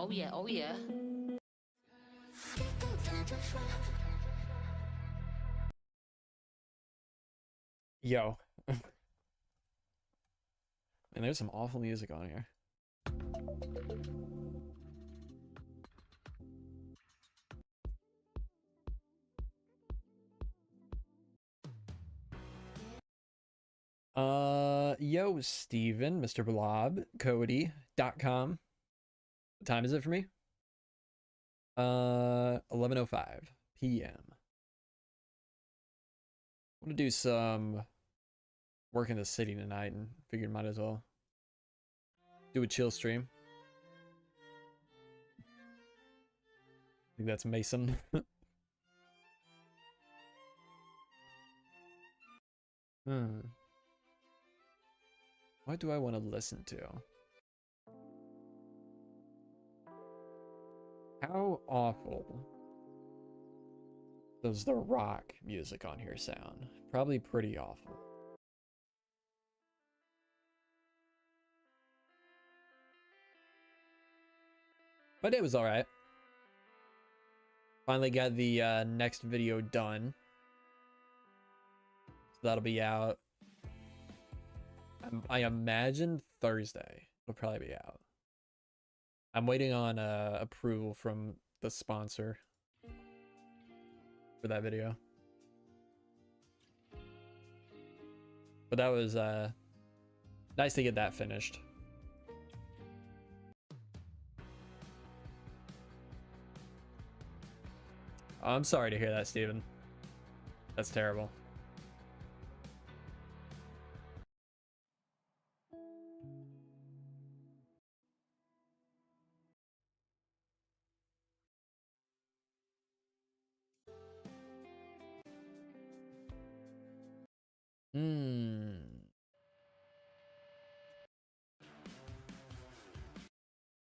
Oh yeah, oh yeah. Yo. And there's some awful music on here. Yo, Steven, Mr. Blob, Cody.com. What time is it for me? 11:05 p.m. I'm gonna do some work in the city tonight and figured might as well do a chill stream. I think that's Mason. What do I want to listen to? How awful does the rock music on here sound? Probably pretty awful. But it was alright. Finally got the next video done. So that'll be out. I imagine Thursday. It'll probably be out. I'm waiting on approval from the sponsor for that video. But that was nice to get that finished. I'm sorry to hear that, Steven. That's terrible.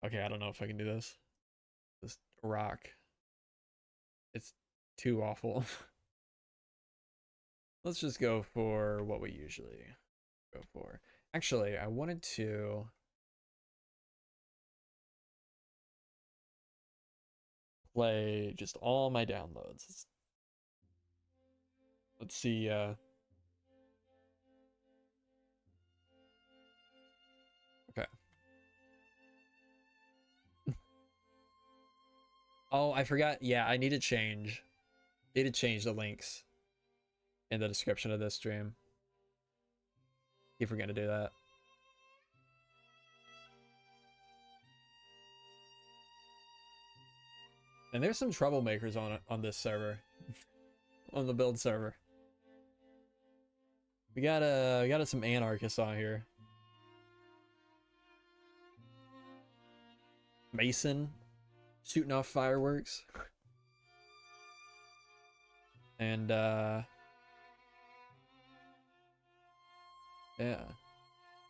Okay, I don't know if I can do this. This rock. It's too awful. Let's just go for what we usually go for. Actually, I wanted to play just all my downloads. Let's see. Okay. Oh, I forgot. Yeah, I need to change. Need to change the links in the description of this stream. Keep forgetting to do that. And there's some troublemakers on this server, on the build server. We got some anarchists on here. Mason shooting off fireworks. And yeah.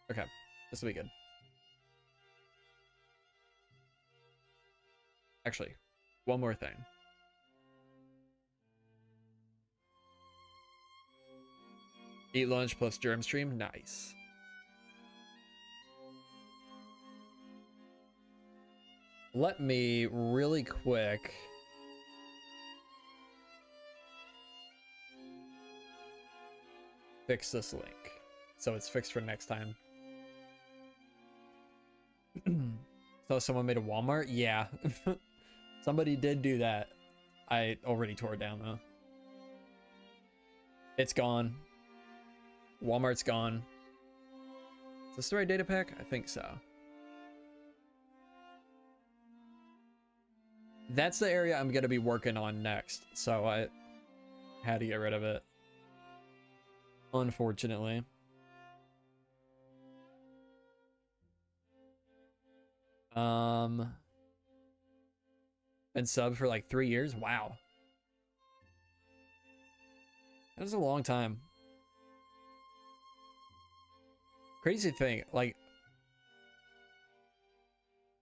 Okay, this will be good. Actually, one more thing. Eat lunch plus germ stream, nice. Let me really quick fix this link so it's fixed for next time. So someone made a Walmart? Yeah. Somebody did do that. I already tore it down though. It's gone. Walmart's gone. Is this the right data pack? I think so. That's the area I'm going to be working on next, so I had to get rid of it. Unfortunately. Been sub for like 3 years? Wow. That was a long time. Crazy thing, like,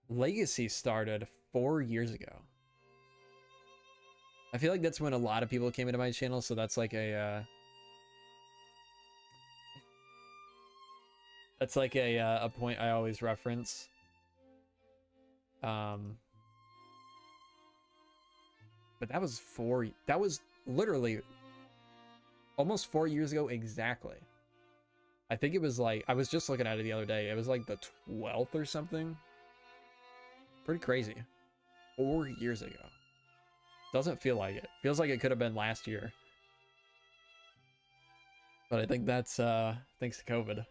Legacy started 4 years ago. I feel like that's when a lot of people came into my channel, so that's like a point I always reference. But that was literally almost 4 years ago exactly. I think it was like, I was just looking at it the other day. It was like the 12th or something. Pretty crazy. 4 years ago. Doesn't feel like it. Feels like it could have been last year. But I think that's thanks to COVID.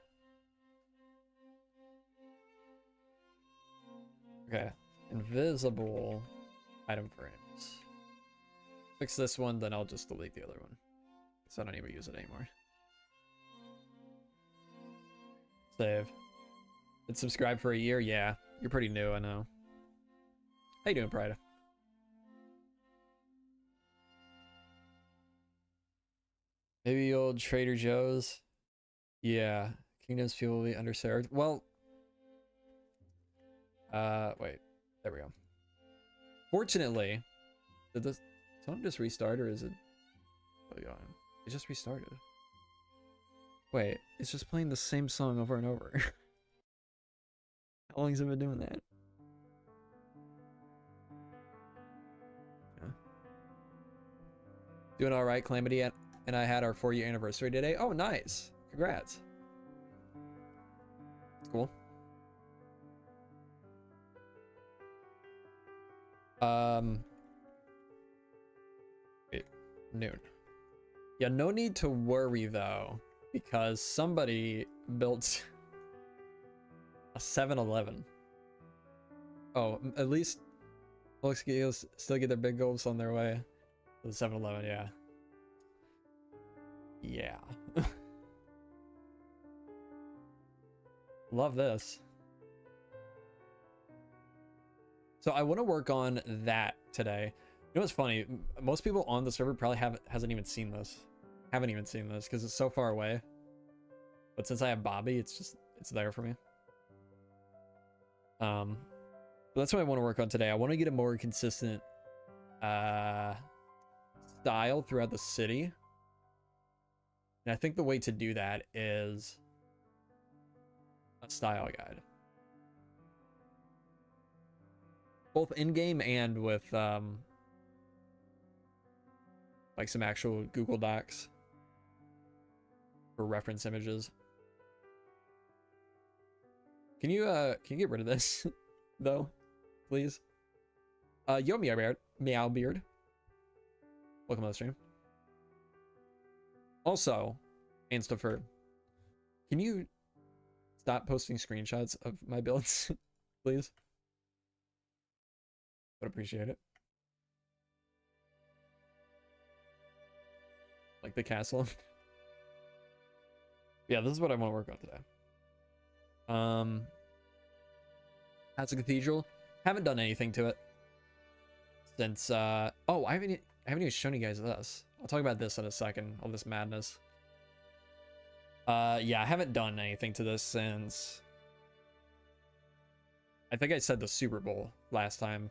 Okay. Invisible item frames. Fix this one, then I'll just delete the other one. Because I don't even use it anymore. Save. Been subscribed for a year? Yeah. You're pretty new, I know. How you doing, Prida? Maybe old Trader Joe's? Yeah. Kingdom's fuel will be underserved. Well... wait. There we go. Fortunately... Did this... Someone just restart, or is it... It just restarted. Wait, it's just playing the same song over and over. How long has it been doing that? Yeah. Doing alright, Calamity, and I had our 4-year anniversary today. Oh, nice. Congrats. That's cool. Wait, noon. Yeah, no need to worry though, because somebody built a 7-Eleven. Oh, at least looks like still get their big goals on their way. The 7-Eleven, yeah. Yeah. Love this. So I want to work on that today. You know what's funny? Most people on the server probably haven't even seen this because it's so far away. But since I have Bobby, it's there for me. But that's what I want to work on today. I want to get a more consistent style throughout the city. And I think the way to do that is a style guide. Both in-game and with like some actual Google Docs for reference images. Can you get rid of this though, please? Yo, Meowbeard. Welcome to the stream. Also, Instafer, can you stop posting screenshots of my builds, please? Would appreciate it. Like the castle. Yeah, this is what I want to work on today. That's a cathedral. Haven't done anything to it since oh, I haven't even shown you guys this. I'll talk about this in a second, all this madness. Yeah, I haven't done anything to this since I think I said the Super Bowl last time.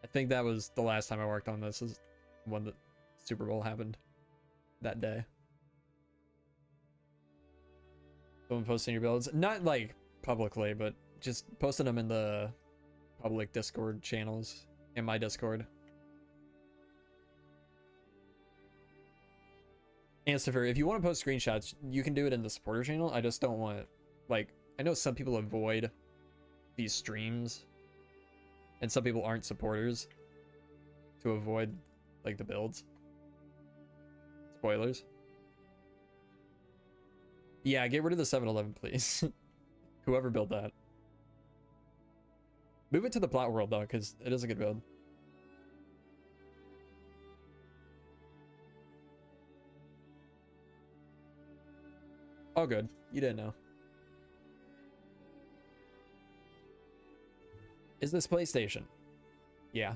I think that was the last time I worked on this, is when the Super Bowl happened that day. Someone posting your builds, not like publicly, but just posting them in the public Discord channels, in my Discord. Anstifer, if you want to post screenshots, you can do it in the supporter channel. I just don't want, like, I know some people avoid these streams, and some people aren't supporters to avoid, like, the builds. Spoilers. Yeah, get rid of the 7-Eleven, please. Whoever built that. Move it to the plot world, though, because it is a good build. Oh, good. You didn't know. Is this PlayStation? Yeah.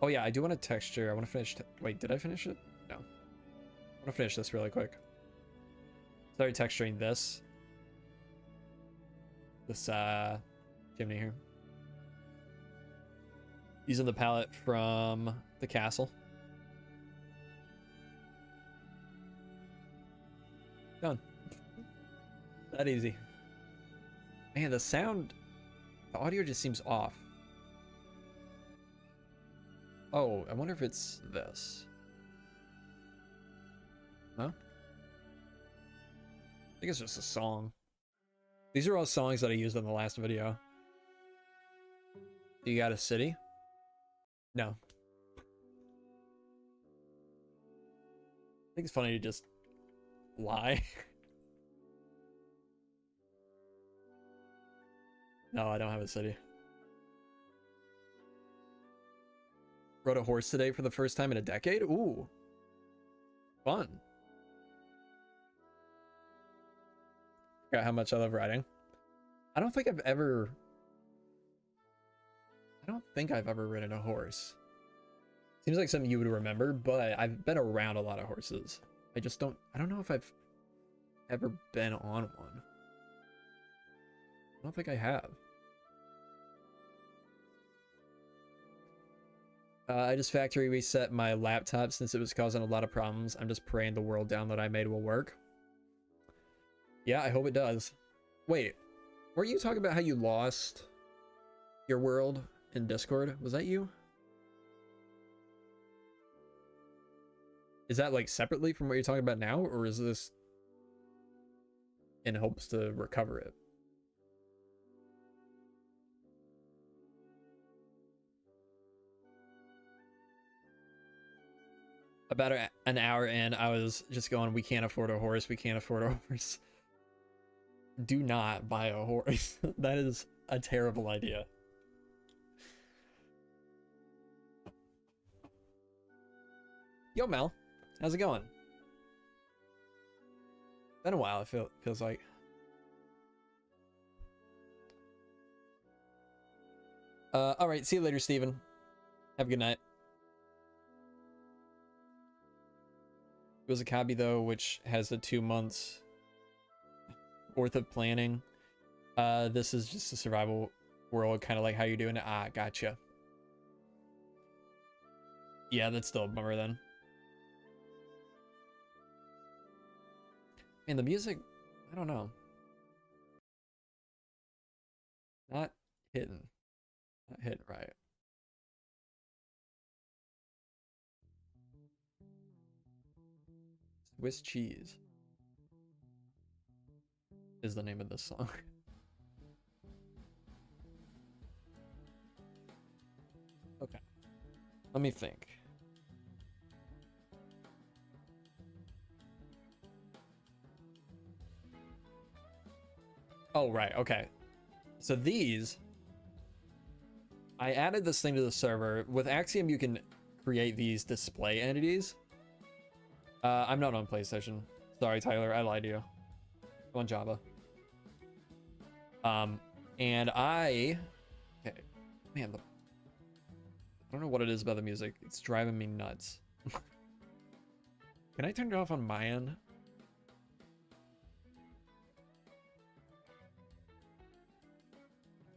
Oh yeah, I do want to texture. I want to finish. Wait, did I finish it? No. I want to finish this really quick. Started texturing this. This chimney here. Using the palette from the castle. Done. That easy. Man, the sound, the audio just seems off. Oh, I wonder if it's this. No? I think it's just a song. These are all songs that I used in the last video. You got a city? No. I think it's funny to just lie. No, I don't have a city. Rode a horse today for the first time in a decade? Ooh. Fun. Forgot how much I love riding. I don't think I've ever ridden a horse. Seems like something you would remember, but I've been around a lot of horses. I don't know if I've ever been on one. I don't think I have. I just factory reset my laptop since it was causing a lot of problems. I'm just praying the world down that I made will work. Yeah, I hope it does. Wait, were you talking about how you lost your world in Discord? Was that you? Is that like separately from what you're talking about now, or is this in hopes to recover it? About an hour in, I was just going, we can't afford a horse, we can't afford a horse. Do not buy a horse. That is a terrible idea. Yo, Mel. How's it going? Been a while, it feels like. Alright, see you later, Steven. Have a good night. It was a copy, though, which has the 2 months worth of planning. This is just a survival world, kind of like how you're doing it. Ah, gotcha. Yeah, that's still a bummer then. And the music, I don't know. Not hitting. Not hitting right. Swiss cheese is the name of this song. Okay. Let me think. Oh, right. Okay. So these, I added this thing to the server. With Axium, you can create these display entities. I'm not on PlayStation. Sorry, Tyler. I lied to you. I'm on Java. And okay. Man, I don't know what it is about the music. It's driving me nuts. Can I turn it off on my end?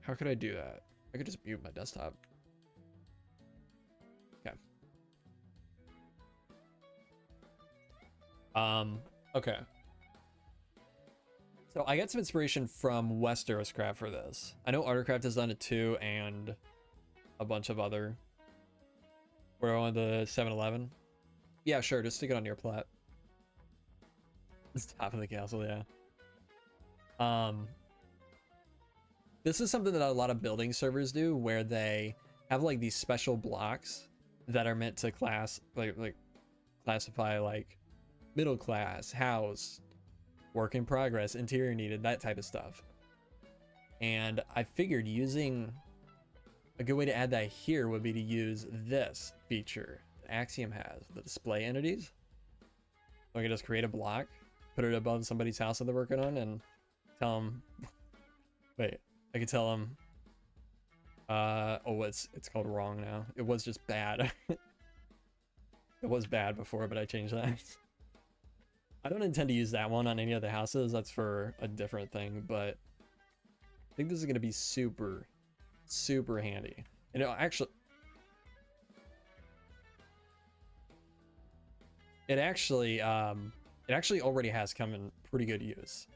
How could I do that? I could just mute my desktop. Okay. Okay. So I got some inspiration from Westeros Craft for this. I know Artercraft has done it too, and a bunch of other. We're on the 7-Eleven. Yeah, sure. Just stick it on your plat. It's top of the castle, yeah. This is something that a lot of building servers do, where they have like these special blocks that are meant to classify like middle class, house, work in progress, interior needed, that type of stuff. And I figured using a good way to add that here would be to use this feature that Axiom has, the display entities. So I can just create a block, put it above somebody's house that they're working on, and tell them, wait, I could tell them, oh, it's called wrong now. It was just bad. It was bad before, but I changed that. I don't intend to use that one on any other houses. That's for a different thing, but I think this is going to be super, super handy. And it actually already has come in pretty good use.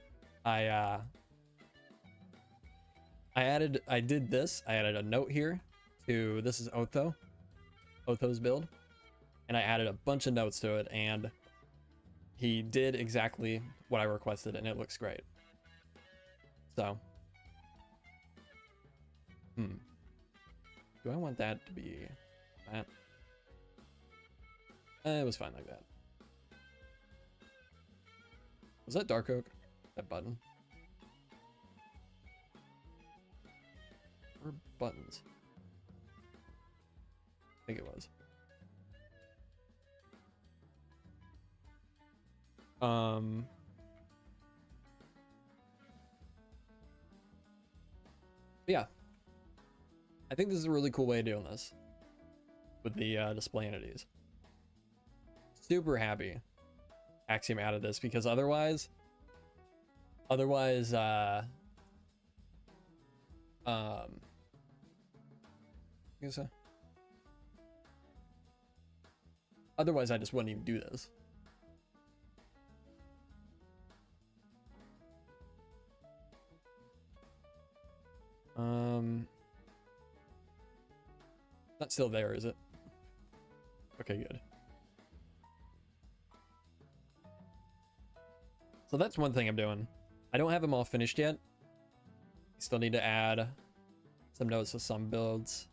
I did this. I added a note here to, this is Otho's build, and I added a bunch of notes to it, and he did exactly what I requested, and it looks great. So, do I want that to be that? It was fine like that. Was that Dark Oak? That button? Or buttons? I think it was. Yeah. I think this is a really cool way of doing this with the display entities. Super happy Axiom added this, because otherwise otherwise I just wouldn't even do this. Not still there, is it? Okay, good. So that's one thing I'm doing. I don't have them all finished yet. Still need to add some notes to some builds,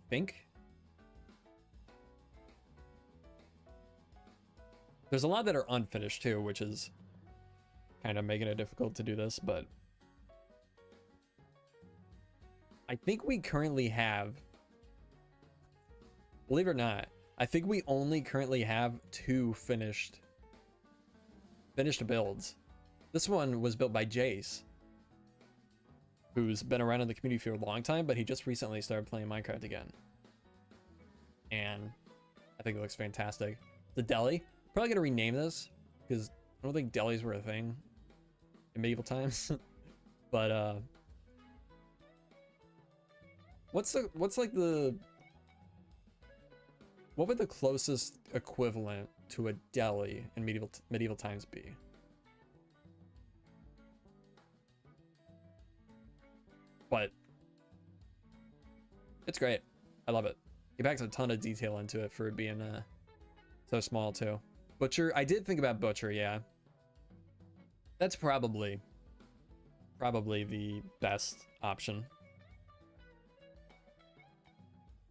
I think. There's a lot that are unfinished too, which is kind of making it difficult to do this, but I think we currently have, believe it or not, I think we only currently have 2 finished builds. This one was built by Jace, who's been around in the community for a long time, but he just recently started playing Minecraft again. And I think it looks fantastic. The deli, probably gonna rename this, because I don't think delis were a thing in medieval times. But what would the closest equivalent to a deli in medieval times be? But it's great. I love it. He packs a ton of detail into it for it being so small too. Butcher, I did think about Butcher, yeah. That's probably the best option.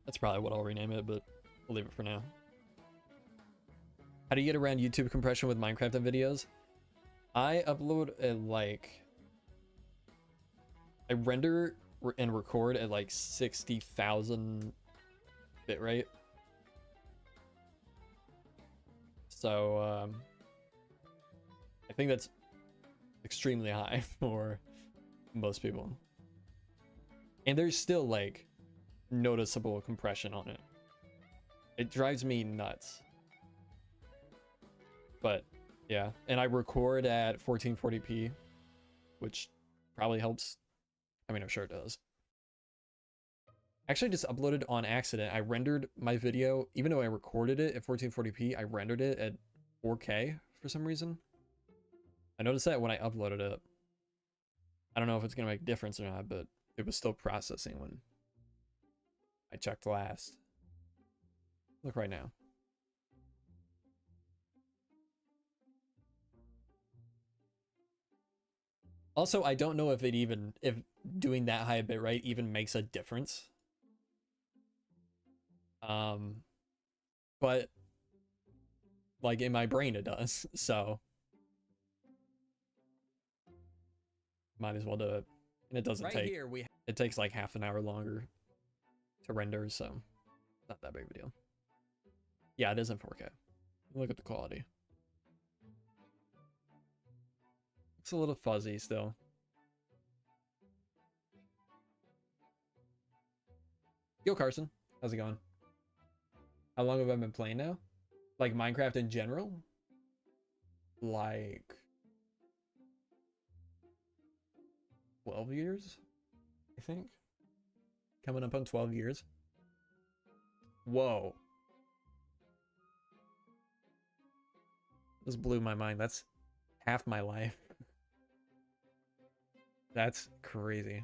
That's probably what I'll rename it, but we'll leave it for now. How do you get around YouTube compression with Minecraft and videos? I upload at I render and record at like 60,000 bitrate. So I think that's extremely high for most people. And there's still like noticeable compression on it. It drives me nuts. But yeah, and I record at 1440p, which probably helps. I mean, I'm sure it does. Actually, just uploaded on accident. I rendered my video, even though I recorded it at 1440p, I rendered it at 4K for some reason. I noticed that when I uploaded it. I don't know if it's gonna make a difference or not, but it was still processing when I checked last. Look right now. Also, I don't know if doing that high a bitrate even makes a difference. But like in my brain it does, so might as well do it. And it doesn't take, it takes like half an hour longer to render, so not that big of a deal. Yeah, it is in 4K. Look at the quality. It's a little fuzzy still. Yo, Carson. How's it going? How long have I been playing now? Like Minecraft in general? Like 12 years, I think. Coming up on 12 years. Whoa. This blew my mind. That's half my life. That's crazy.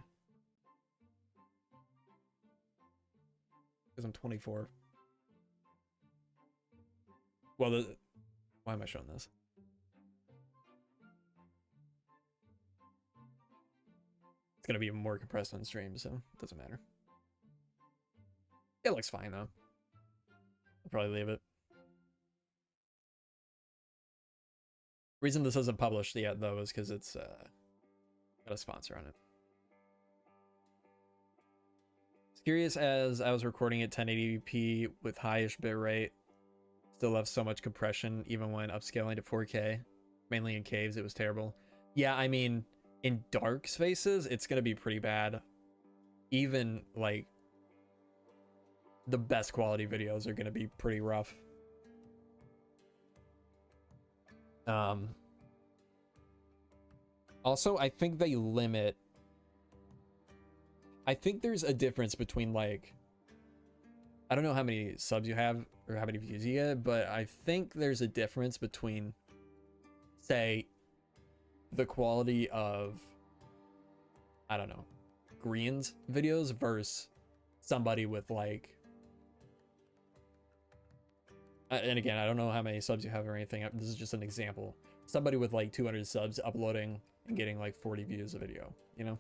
Because I'm 24. Well, why am I showing this? It's gonna be more compressed on stream, so it doesn't matter. It looks fine though. I'll probably leave it. Reason this isn't published yet though is because it's got a sponsor on it. It's curious, as I was recording at 1080p with highish bitrate, still left so much compression even when upscaling to 4K. Mainly in caves, it was terrible. Yeah, I mean, in dark spaces, it's gonna be pretty bad. Even like the best quality videos are gonna be pretty rough. Also, I think they limit. I think there's a difference between, like, I don't know how many subs you have or how many views you get, but I think there's a difference between, say, the quality of, I don't know, Green's videos versus somebody with, like, and again, I don't know how many subs you have or anything. This is just an example. Somebody with like 200 subs uploading and getting like 40 views a video, you know?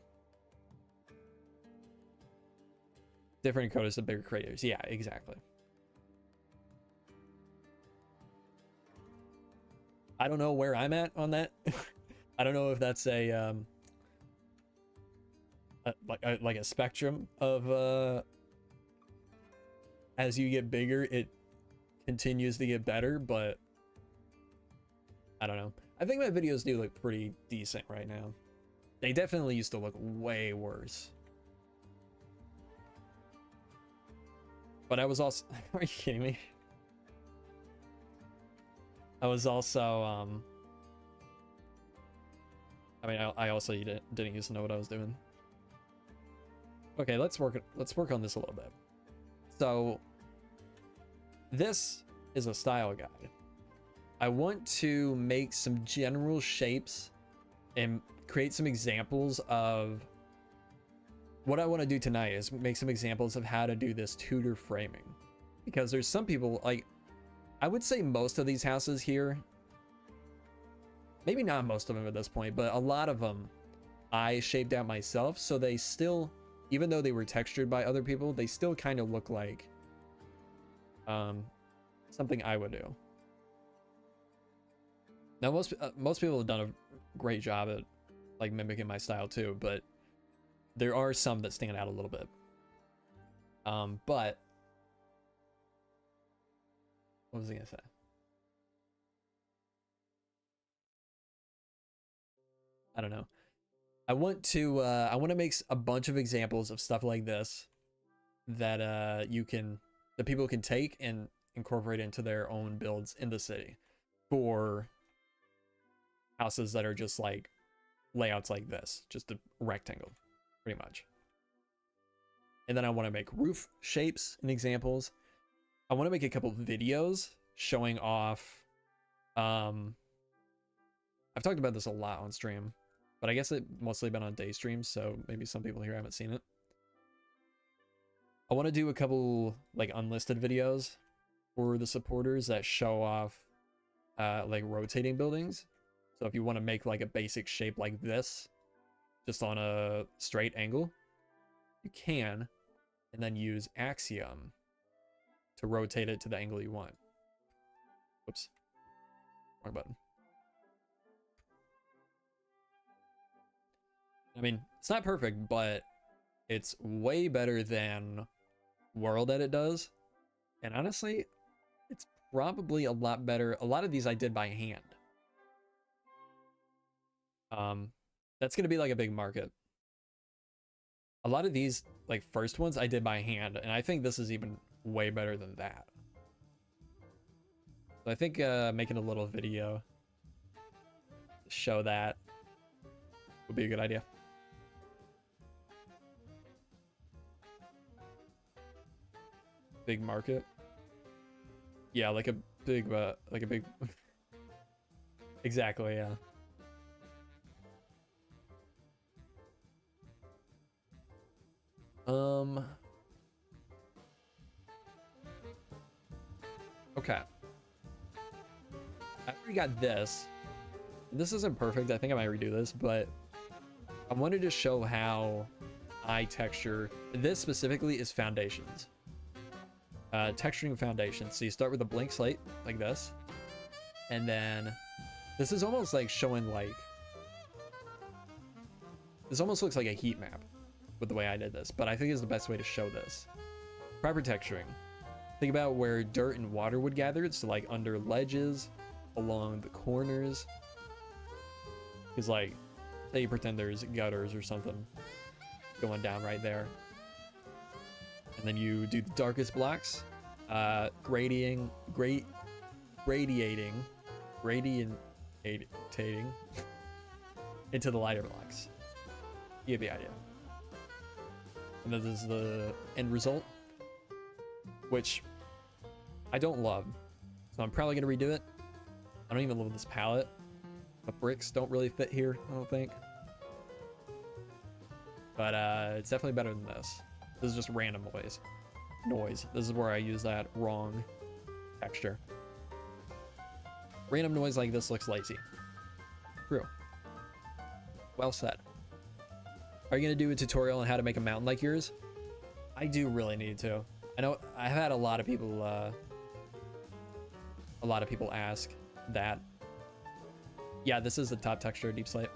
Different coders to bigger creators. Yeah, exactly. I don't know where I'm at on that. I don't know if that's like a spectrum of as you get bigger, it continues to get better, but I don't know. I think my videos do look pretty decent right now. They definitely used to look way worse. But I was also, are you kidding me? I was also, I mean, I also didn't used to know what I was doing. Okay, let's work on this a little bit. So this is a style guide. I want to make some general shapes and create some examples of what I want to do tonight is make some examples of how to do this Tudor framing, because there's some people, like, I would say most of these houses here, maybe not most of them at this point, but a lot of them I shaped out myself, so they still, even though they were textured by other people, they still kind of look like something I would do. Now most people have done a great job at like mimicking my style too, but there are some that stand out a little bit. But what was I gonna say? I don't know. I want to make a bunch of examples of stuff like this that that people can take and incorporate into their own builds in the city for houses that are just like layouts like this, just a rectangle, pretty much. And then I want to make roof shapes and examples. I want to make a couple videos showing off. I've talked about this a lot on stream, but I guess it mostly been on day streams, so maybe some people here haven't seen it. I want to do a couple like unlisted videos for the supporters that show off like rotating buildings. So if you want to make like a basic shape like this, just on a straight angle, you can, and then use Axium to rotate it to the angle you want. Whoops, wrong button. I mean, it's not perfect, but it's way better than World Edit does. And honestly, it's probably a lot better. A lot of these I did by hand. That's going to be like a big market. A lot of these like first ones I did by hand, and I think this is even way better than that. So I think making a little video to show that would be a good idea. Big market. Yeah, like a big exactly, yeah. Okay. After we got this, this isn't perfect. I think I might redo this, but I wanted to show how I texture. This specifically is foundations. Texturing foundations. So you start with a blank slate like this, and then this is almost like showing like, this almost looks like a heat map with the way I did this, but I think is the best way to show this. Proper texturing. Think about where dirt and water would gather. So like under ledges, along the corners. Because like, say you pretend there's gutters or something going down right there. And then you do the darkest blocks, gradiating into the lighter blocks. You get the idea. And this is the end result, which I don't love. So I'm probably gonna redo it. I don't even love this palette. The bricks don't really fit here, I don't think. But it's definitely better than this. This is just random noise. This is where I use that wrong texture. Random noise like this looks lazy. True. Well said. Are you gonna do a tutorial on how to make a mountain like yours? I do really need to. I know I've had a lot of people ask that. Yeah, this is the top texture deep slate.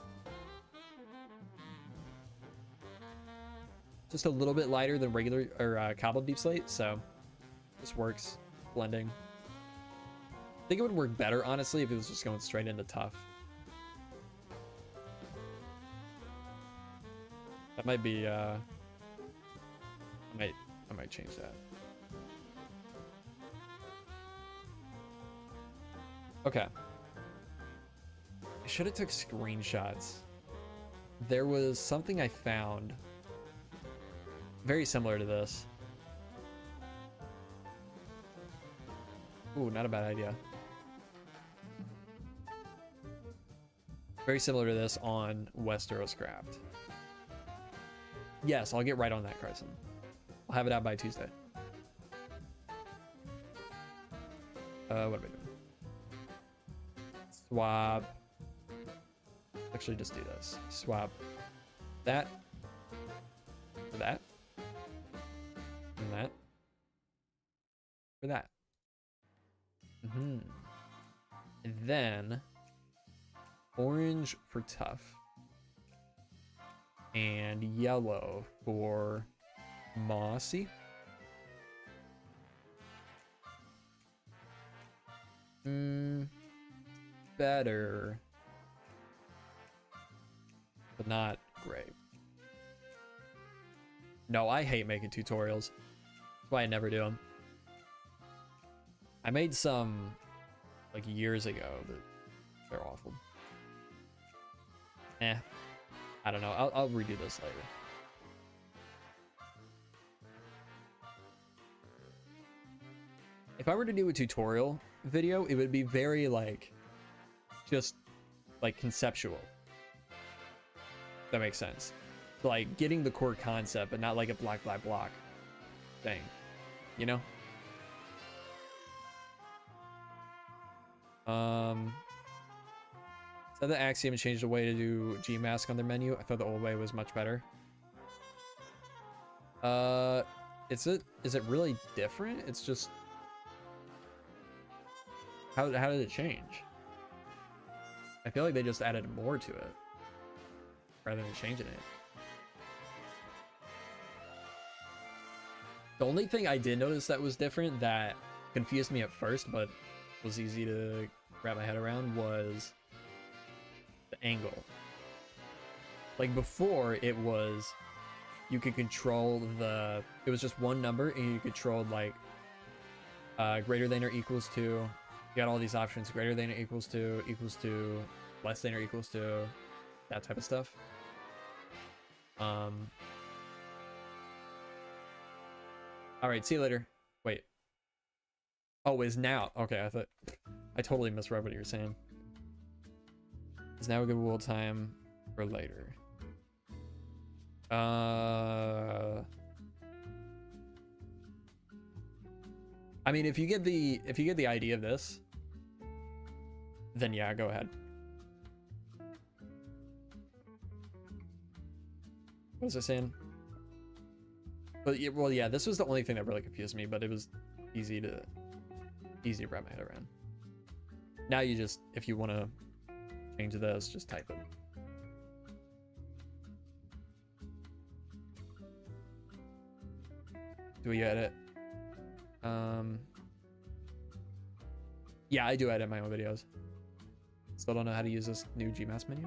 Just a little bit lighter than regular or cobbled deep slate, so this works. Blending. I think it would work better, honestly, if it was just going straight into tough. That might be I might change that. Okay. I should have took screenshots. There was something I found very similar to this. Ooh, not a bad idea. Very similar to this on Westeros Craft. Yes, I'll get right on that, Carson. I'll have it out by Tuesday. What am I doing? Swap. Actually, just do this. Swap that for that, and that for that. And then orange for tough, and yellow for mossy. Better, but not great. No, I hate making tutorials. That's why I never do them. I made some like years ago, but they're awful. I don't know. I'll redo this later. If I were to do a tutorial video, it would be very like, just like conceptual. If that makes sense. So, like getting the core concept, but not like a block by block thing, you know? So the Axiom changed the way to do Gmask on their menu. I thought the old way was much better. Is it really different? It's just how did it change? I feel like they just added more to it rather than changing it. The only thing I did notice that was different that confused me at first, but was easy to wrap my head around, was the angle. Like before, it was you could control it was just one number, and you controlled like greater than or equals to. You got all these options: greater than or equals to, less than or equals to, that type of stuff. All right, see you later. Wait. Oh, is now. Okay, I totally misread what you were saying. Is now a good world time or later? I mean, if you get the idea of this, then yeah, go ahead. What was I saying? But yeah, well, yeah, this was the only thing that really confused me, but it was easy to wrap my head around. Now you just, if you want to change this, just type it. Do we edit? Yeah, I do edit my own videos. Still don't know how to use this new Gmask menu.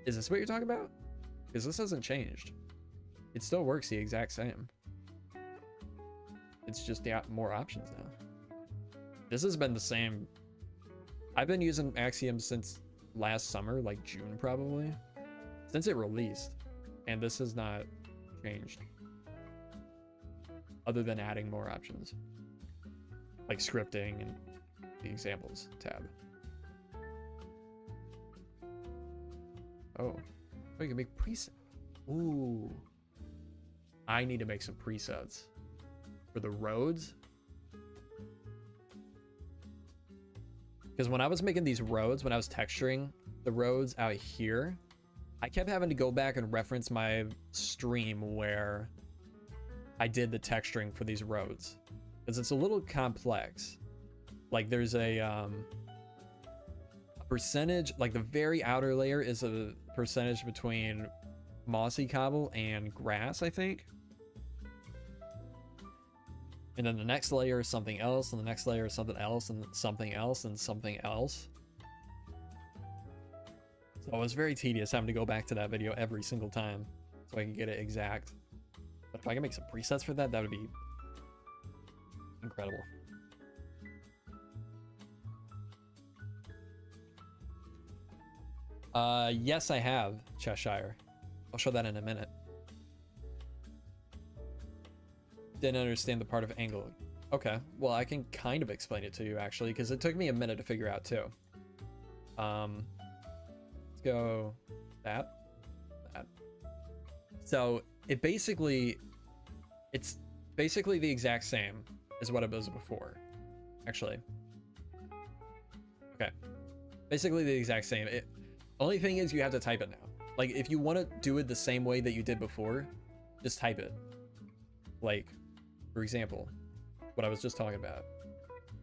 Is this what you're talking about? Because this hasn't changed. It still works the exact same. It's just got more options now. This has been the same. I've been using Axium since last summer, like June probably, since it released, and this has not changed other than adding more options like scripting and the examples tab. Oh, we can make presets. Ooh, I need to make some presets for the roads. Because when I was making these roads, when I was texturing the roads out here, I kept having to go back and reference my stream where I did the texturing for these roads. Because it's a little complex. Like there's a percentage, like the very outer layer is a percentage between mossy cobble and grass, I think. And then the next layer is something else, and the next layer is something else, and something else, and something else. So it was very tedious having to go back to that video every single time so I can get it exact. But if I can make some presets for that, that would be incredible. Yes, I have, Cheshire. I'll show that in a minute. Didn't understand the part of angle. Okay, well, I can kind of explain it to you actually, because it took me a minute to figure out too. Let's go that. So it's basically the exact same as what it was before, actually. Okay, basically the exact same. Only thing is you have to type it now. Like if you want to do it the same way that you did before, just type it. Like, for example, what I was just talking about.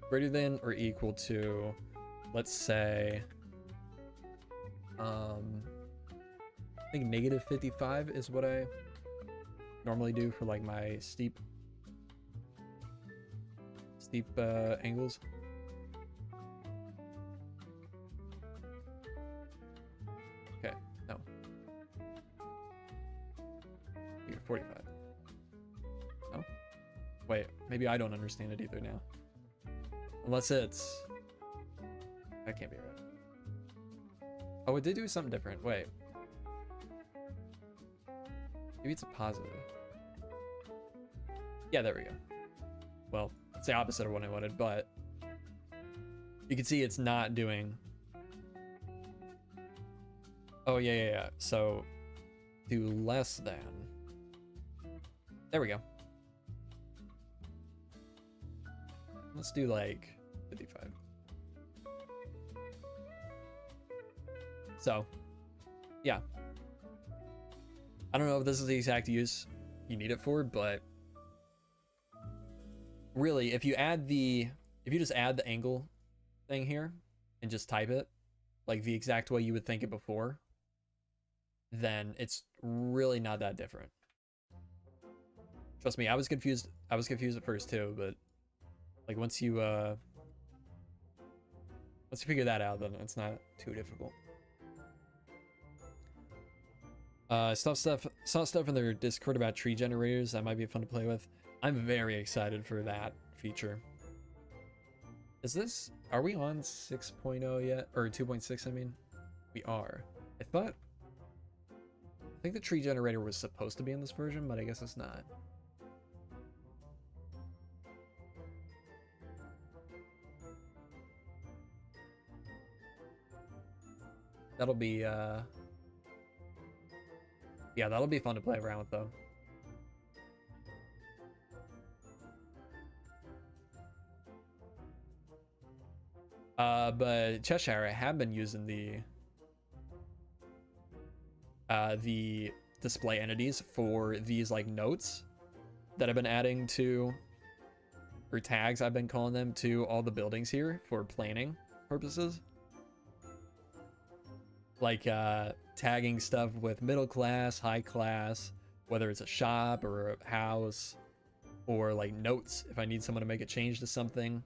Greater than or equal to, let's say, I think negative 55 is what I normally do for like my steep angles. Okay, no. 45. No? Wait, maybe I don't understand it either now. Unless it's... That can't be right. Oh, it did do something different. Wait. Maybe it's a positive. Yeah, there we go. Well, it's the opposite of what I wanted, but you can see it's not doing... Oh, yeah. So, do less than. There we go. Let's do like 55. So, yeah. I don't know if this is the exact use you need it for, but really, if you just add the angle thing here and just type it like the exact way you would think it before, then it's really not that different. Trust me, I was confused at first too, but like once you figure that out, then it's not too difficult. Saw stuff in their Discord about tree generators that might be fun to play with. I'm very excited for that feature. Are we on 6.0 yet? Or 2.6, I mean? We are. I think the tree generator was supposed to be in this version, but I guess it's not. That'll be, yeah, that'll be fun to play around with, though. But Cheshire, I have been using the display entities for these like notes that I've been adding to, or tags I've been calling them, to all the buildings here for planning purposes. Like tagging stuff with middle class, high class, whether it's a shop or a house, or like notes if I need someone to make a change to something.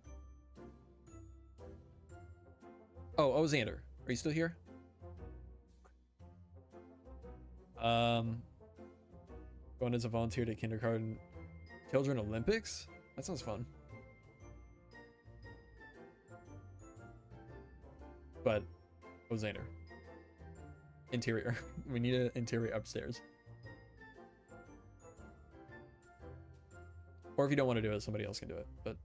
Oh, Xander, are you still here? Going as a volunteer to kindergarten children Olympics? That sounds fun. But, Xander. Interior. We need an interior upstairs. Or if you don't want to do it, somebody else can do it, but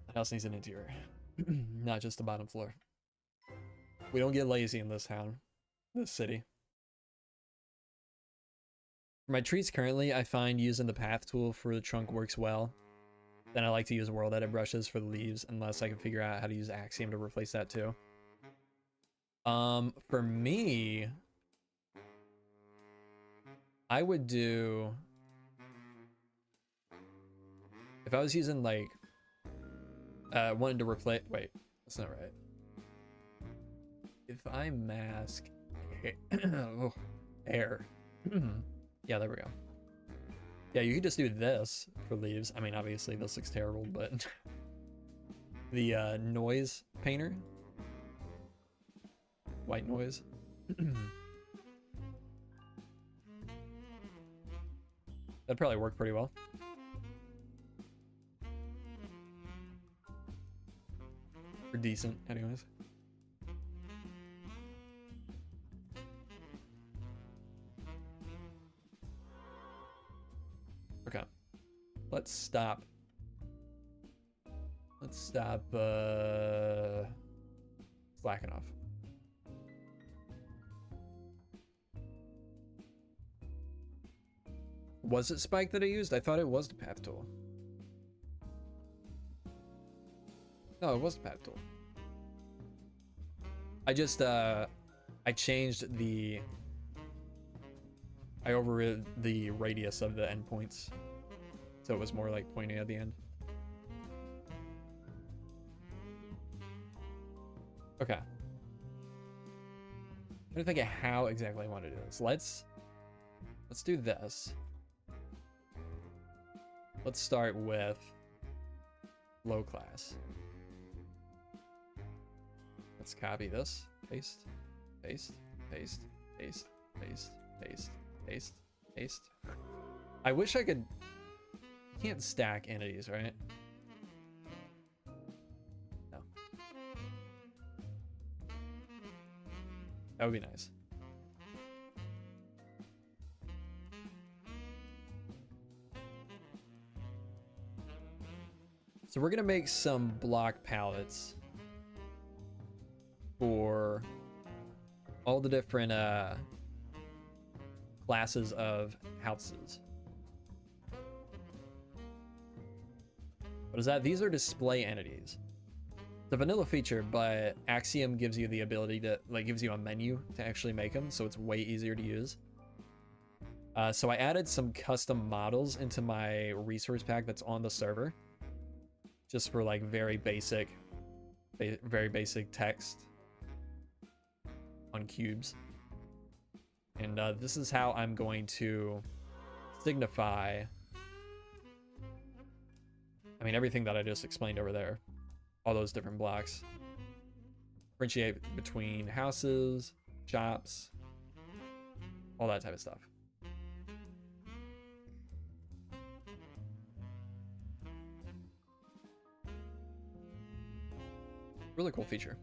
the house needs an interior. Not just the bottom floor. We don't get lazy in this town, this city. For my trees currently, I find using the path tool for the trunk works well. Then I like to use world edit brushes for the leaves, unless I can figure out how to use Axium to replace that too. For me, I would do, if I was using like, wanted to replace, wait, that's not right. If I mask oh, air, yeah, there we go. Yeah, you could just do this for leaves. I mean, obviously this looks terrible, but the noise painter, white noise. That'd probably work pretty well. Or decent, anyways. Okay. Let's stop. Let's stop slacking off. Was it Spike that I used? I thought it was the path tool. No, it was the path tool. I just I changed the, I overrid the radius of the endpoints, so it was more like pointing at the end. Okay. I'm trying to think of how exactly I want to do this. Let's do this. Let's start with low class. Let's copy this. Paste, paste, paste, paste, paste, paste, paste, paste. I wish I could. You can't stack entities, right? No. That would be nice. So we're gonna make some block palettes for all the different classes of houses. What is that? These are display entities. It's a vanilla feature, but Axiom gives you the ability to, like, gives you a menu to actually make them, so it's way easier to use. So I added some custom models into my resource pack that's on the server, just for like very basic text on cubes. And this is how I'm going to signify, I mean, everything that I just explained over there, all those different blocks. Differentiate between houses, shops, all that type of stuff. Really cool feature.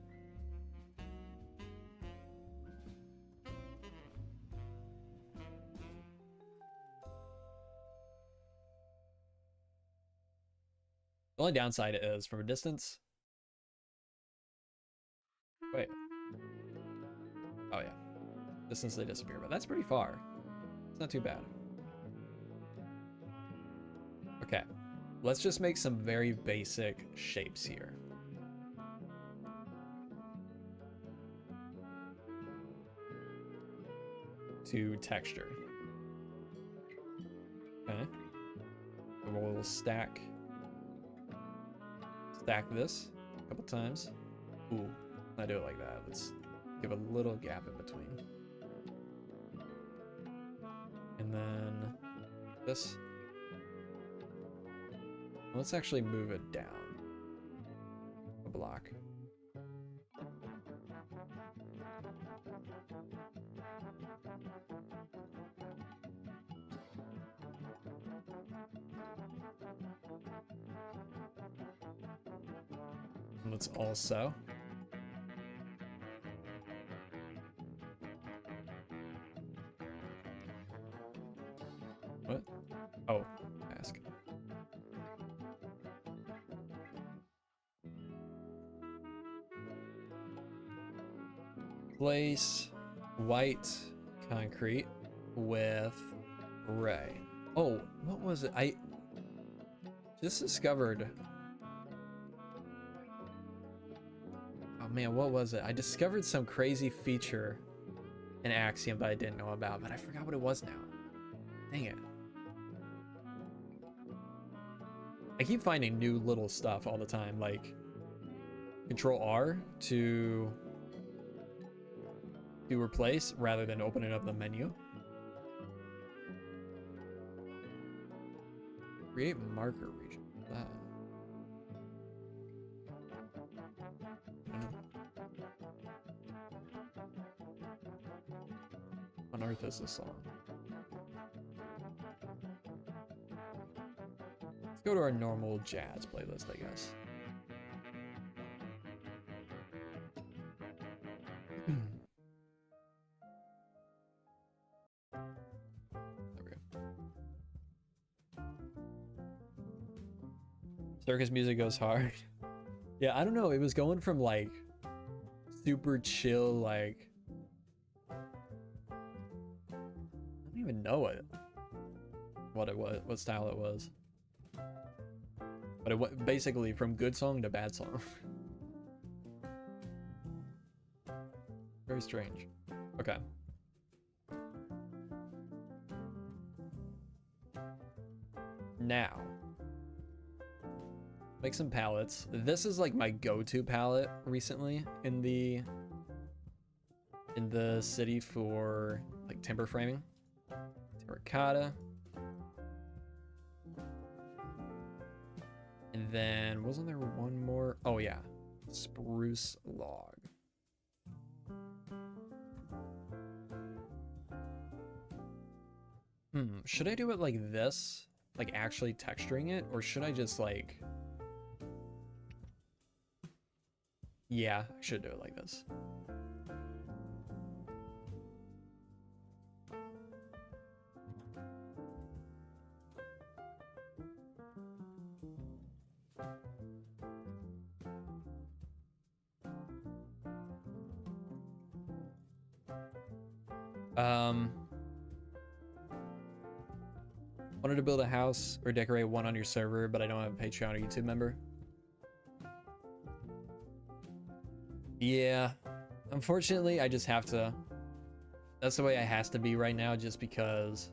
The only downside is from a distance. Wait. Oh yeah. Distance they disappear, but that's pretty far. It's not too bad. Okay. let's just make some very basic shapes here. To texture. Okay. And we'll stack this a couple times. Ooh, I do it like that. Let's give a little gap in between. And then this. Let's actually move it down a block. And let's also what? Oh, ask. Place white concrete with gray. Oh, what was it? I just discovered. Oh man, what was it? I discovered some crazy feature in Axium that I didn't know about, but I forgot what it was now. Dang it. I keep finding new little stuff all the time, like Control R to replace rather than opening up the menu. Create marker region. On earth is this song? Let's go to our normal jazz playlist, I guess. Circus music goes hard. Yeah, I don't know. It was going from like super chill, like I don't even know what it was, what style it was. But it went basically from good song to bad song. Very strange. Okay. Now. Make some palettes. This is like my go-to palette recently in the city for like timber framing. Terracotta. And then wasn't there one more? Oh yeah. Spruce log. Should I do it like this? Like actually texturing it? Or should I just like... Yeah, I should do it like this. Wanted to build a house or decorate one on your server, but I don't have a Patreon or YouTube member. Yeah, unfortunately, I just have to. That's the way it has to be right now, just because.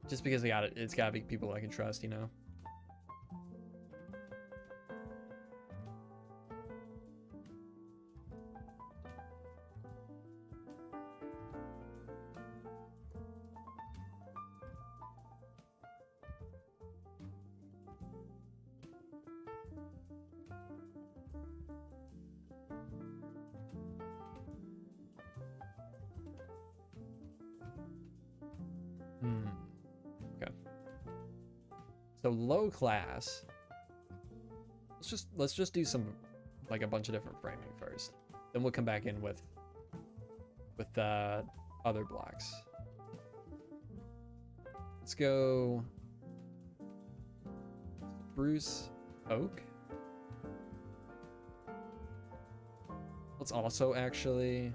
Just because it's gotta be people I can trust, you know. Okay. So low class. Let's just do some like a bunch of different framing first. Then we'll come back in with other blocks. Let's go spruce oak. Let's also actually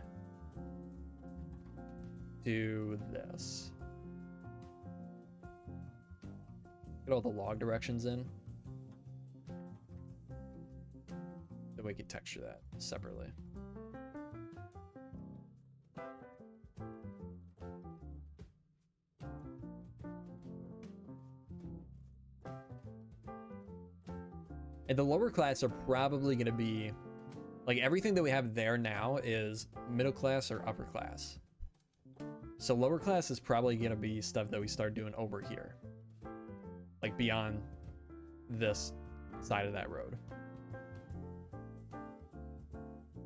do this. Get all the log directions in. Then we can texture that separately. And the lower class are probably going to be, like, everything that we have there now is middle class or upper class. So lower class is probably going to be stuff that we start doing over here. Like beyond this side of that road. So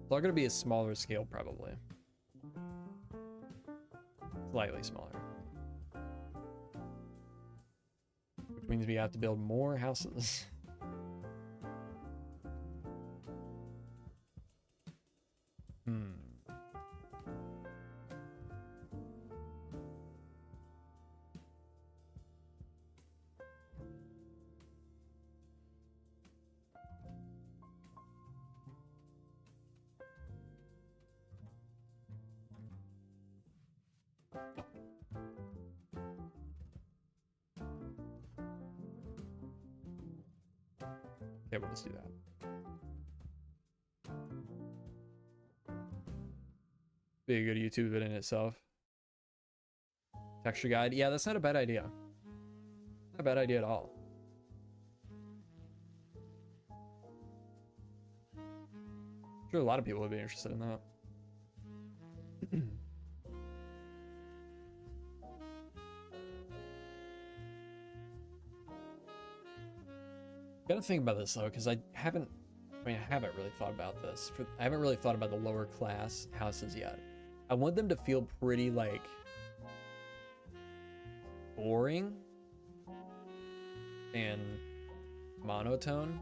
they're going to be a smaller scale probably. Slightly smaller. Which means we have to build more houses. Okay, we'll just do that. Be a good YouTube video in itself. Texture guide. Yeah, that's not a bad idea. Not a bad idea at all. I'm sure a lot of people would be interested in that. Gotta think about this though, because I haven't really thought about this. I haven't really thought about the lower class houses yet. I want them to feel pretty like boring and monotone.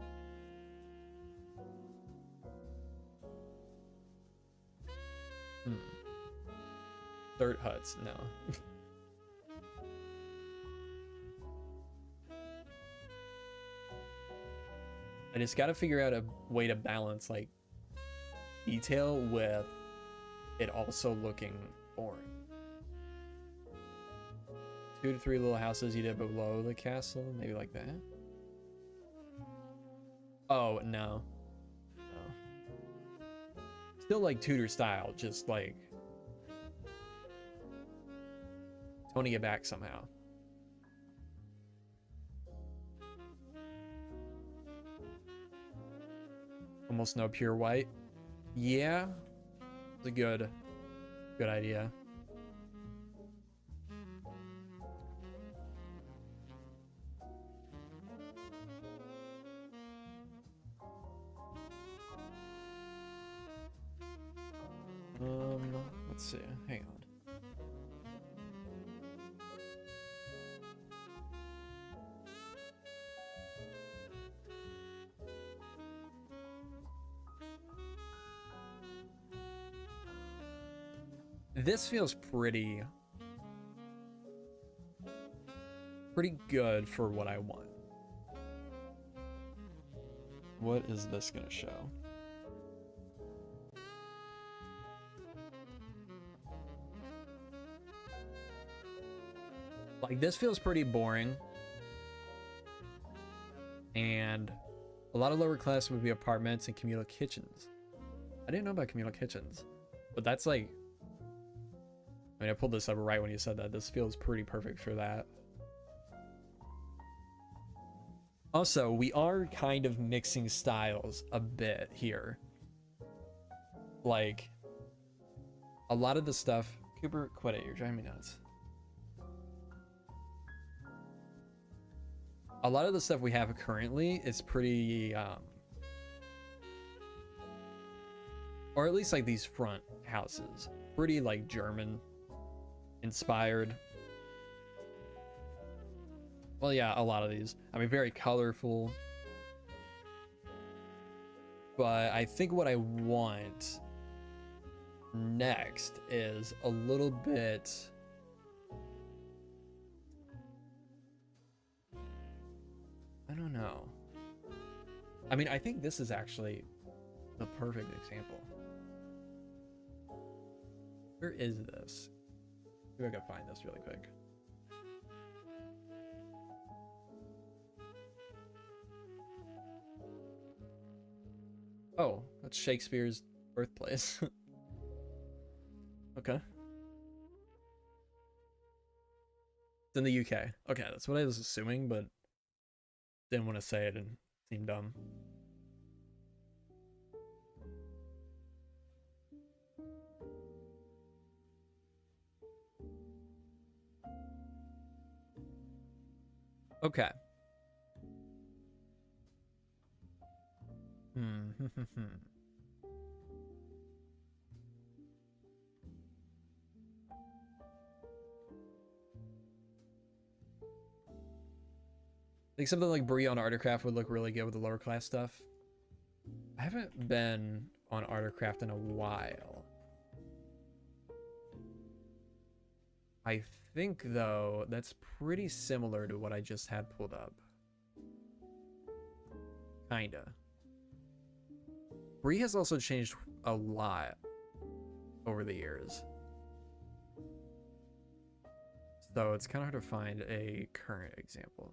Dirt huts, no. I just got to figure out a way to balance like detail with it also looking boring. 2 to 3 little houses you did below the castle, maybe like that. Oh, no. No. Still like Tudor style, just like toning it back somehow. Almost no pure white. Yeah, it's a good idea. Let's see. Hang on. This feels pretty good for what I want. What is this gonna show? Like, this feels pretty boring. And a lot of lower class would be apartments and communal kitchens. I didn't know about communal kitchens, but that's like, I mean, I pulled this up right when you said that. This feels pretty perfect for that. Also, we are kind of mixing styles a bit here. Like, a lot of the stuff... Cooper, quit it. You're driving me nuts. A lot of the stuff we have currently is pretty... or at least, like, these front houses. Pretty, like, German... inspired. Well, yeah, a lot of these. I mean, very colorful. But I think what I want next is a little bit... I don't know. I mean, I think this is actually the perfect example. Where is this? See if I can find this really quick. Oh, that's Shakespeare's birthplace. Okay. It's in the UK. Okay, that's what I was assuming, but didn't want to say it and seemed dumb. Okay. I think something like Brie on Artcraft would look really good with the lower class stuff. I haven't been on Artcraft in a while. I think, though, that's pretty similar to what I just had pulled up. Kinda. Brie has also changed a lot over the years. So it's kind of hard to find a current example.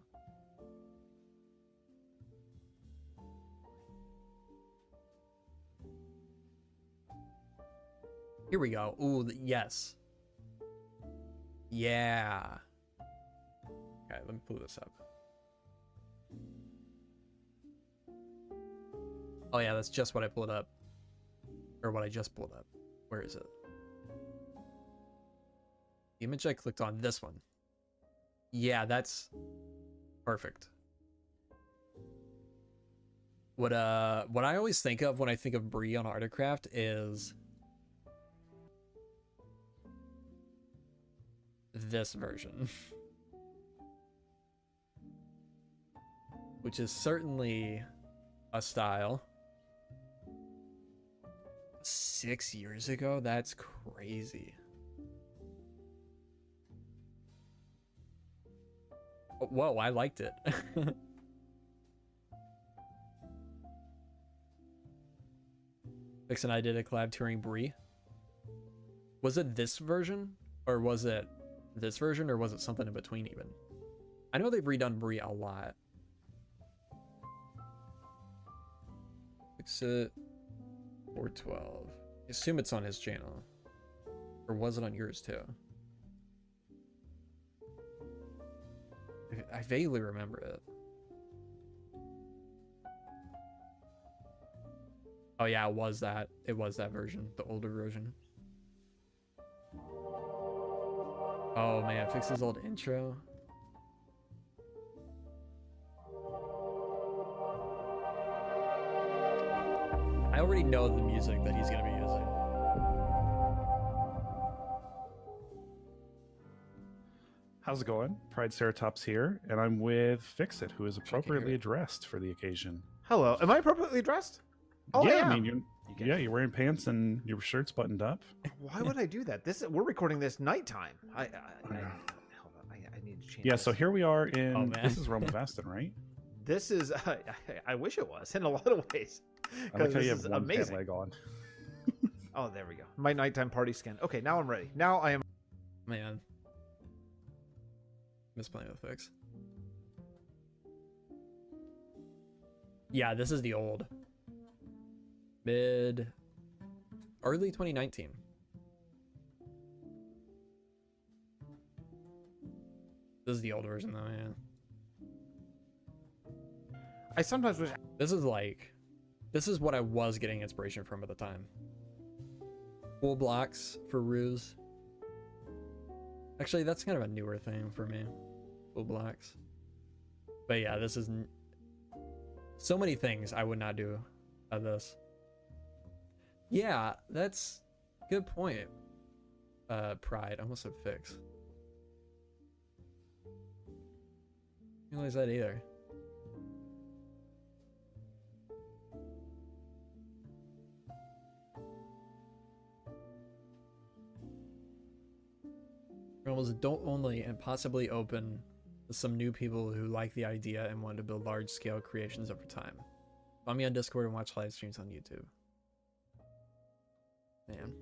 Here we go. Ooh, yes. Yeah. Okay, let me pull this up. Oh yeah, that's just what I pulled up. Or what I just pulled up. Where is it? The image I clicked on, this one. Yeah, that's perfect. What I always think of when I think of Brie on Artcraft is this version. Which is certainly a style. 6 years ago? That's crazy. Oh, whoa, I liked it. Fix and I did a collab touring Brie. Was it this version? Or was it this version? Or was it something in between even? I know they've redone Brie a lot. Fix it. 412. I assume it's on his channel. Or was it on yours too? I vaguely remember it. Oh yeah, it was that. It was that version. The older version. Oh man, fix his old intro. I already know the music that he's gonna be using. How's it going? Pride Ceratops here, and I'm with Fix It, who is appropriately addressed for the occasion. Hello, am I appropriately dressed? Oh, yeah, I mean, you're wearing pants and your shirt's buttoned up. Why would I do that? We're recording this nighttime. Hold on, I need to change. Yeah, this. so here we are in. This is Rome of Aston, right? This is. I wish it was in a lot of ways. I like how you This have is one pant amazing. leg on. Oh, there we go. My nighttime party skin. Okay, now I'm ready. Now I am. Man. Miss playing with Fix. Yeah, this is the old. Early 2019. This is the old version though, yeah. I sometimes wish. This is what I was getting inspiration from at the time. Full blocks for Ruse. Actually, that's kind of a newer thing for me. Full blocks. But yeah, this is so many things I would not do at this. Yeah, that's a good point. Pride. I almost said Fix. Didn't realize that either. Was adult only and possibly open to some new people who like the idea and want to build large scale creations over time. Find me on Discord and watch live streams on YouTube. Man.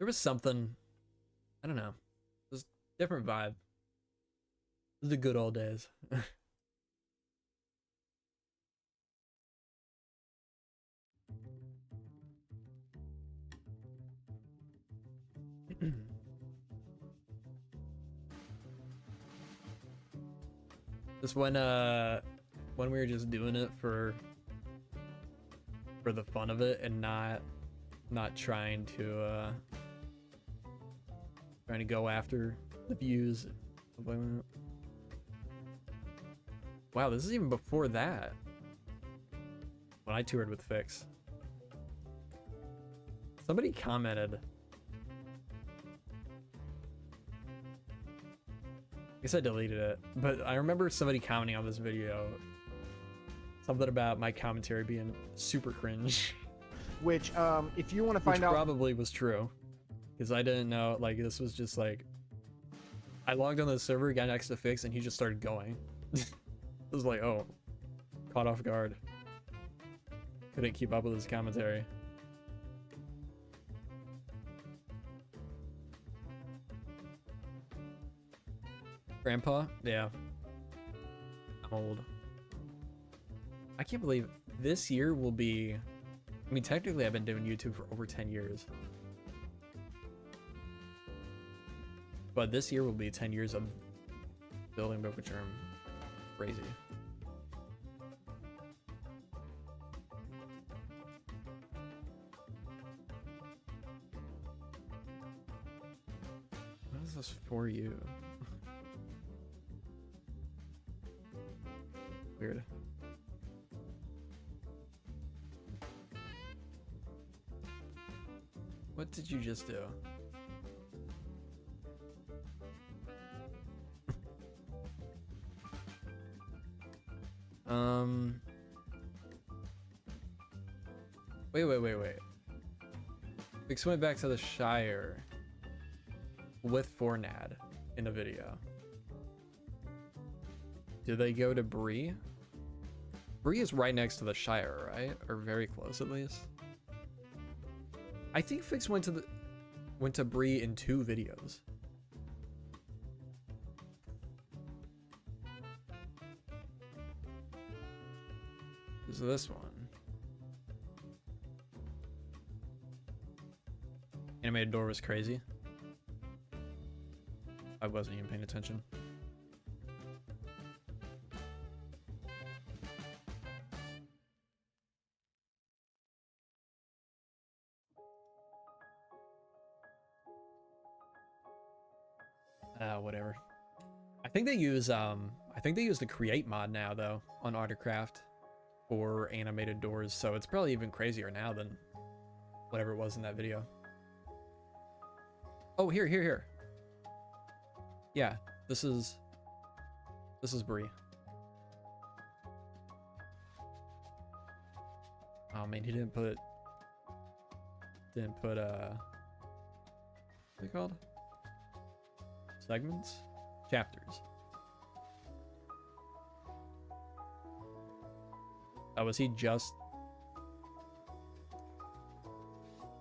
There was something, I don't know, just different vibe. It was the good old days. Just when we were just doing it for the fun of it and not trying to go after the views. Wow, this is even before that. When I toured with Fix. Somebody commented. I guess I deleted it, but I remember somebody commenting on this video. Something about my commentary being super cringe. Which, if you want to find Which out, probably was true. Because I didn't know, like, this was just like... I logged on the server, got next to Fix, and he just started going. It was like, oh. Caught off guard. Couldn't keep up with his commentary. Grandpa? Yeah. I'm old. I can't believe this year will be... I mean, technically I've been doing YouTube for over 10 years. But this year will be 10 years of building Book of Germ. Crazy. What is this for you? Weird. What did you just do? Wait. Fix went back to the Shire with Fornad in the video. Did they go to Bree? Bree is right next to the Shire, right? Or very close, at least. I think Fix went to Bree in 2 videos. Is this one? Animated door was crazy. I wasn't even paying attention. Whatever. I think they use the create mod now though on Autocraft for animated doors, so it's probably even crazier now than whatever it was in that video. Oh, here. Yeah, this is Bree. Oh man, he didn't put what's it called? Segments? Chapters. Oh, was he just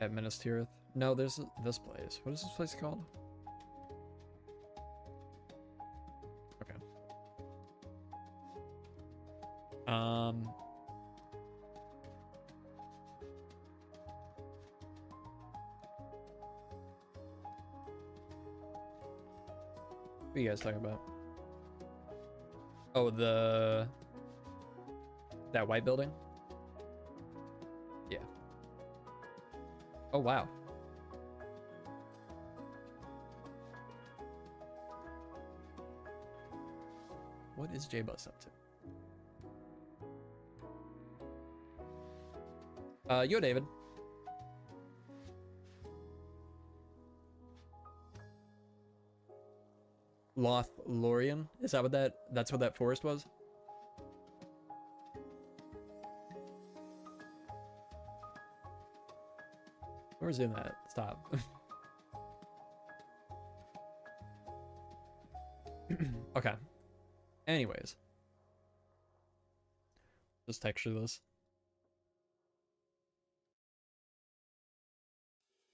at Minas Tirith? No, there's this place. What is this place called? Okay. What are you guys talking about? Oh, that white building? Yeah. Oh, wow. What is J-Bus up to? Yo, David. Lothlorien? Is that what that's what that forest was? Where's in that? Stop. Okay. Anyways. Just texture this.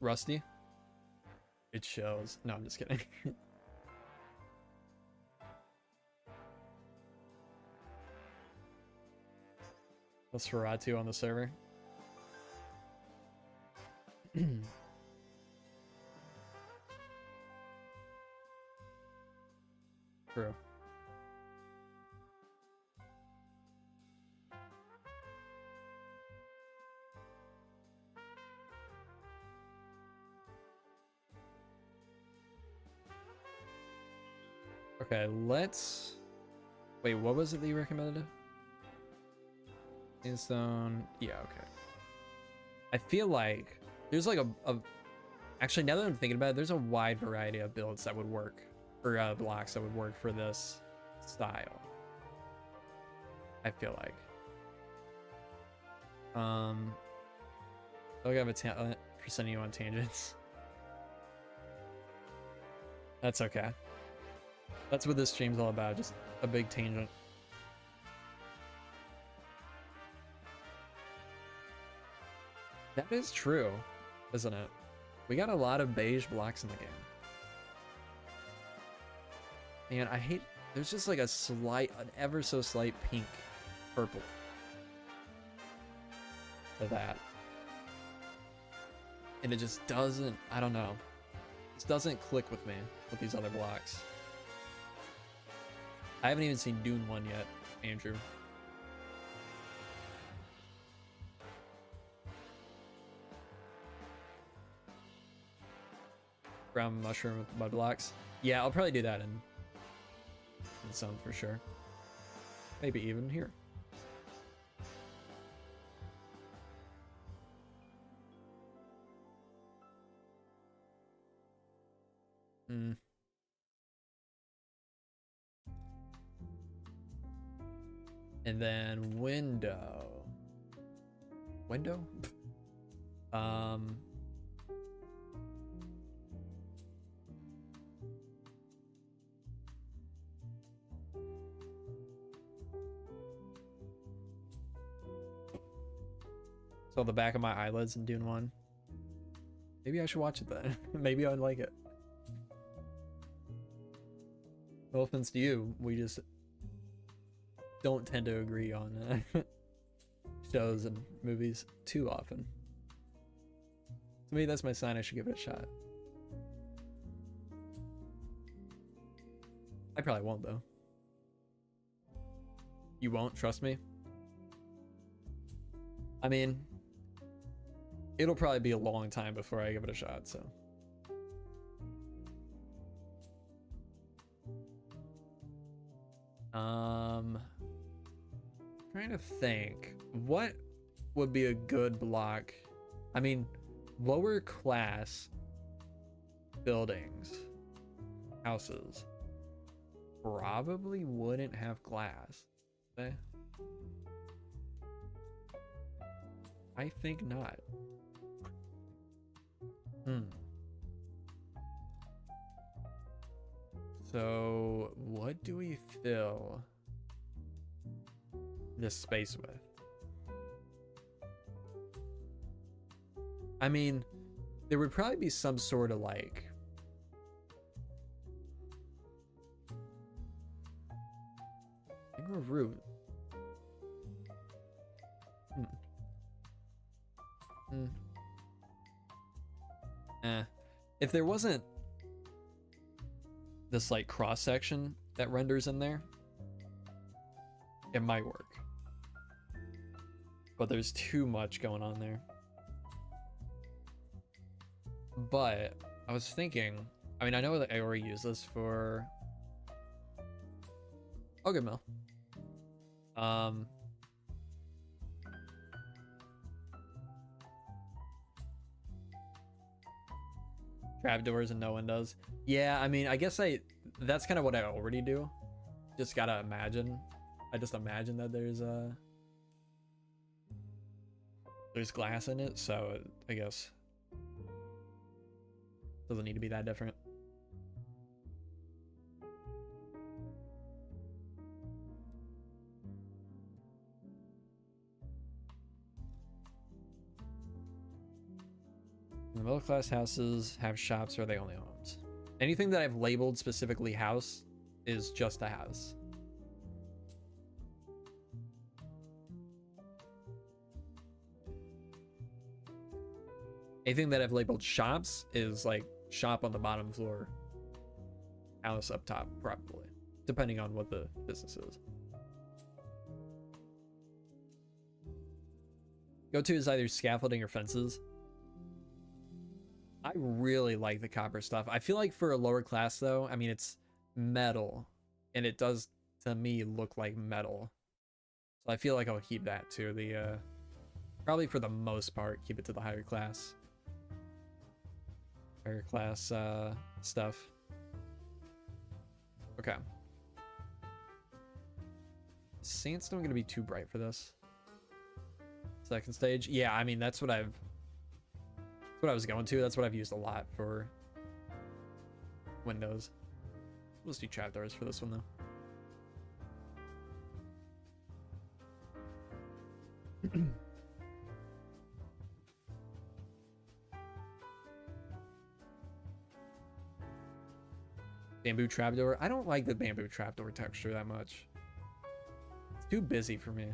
Rusty? It shows. No, I'm just kidding. Nosferatu on the server. True. Okay, let's... Wait, what was it that you recommended? Instone... Yeah, okay. I feel like there's like a... Actually, now that I'm thinking about it, there's a wide variety of builds that would work. Or blocks that would work for this style. I feel like. I have a talent for sending you on tangents. That's okay. That's what this stream's all about, just a big tangent. That is true, isn't it? We got a lot of beige blocks in the game. Man, I hate... There's just like a slight, an ever so slight pink purple to that. And it just doesn't, I don't know. This doesn't click with me with these other blocks. I haven't even seen Dune 1 yet, Andrew. Brown mushroom with mud blocks. Yeah, I'll probably do that in some for sure. Maybe even here. And then window. Window? So the back of my eyelids in Dune 1. Maybe I should watch it then. Maybe I'd like it. No offense to you, we just don't tend to agree on shows and movies too often. To me, that's my sign I should give it a shot. I probably won't, though. You won't, trust me? I mean, it'll probably be a long time before I give it a shot, so. Trying to think, what would be a good block? I mean, lower class buildings, houses, probably wouldn't have glass. Eh? I think not. So, what do we fill this space with? I mean, there would probably be some sort of like... root. If there wasn't this like cross section that renders in there, it might work. But there's too much going on there. But I was thinking, I mean, I know that I already use this for Ogre Mill. Trapdoors and no windows. Yeah, I mean, I guess that's kind of what I already do. Just gotta imagine. I just imagine that there's glass in it, so I guess doesn't need to be that different. middle class houses have shops or are they only homes? Anything that I've labeled specifically house is just a house. Anything that I've labeled shops is like shop on the bottom floor, house up top, probably, depending on what the business is. Go-to is either scaffolding or fences. I really like the copper stuff. I feel like for a lower class though, I mean, it's metal and it does to me look like metal. So I feel like I'll keep that to the, probably for the most part, keep it to the higher class. Higher class stuff. Okay. Is sandstone gonna be too bright for this? Second stage? Yeah, I mean that's what I was going to. That's what I've used a lot for windows. Let's do trapdoors for this one though. Bamboo trapdoor. I don't like the bamboo trapdoor texture that much. It's too busy for me.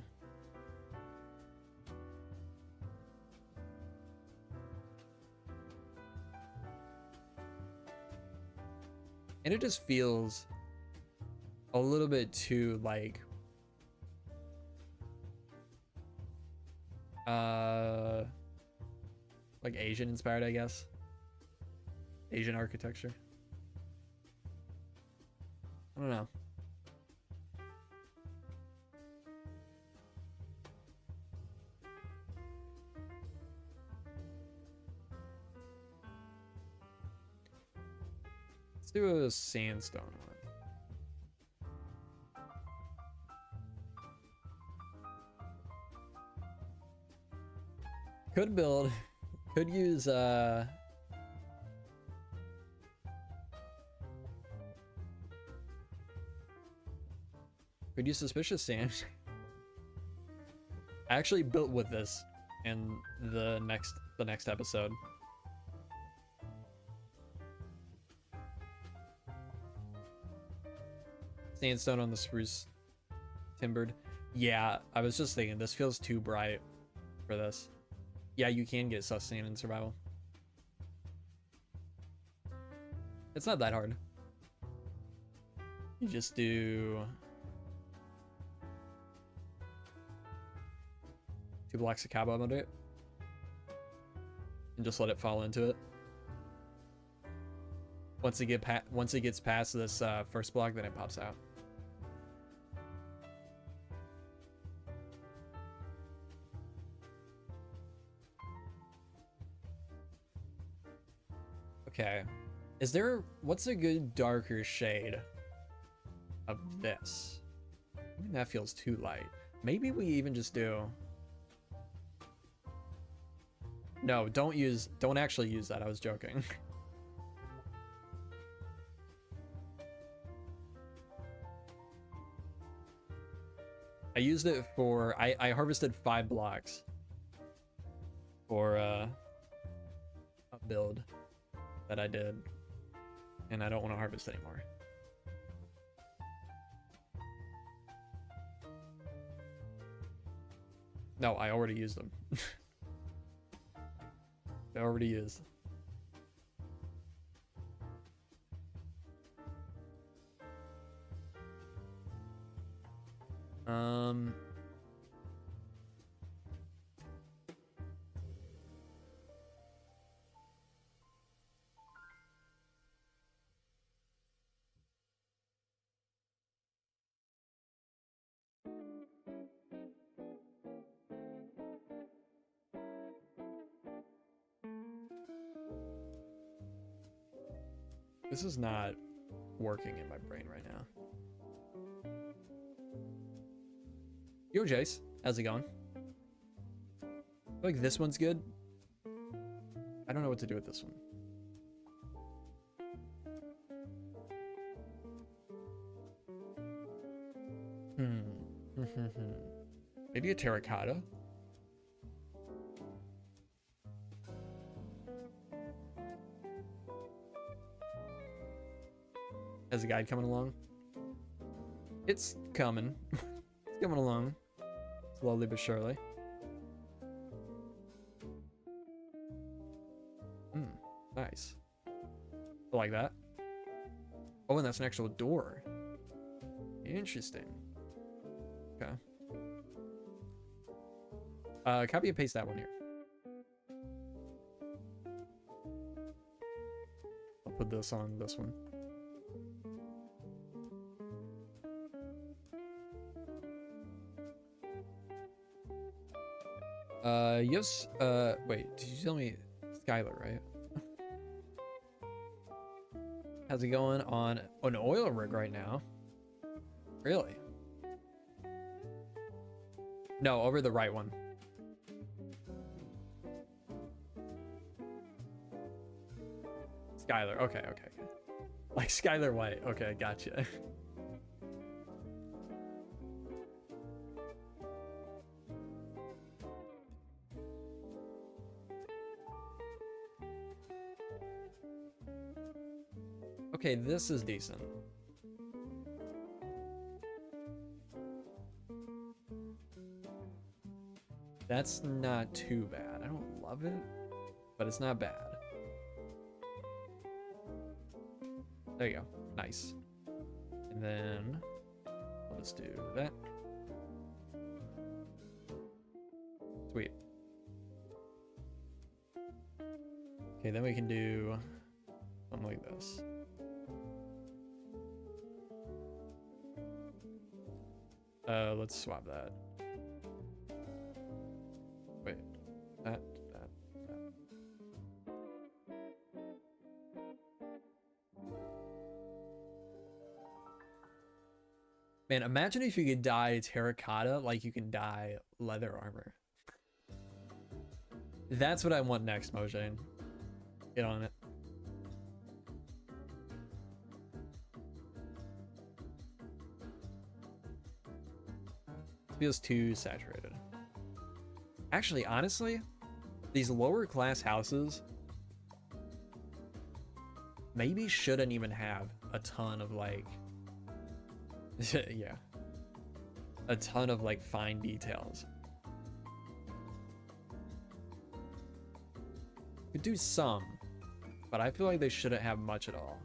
And it just feels a little bit too like Asian inspired, I guess. Asian architecture. I don't know. Let's do a sandstone one. Could build, could use could use suspicious sand. I actually built with this in the next episode. Sandstone on the spruce timbered. Yeah, I was just thinking this feels too bright for this. Yeah, you can get sus sand in survival. It's not that hard. You just do 2 blocks of cobweb under it and just let it fall into it. Once it gets past this first block, then it pops out. Okay, what's a good darker shade of this? I mean, that feels too light. Maybe we even just do. No, don't actually use that. I was joking. I used it for, I harvested 5 blocks for a build that I did, and I don't want to harvest anymore. No, I already used them. I already used. This is not working in my brain right now. Yo, Jace. How's it going? I feel like this one's good. I don't know what to do with this one. Maybe a terracotta? Has a guide coming along? It's coming. It's coming along. Slowly but surely. Nice. I like that. Oh, and that's an actual door. Interesting. Okay. Copy and paste that one here. I'll put this on this one. Yes, wait, did you tell me Skylar, right? How's it going on an oil rig right now? Really? No, over the right one. Skylar, okay. Like Skylar White, okay, gotcha. Okay, this is decent. That's not too bad. I don't love it, but it's not bad. There you go. Nice. And then I'll just do that. Sweet. Okay, then we can do something like this. Let's swap that. Wait, that. Man, imagine if you could dye terracotta like you can dye leather armor. That's what I want next, Mojang. Get on it. Feels too saturated. Actually, honestly, these lower class houses maybe shouldn't even have a ton of like yeah, a ton of like fine details. Could do some, but I feel like they shouldn't have much at all.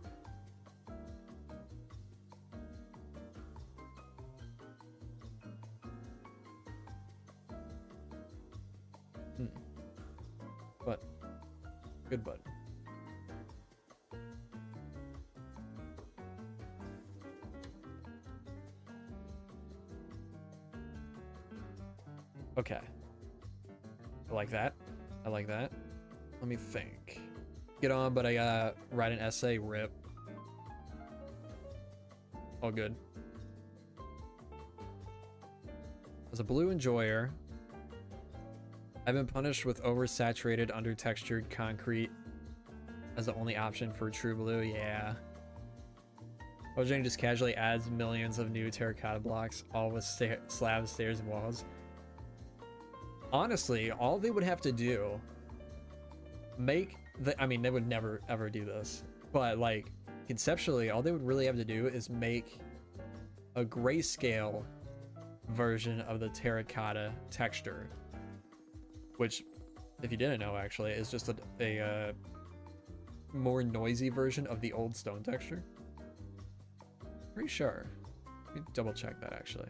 But good button. Okay. I like that. I like that. Let me think. Get on, but I gotta write an essay. Rip. All good. As a blue enjoyer, I've been punished with oversaturated, undertextured concrete as the only option for true blue. Yeah. Mojang just casually adds millions of new terracotta blocks, all with slabs, stairs, and walls. Honestly, all they would have to do, I mean, they would never ever do this, but like conceptually, all they would really have to do is make a grayscale version of the terracotta texture, which, if you didn't know, actually is just a more noisy version of the old stone texture. Pretty sure. Let me double check that actually.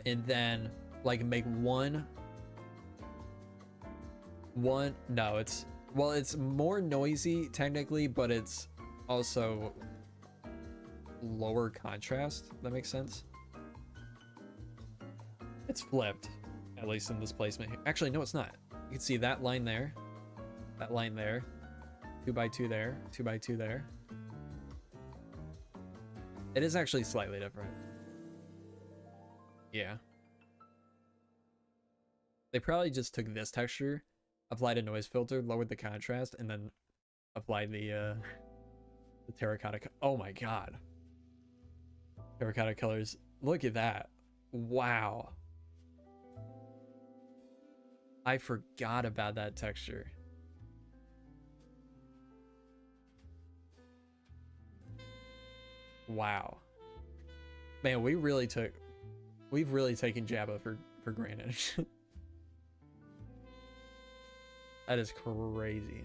And then like make no, it's more noisy technically, but it's also lower contrast. That makes sense. It's flipped, at least in this placement here. Actually, no, it's not. You can see that line there, that line there, 2x2 there, 2x2 there. It is actually slightly different. Yeah. They probably just took this texture, applied a noise filter, lowered the contrast, and then applied the terracotta. Oh my god. Terracotta colors. Look at that. Wow. I forgot about that texture. Wow. Man, we've really taken Jabba for granted. That is crazy.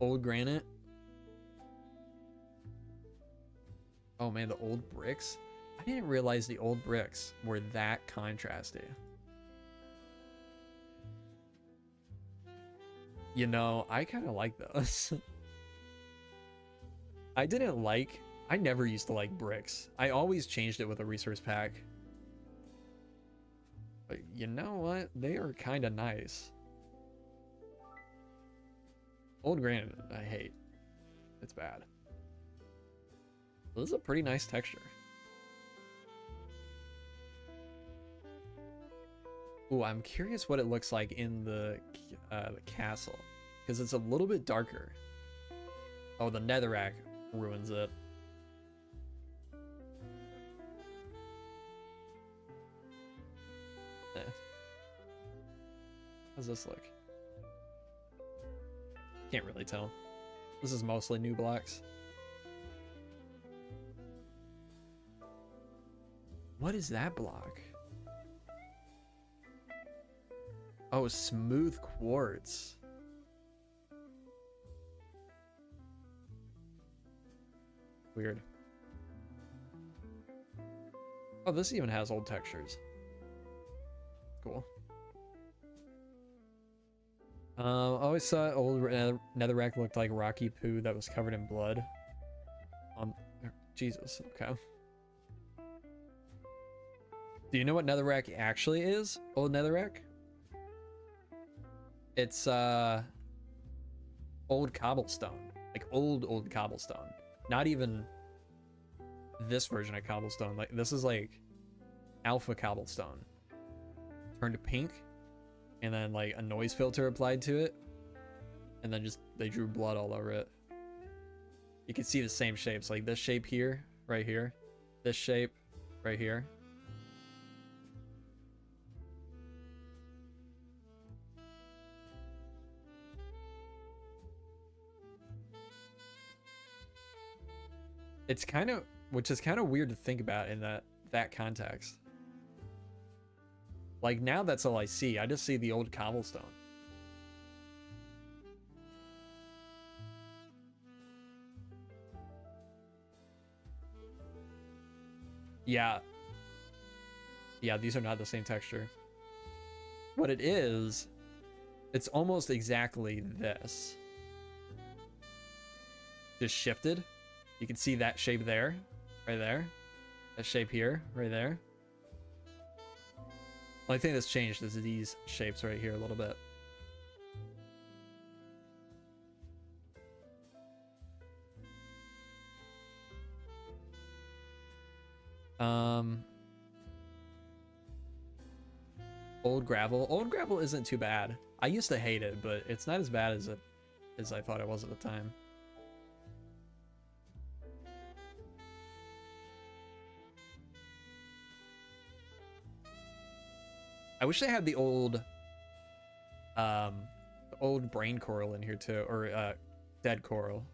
Old granite. Oh man, the old bricks. I didn't realize the old bricks were that contrasty. You know, I kind of like those. I never used to like bricks. I always changed it with a resource pack. But you know what? They are kind of nice. Old granite, I hate. It's bad. This is a pretty nice texture. Ooh, I'm curious what it looks like in the castle, because it's a little bit darker. Oh, the netherrack ruins it. How's this look? Can't really tell. This is mostly new blocks. What is that block? Oh, smooth quartz. Weird. Oh, this even has old textures. Cool. I always thought old netherrack looked like rocky poo that was covered in blood. Jesus, okay. Do you know what netherrack actually is? Old netherrack? It's old cobblestone. Like old cobblestone. Not even this version of cobblestone. Like this is like alpha cobblestone. Turned pink, and then like a noise filter applied to it, and then just they drew blood all over it. You can see the same shapes, like this shape here, right here, this shape right here. It's kind of, which is kind of weird to think about in that context. Like now that's all I see. I just see the old cobblestone. Yeah. Yeah, these are not the same texture. What it is, it's almost exactly this. Just shifted. You can see that shape there, right there. That shape here, right there. Only thing that's changed is these shapes right here a little bit. Old gravel. Old gravel isn't too bad. I used to hate it, but it's not as bad as I thought it was at the time. I wish they had the old brain coral in here too, or dead coral.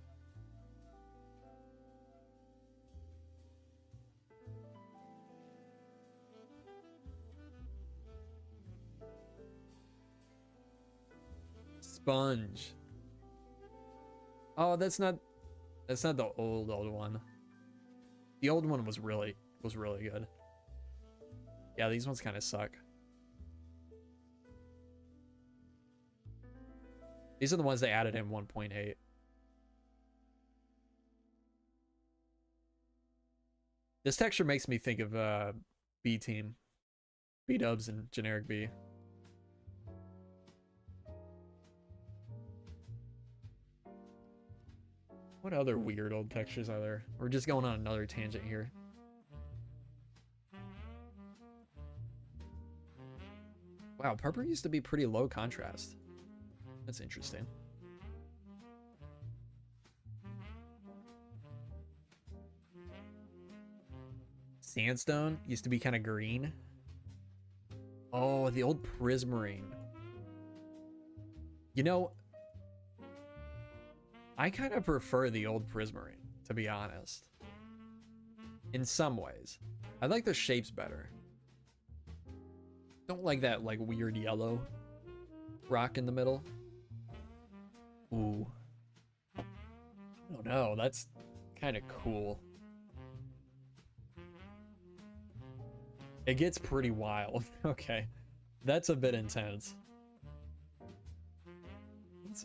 Sponge. Oh, that's not the old one. The old one was really good. Yeah, these ones kind of suck. These are the ones they added in 1.8. This texture makes me think of B Team. B-dubs and generic B. What other weird old textures are there? We're just going on another tangent here. Wow, purple used to be pretty low contrast. That's interesting. Sandstone used to be kind of green. Oh, the old prismarine. You know, I kind of prefer the old prismarine, to be honest. in some ways. I like the shapes better. Don't like that like weird yellow rock in the middle. Ooh. I don't know, that's kind of cool. It gets pretty wild. Okay. That's a bit intense.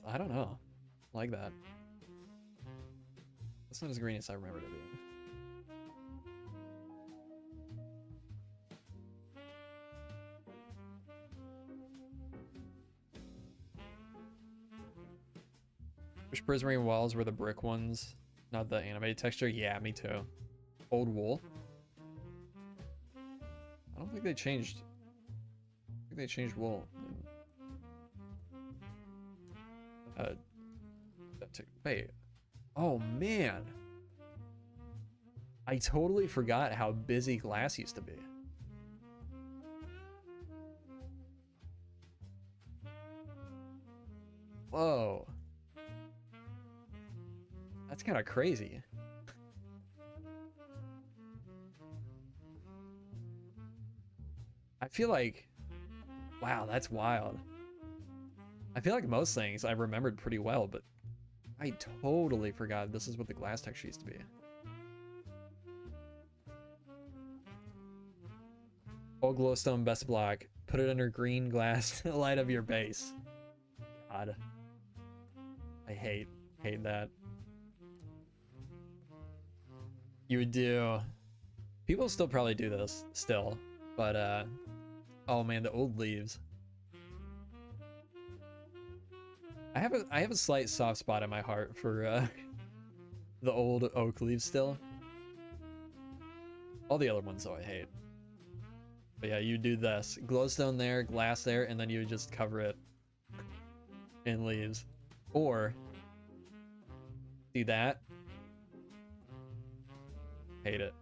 I don't know. I like that. That's not as green as I remember it being. Wish prismarine walls were the brick ones, not the animated texture. Yeah, me too. Old wool. I don't think they changed. I think they changed wool. Wait. Oh man. I totally forgot how busy glass used to be. Whoa. That's kind of crazy. I feel like, wow, that's wild. I feel like most things I remembered pretty well, but I totally forgot this is what the glass texture used to be. Old glowstone best block. Put it under green glass to light up your base. God. I hate that. You would do... People still probably do this, still. But, oh man, the old leaves. I have a slight soft spot in my heart for, the old oak leaves still. All the other ones, though, I hate. But yeah, you do this. Glowstone there, glass there, and then you would just cover it in leaves. Or, do that. Hate it.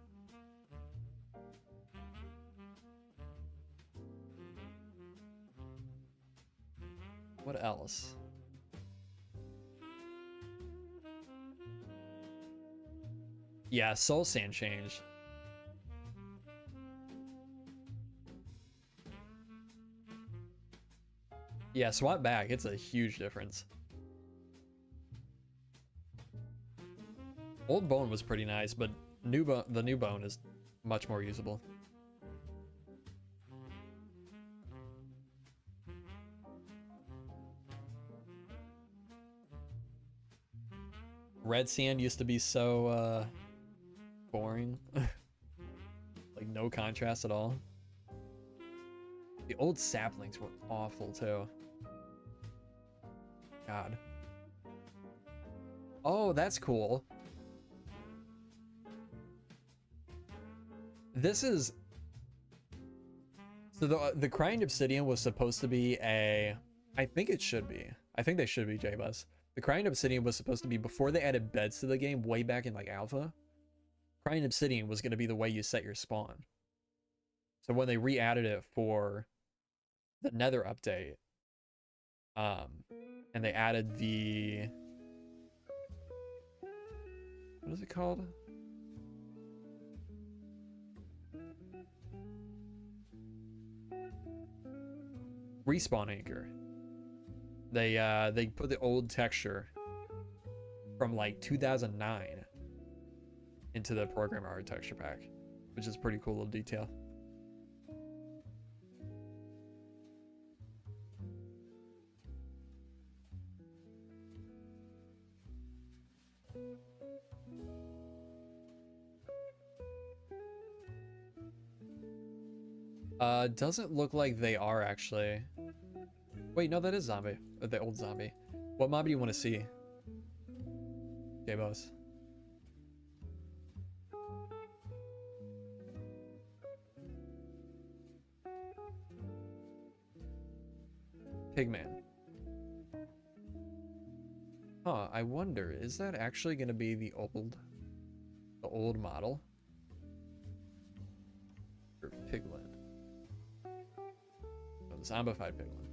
What else? Yeah, soul sand changed. Yeah, swap back. It's a huge difference. Old bone was pretty nice, but the new bone is much more usable. Red sand used to be so boring. Like no contrast at all. The old saplings were awful too. God. Oh, that's cool. This is... So the crying obsidian was supposed to be a... I think it should be. I think they should be, J-Bus. The crying obsidian was supposed to be, before they added beds to the game, way back in like alpha, crying obsidian was going to be the way you set your spawn. So when they re-added it for the Nether update, and they added the... What is it called? Respawn anchor. They put the old texture from like 2009 into the programmer art texture pack, which is pretty cool little detail. Doesn't look like they are actually. Wait, no, that is zombie. The old zombie. What mob do you want to see? J-Boss. Pigman. Huh, I wonder, is that actually going to be the old model? Or Piglin? No, the zombified Piglin.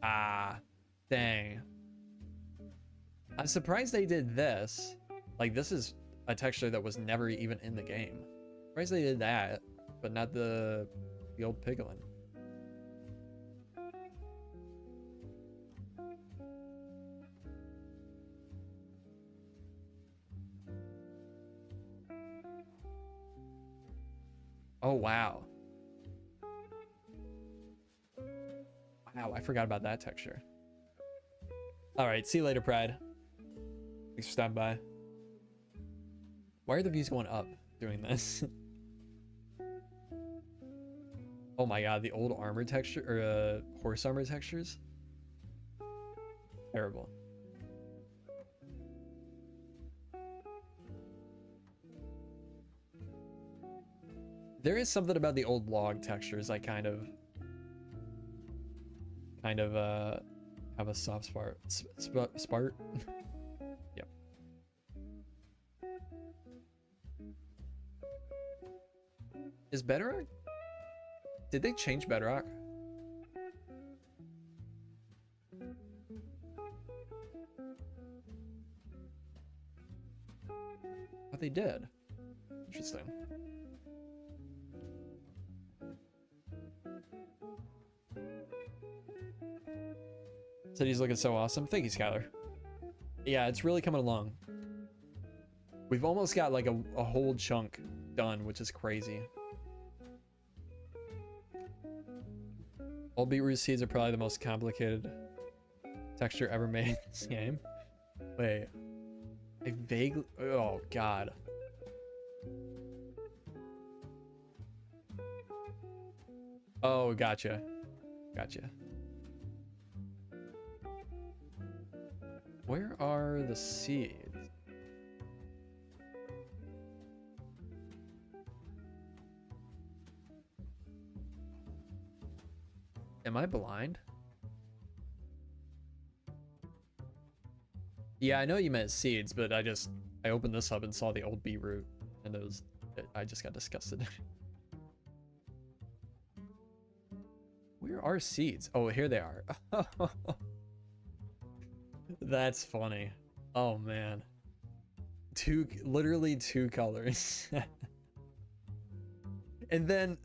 Ah, dang. I'm surprised they did this. Like, this is a texture that was never even in the game. Surprised they did that, but not the old piglin. Oh, wow. Wow, I forgot about that texture. All right, see you later, Pride. Thanks for stopping by. Why are the views going up doing this? Oh my god, the old armor texture, or horse armor textures? Terrible. There is something about the old log textures I kind of have a soft spot. Spart? Yep. Is Bedrock? Did they change Bedrock? Oh, they did. Interesting. City's looking so awesome. Thank you, Skylar. Yeah, it's really coming along. We've almost got like a whole chunk done, which is crazy. All beetroot seeds are probably the most complicated texture ever made in this game. Wait. I vaguely... Oh, God. Oh, gotcha. Gotcha. Where are the seeds? Am I blind? Yeah, I know you meant seeds, but I opened this up and saw the old beetroot, and I just got disgusted. Where are seeds? Oh, here they are. That's funny. Oh man. Literally two colors. And then,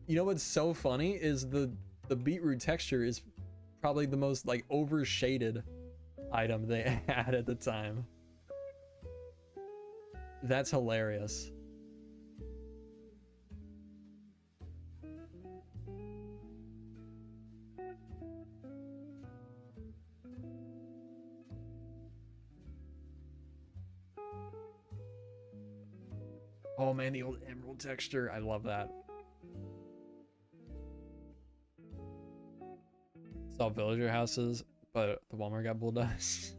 you know what's so funny is the beetroot texture is probably the most like overshaded item they had at the time. That's hilarious. Oh man, the old emerald texture. I love that. Saw villager houses, but the Walmart got bulldozed.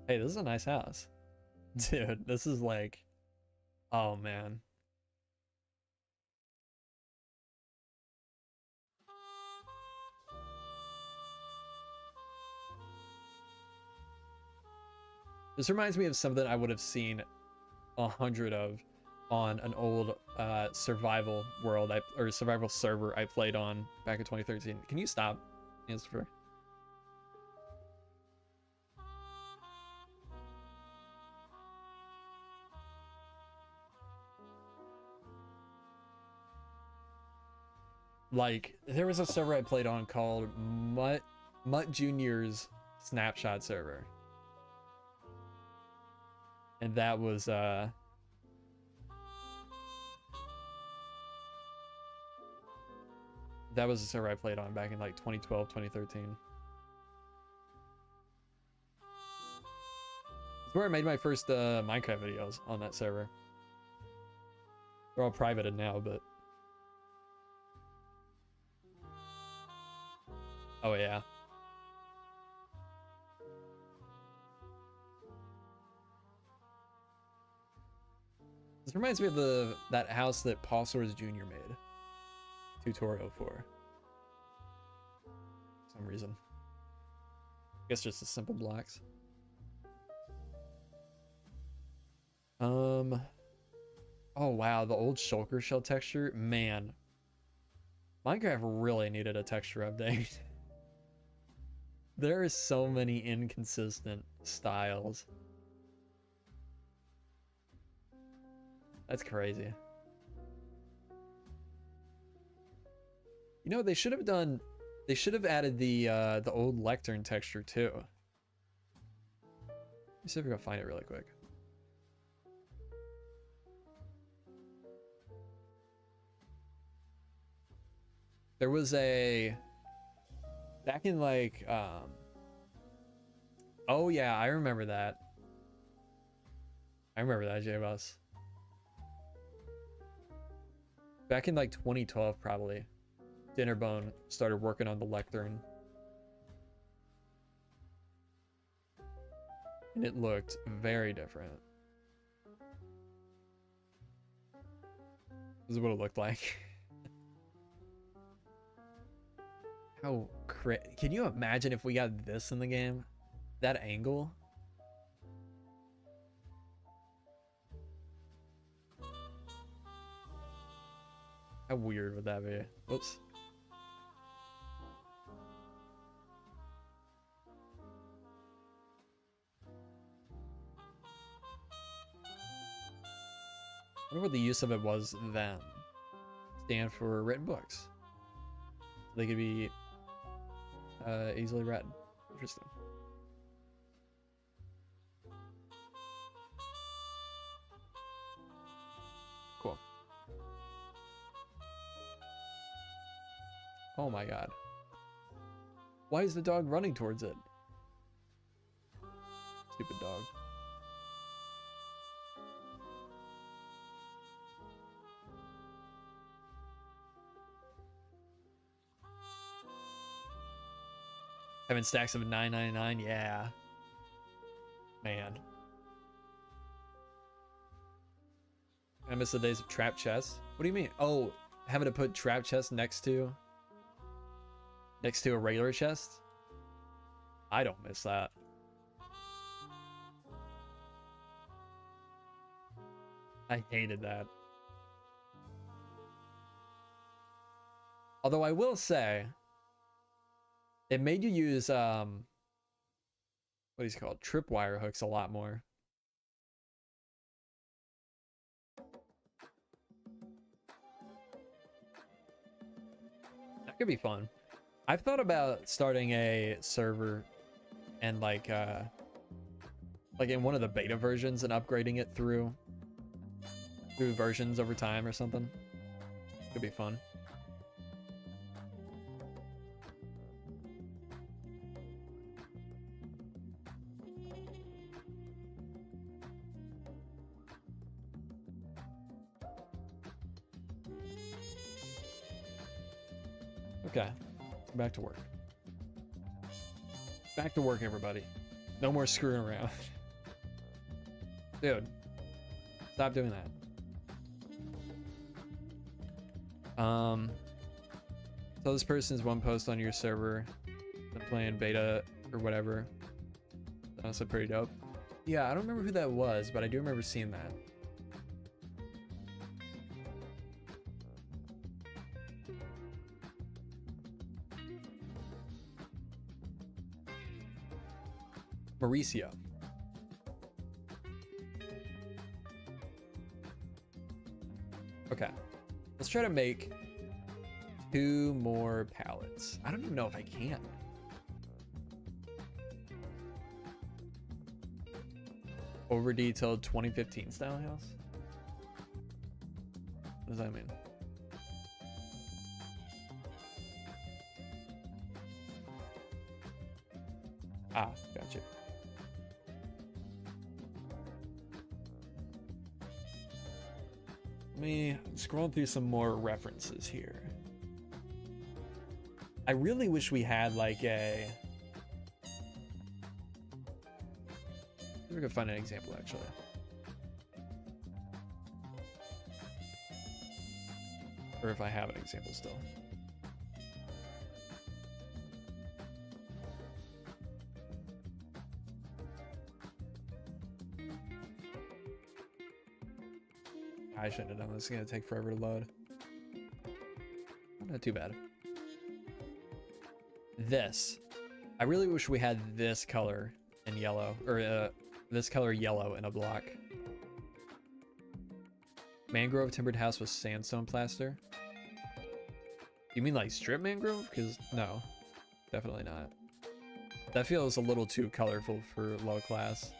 Hey, this is a nice house. Dude, this is like... Oh man. This reminds me of something I would have seen 100 of on an old survival world or survival server I played on back in 2013. Can you stop, Christopher? Like, there was a server I played on called Mutt Junior's Snapshot server. And that was a server I played on back in like 2012, 2013. It's where I made my first Minecraft videos, on that server. They're all privated now, but... Oh yeah. This reminds me of that house that Paul Soares Jr. made tutorial for some reason. I guess just the simple blocks. Oh wow, the old shulker shell texture, man. Minecraft really needed a texture update. There are so many inconsistent styles. That's crazy. You know, they should have added the old lectern texture too. Let me see if we can find it really quick. There was a back in like oh yeah, I remember that. I remember that, J-Bus. Back in like 2012 probably. Dinnerbone started working on the lectern. And it looked very different. This is what it looked like. How can you imagine if we got this in the game? That angle? How weird would that be? Whoops. I wonder what the use of it was then. Stand for written books. They could be easily read. Interesting. Cool. Oh my god. Why is the dog running towards it? Stupid dog. Having stacks of $9.99, yeah. Man. I miss the days of trap chest. What do you mean? Oh, having to put trap chest next to a regular chest? I don't miss that. I hated that. Although I will say, it made you use what is it called? Tripwire hooks a lot more. That could be fun. I've thought about starting a server and like in one of the beta versions and upgrading it through versions over time or something. Could be fun. Okay, back to work. Back to work, everybody. No more screwing around. Dude, stop doing that. So this person's one post on your server, been playing beta or whatever. That's also pretty dope. Yeah, I don't remember who that was, but I do remember seeing that. Mauricio. Okay, let's try to make 2 more pallets. I don't even know if I can. Over detailed 2015 style house. What does that mean? Ah, gotcha. I'm scrolling through some more references here. I really wish we had like a... Maybe we could find an example actually. Or if I have an example still. I shouldn't have done this. It's gonna take forever to load. Not too bad. This. I really wish we had this color in yellow, or this color yellow in a block. Mangrove timbered house with sandstone plaster. You mean like strip mangrove? Because no, definitely not. That feels a little too colorful for low class.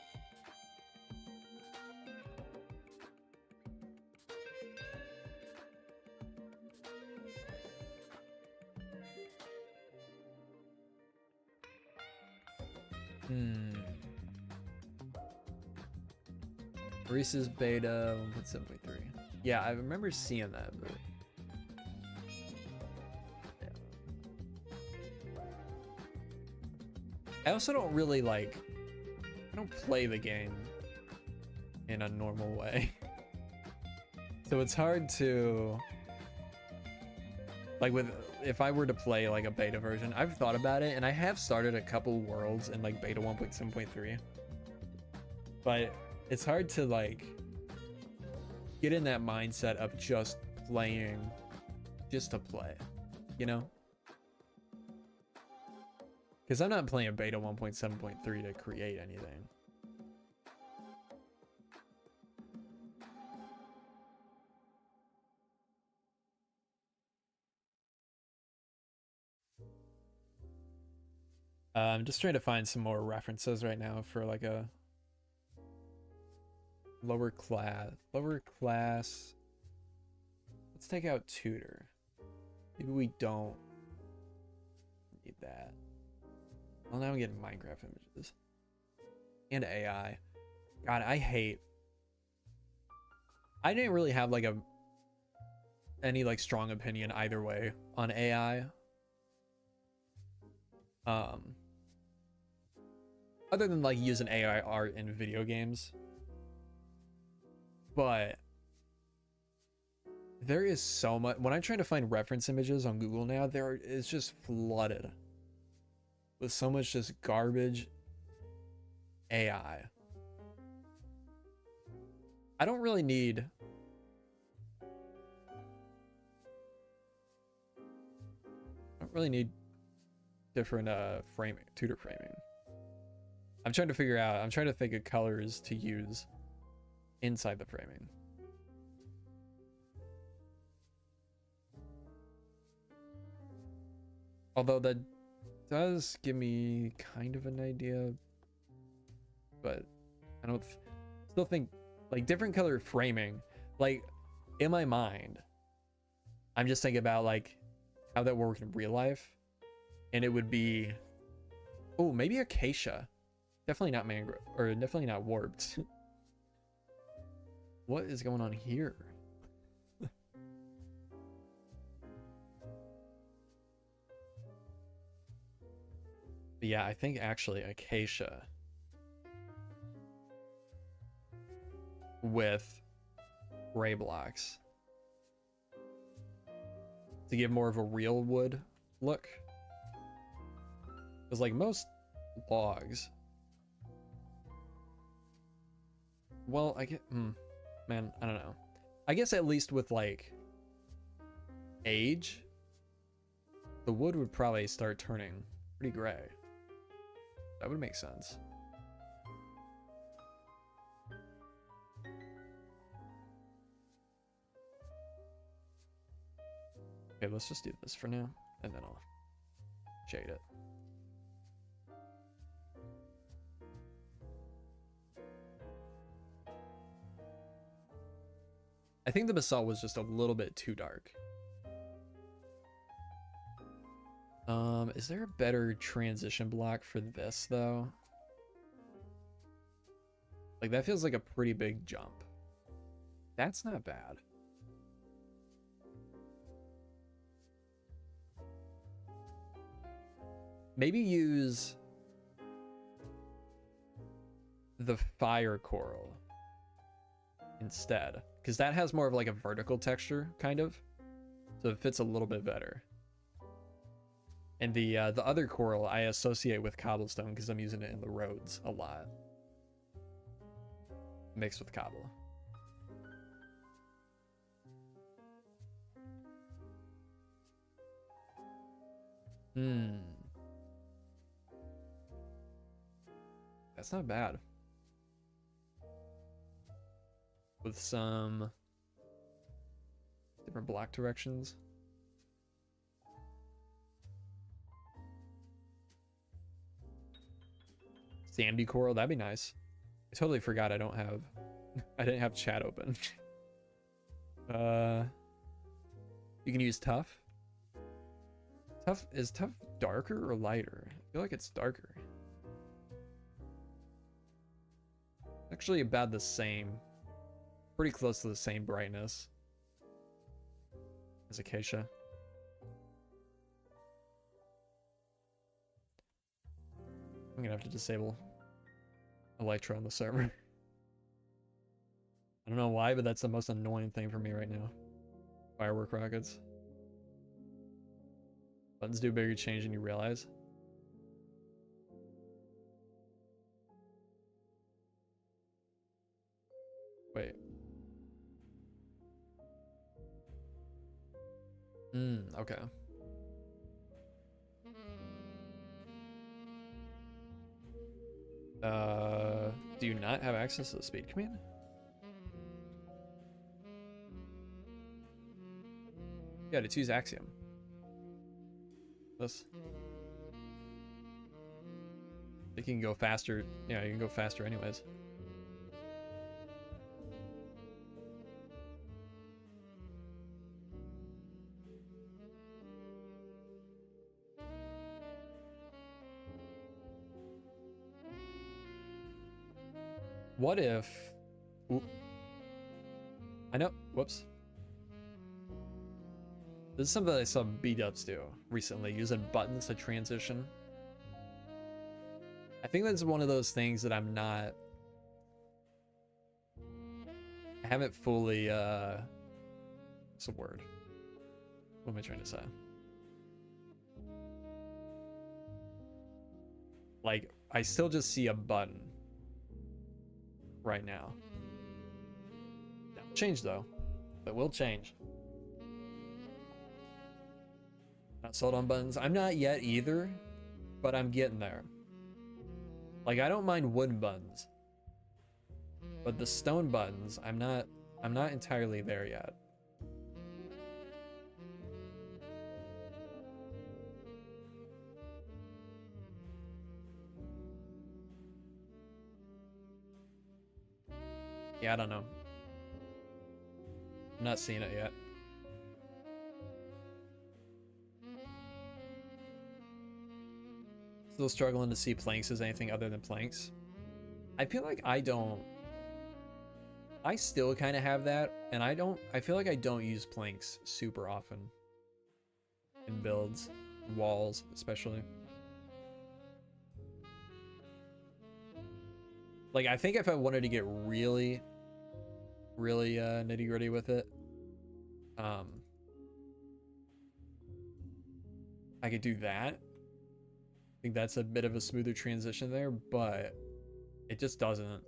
Reese's beta 1.7.3. Yeah, I remember seeing that, but yeah. I also don't really like, I don't play the game in a normal way. So it's hard to, like if I were to play like a beta version, I've thought about it and I have started a couple worlds in like beta 1.7.3. But it's hard to like get in that mindset of just playing just to play, you know? Because I'm not playing beta 1.7.3 to create anything. I'm just trying to find some more references right now for like a lower class. Let's take out tutor. Maybe we don't need that. Well, now I'm getting Minecraft images and AI. God, I didn't really have like any like strong opinion either way on AI. Other than like using AI art in video games. But there is so much. When I'm trying to find reference images on Google now, it's just flooded with so much just garbage AI. I don't really need different framing, tutor framing. I'm trying to think of colors to use inside the framing. Although that does give me kind of an idea, but I don't still think like different color framing, like in my mind, I'm just thinking about like how that would work in real life, and it would be, oh, maybe acacia. Definitely not mangrove, or definitely not warped. What is going on here? But yeah, I think actually acacia with gray blocks to give more of a real wood look. Because like most logs, well, I get, man, I don't know. I guess at least with like age, the wood would probably start turning pretty gray. That would make sense. Okay, let's just do this for now, and then I'll shade it. I think the basalt was just a little bit too dark. Is there a better transition block for this though? Like that feels like a pretty big jump. That's not bad. Maybe use the fire coral instead, because that has more of like a vertical texture kind of, so it fits a little bit better. And the other coral I associate with cobblestone because I'm using it in the roads a lot, mixed with cobble. That's not bad. With some or black directions. Sandy coral, that'd be nice. I totally forgot I didn't have chat open. You can use tough. Is tough darker or lighter? I feel like it's darker. Actually about the same. Pretty close to the same brightness as acacia. I'm gonna have to disable Electro on the server. I don't know why, but that's the most annoying thing for me right now. Firework rockets. Buttons do a bigger change than you realize. Wait. Okay. Do you not have access to the speed command? Yeah, to choose Axium. This. I think you can go faster. Yeah, you can go faster anyways. What if... Ooh. I know. Whoops. This is something I saw B-dubs do recently, using buttons to transition. I think that's one of those things that I'm not... I haven't fully, what's the word? What am I trying to say? Like, I still just see a button right now. That'll change though. That will change. Not sold on buttons. I'm not yet either, but I'm getting there. Like, I don't mind wooden buttons, but the stone buttons, I'm not entirely there yet. Yeah, I don't know. I'm not seeing it yet. Still struggling to see planks as anything other than planks. I feel like I still kind of have that, and I feel like I don't use planks super often in builds, walls especially. Like, I think if I wanted to get really nitty gritty with it, I could do that. I think that's a bit of a smoother transition there, but it just doesn't,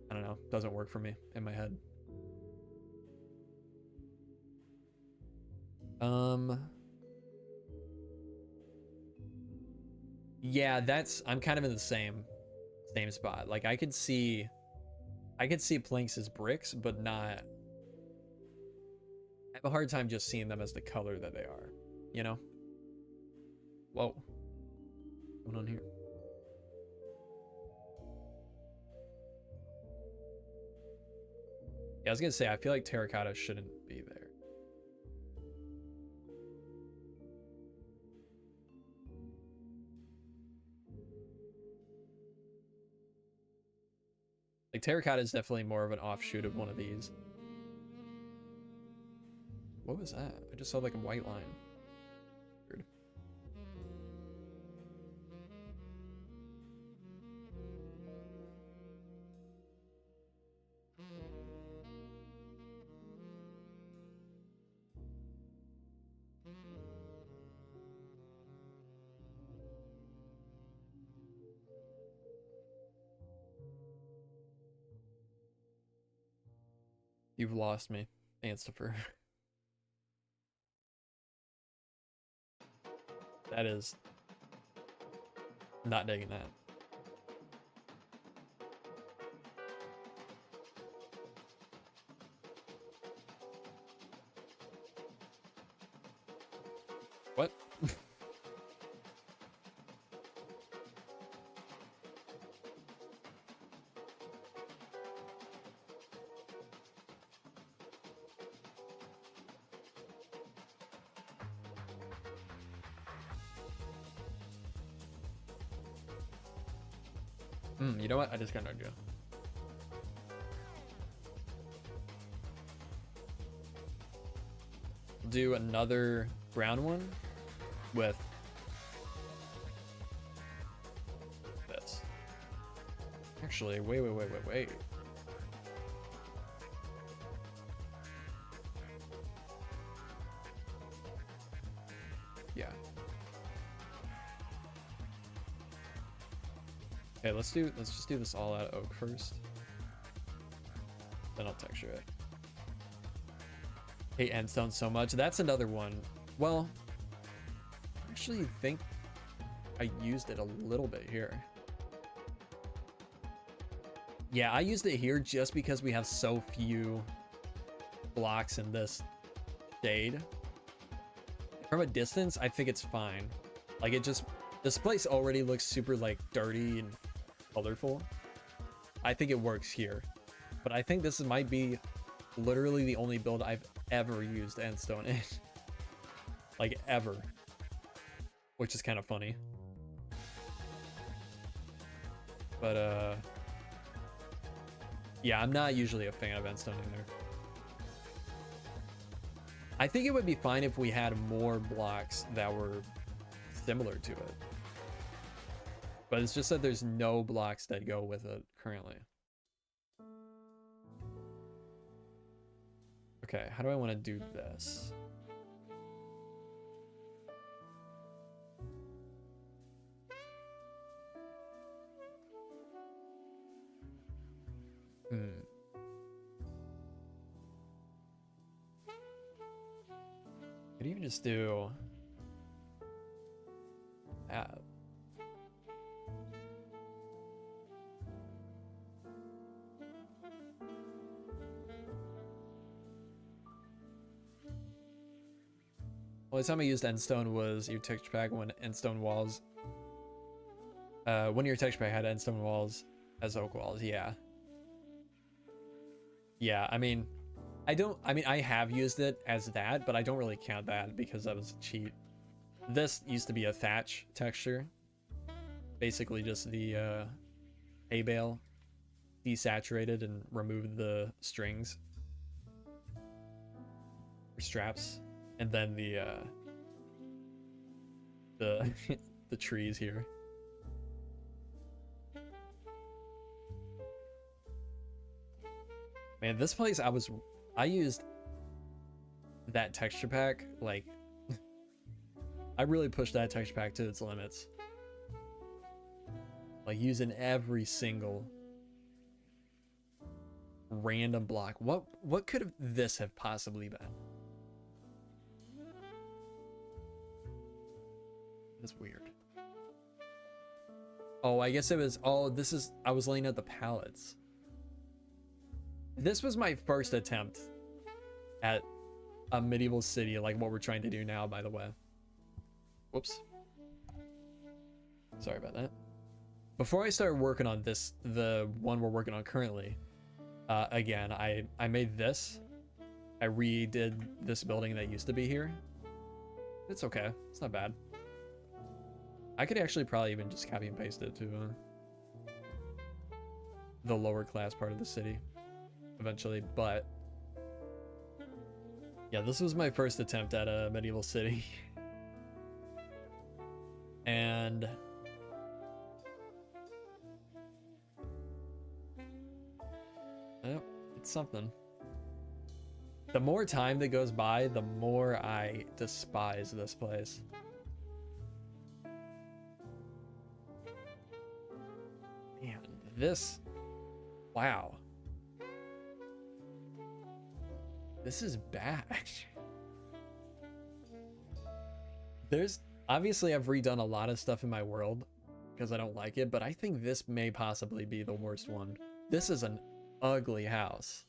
I don't know, doesn't work for me in my head. Yeah, I'm kind of in the same spot. Like, I could see planks as bricks, but not, I have a hard time just seeing them as the color that they are, you know? Whoa. What's going on here? Yeah, I was gonna say, I feel like terracotta shouldn't be there. Like, terracotta is definitely more of an offshoot of one of these. What was that? I just saw like a white line. Weird. You've lost me, Anstifer. That is not digging that. You know what? I just got an idea. Do another brown one with this. Actually, wait. Yeah. Okay, let's just do this all out of oak first. Then I'll texture it. Hate endstone so much. That's another one. Well, I actually think I used it a little bit here. Yeah, I used it here just because we have so few blocks in this shade. From a distance, I think it's fine. Like, it just, this place already looks super like dirty and colorful. I think it works here, but I think this might be literally the only build I've ever used endstone in. Like, ever. Which is kind of funny. But, yeah, I'm not usually a fan of endstone either. I think it would be fine if we had more blocks that were similar to it. But it's just that there's no blocks that go with it currently. Okay, how do I want to do this? Could even just do that. Only time I used endstone was your texture pack when endstone walls. One of your texture pack had endstone walls as oak walls. Yeah. Yeah, I mean, I have used it as that, but I don't really count that because that was a cheat. This used to be a thatch texture. Basically just the hay bale desaturated and removed the strings or straps, and then the the trees here. Man, this place I used that texture pack, like, I really pushed that texture pack to its limits. Like, using every single random block. What could have this have possibly been? That's weird. Oh, I guess it was, I was laying out the pallets. This was my first attempt at a medieval city, like what we're trying to do now, by the way. Whoops. Sorry about that. Before I started working on this, the one we're working on currently, again, I made this. I redid this building that used to be here. It's okay. It's not bad. I could actually probably even just copy and paste it to the lower class part of the city eventually, but yeah, this was my first attempt at a medieval city. And it's something. The more time that goes by, the more I despise this place. Man, this, wow. This is bad. There's, obviously I've redone a lot of stuff in my world because I don't like it, but I think this may possibly be the worst one. This is an ugly house.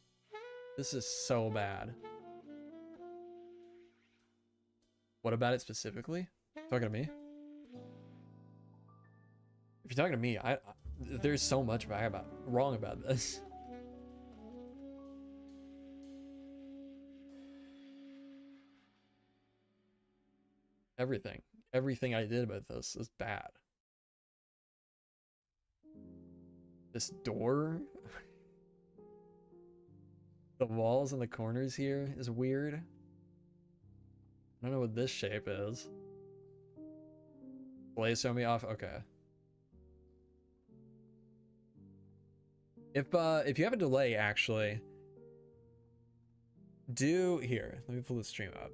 This is so bad. What about it specifically? Talking to me? If you're talking to me, there's so much wrong about this. Everything I did about this is bad. This door. The walls in the corners here is weird. I don't know what this shape is. Blaze throw me off. Okay. If you have a delay, actually, do here. Let me pull the stream up.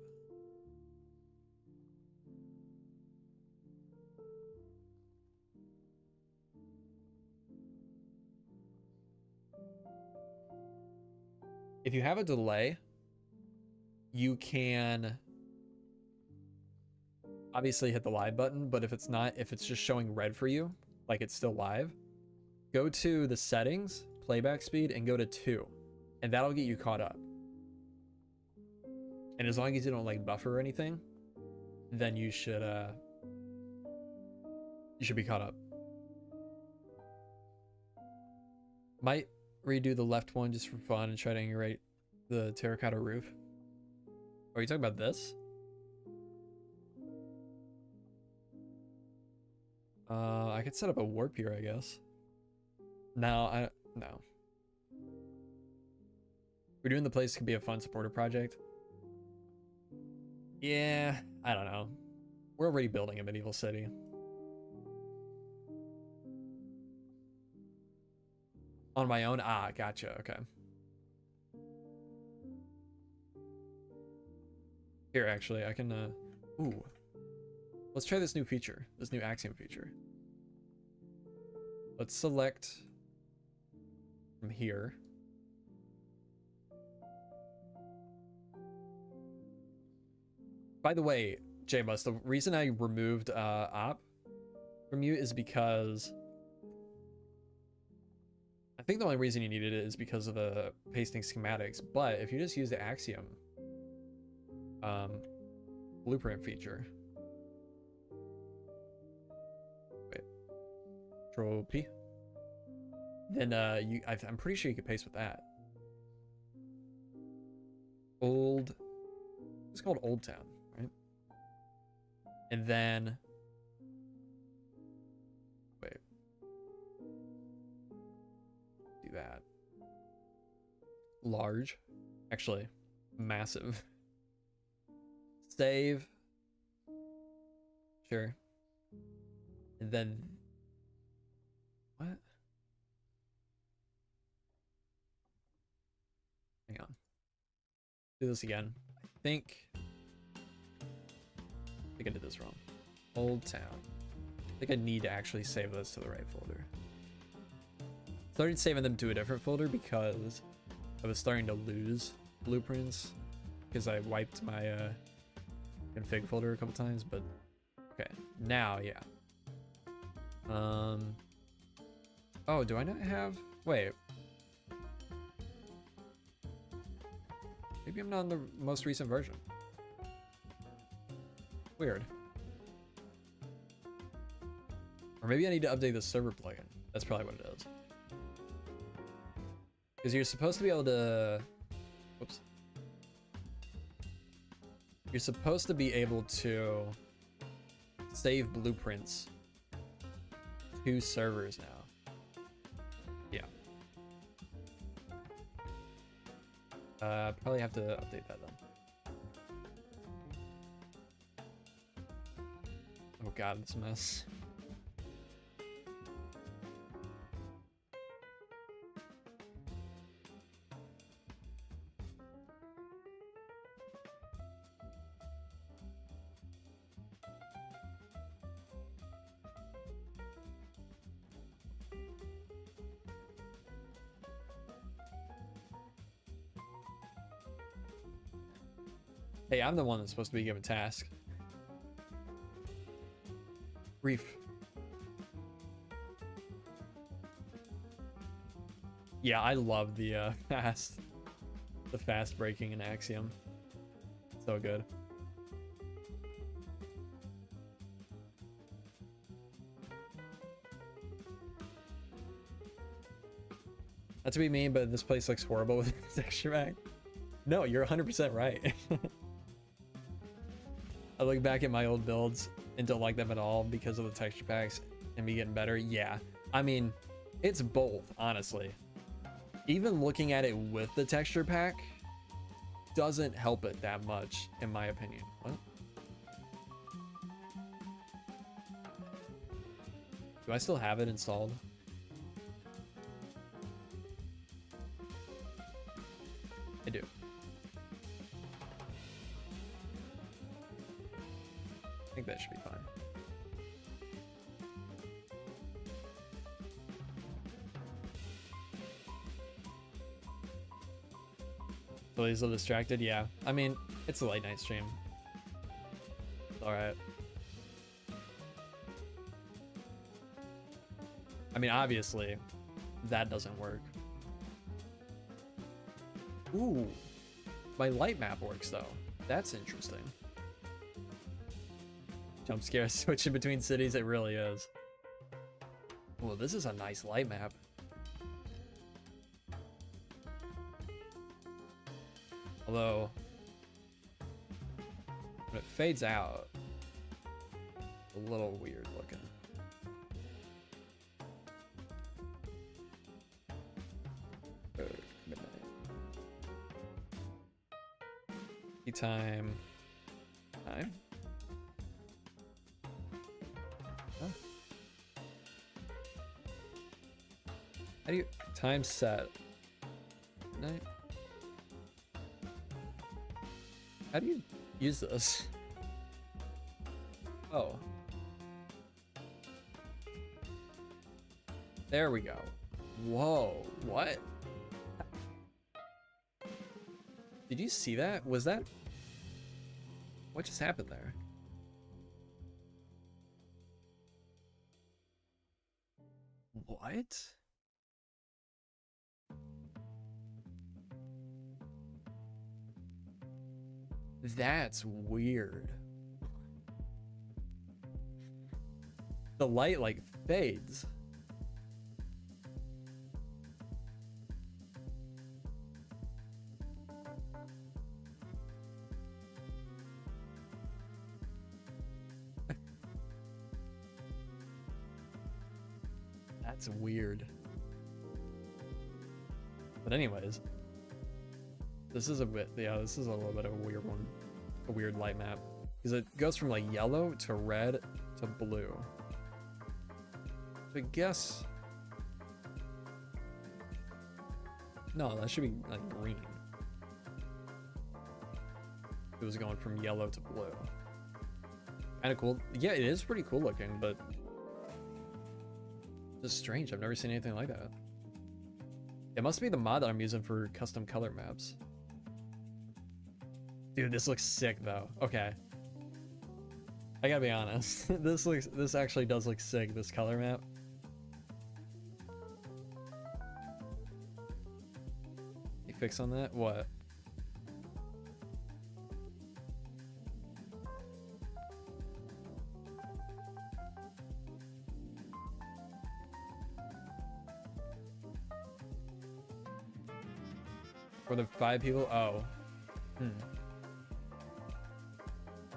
If you have a delay, you can obviously hit the live button, but if it's not, if it's just showing red for you, like it's still live, go to the settings, playback speed, and go to 2, and that'll get you caught up. And as long as you don't like buffer or anything, then you should be caught up. Might redo the left one just for fun and try to integrate the terracotta roof. Are you talking about this? I could set up a warp here, I guess. No. We're doing the place could be a fun supporter project. Yeah, I don't know. We're already building a medieval city. On my own? Ah, gotcha, okay. Here, actually, I can, ooh. Let's try this new feature, this new Axiom feature. Let's select from here. By the way, JMus, the reason I removed op from you is because I think the only reason you needed it is because of the pasting schematics, but if you just use the Axiom blueprint feature, wait, Control P, then I'm pretty sure you could paste with that. It's called Old Town, right? And then wait, do that. Large, actually massive. Save, sure, and then what? Hang on, do this again. I think I did this wrong. Old Town. I think I need to actually save this to the right folder. Started saving them to a different folder because I was starting to lose blueprints because I wiped my config folder a couple times, but okay, now yeah. Oh, do I not have, wait, maybe I'm not on the most recent version. Weird. Or maybe I need to update the server plugin. That's probably what it is. Because you're supposed to be able to, whoops. You're supposed to be able to save blueprints to servers now. Yeah. Probably have to update that then. Oh god, this mess. Hey, I'm the one that's supposed to be given task. Reef. Yeah, I love the fast breaking in Axiom. So good. Not to be mean, but this place looks horrible with this texture pack. No, you're 100% right. I look back at my old builds and don't like them at all because of the texture packs and me getting better. Yeah, I mean, It's both, honestly. Even looking at it with the texture pack doesn't help it that much, in my opinion. What? Do I still have it installed? I do. I think that should be fine. So he's a little distracted? Yeah. I mean, it's a late night stream. It's alright. I mean, obviously, that doesn't work. Ooh. My light map works, though. That's interesting. Jump scare switching between cities, it really is. Well, this is a nice light map. Although, when it fades out, a little weird looking. Midnight. Tea time. Time? Huh? How do you time set? Night. How do you use this? Oh. There we go. Whoa, what? Did you see that? Was that... What just happened there? What? That's weird. The light like fades. That's weird. But anyways, this is a bit, yeah, this is a little bit of a weird one. A weird light map. Because it goes from like yellow to red to blue. So I guess... No, that should be like green. It was going from yellow to blue. Kind of cool. Yeah, it is pretty cool looking, but... Just strange. I've never seen anything like that. It must be the mod that I'm using for custom color maps. Dude, this looks sick though. Okay. I gotta be honest. This actually does look sick, this color map. You fix on that? What? For the 5 people? Oh. Let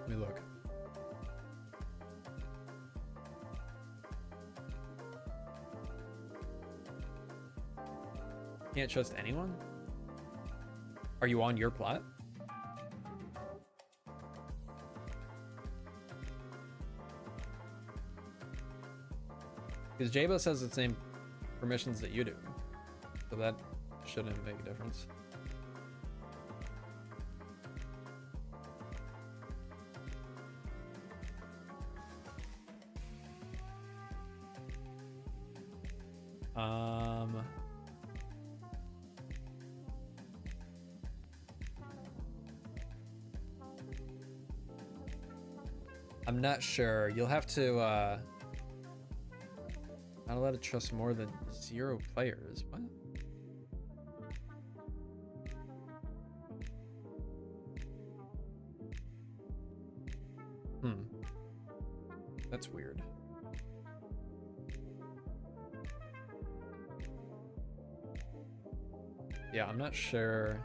me look. Can't trust anyone? Are you on your plot? Because Jabos has the same permissions that you do. So that shouldn't make a difference. I'm not sure. You'll have to, not allowed to trust more than 0 players. What? That's weird. Yeah, I'm not sure.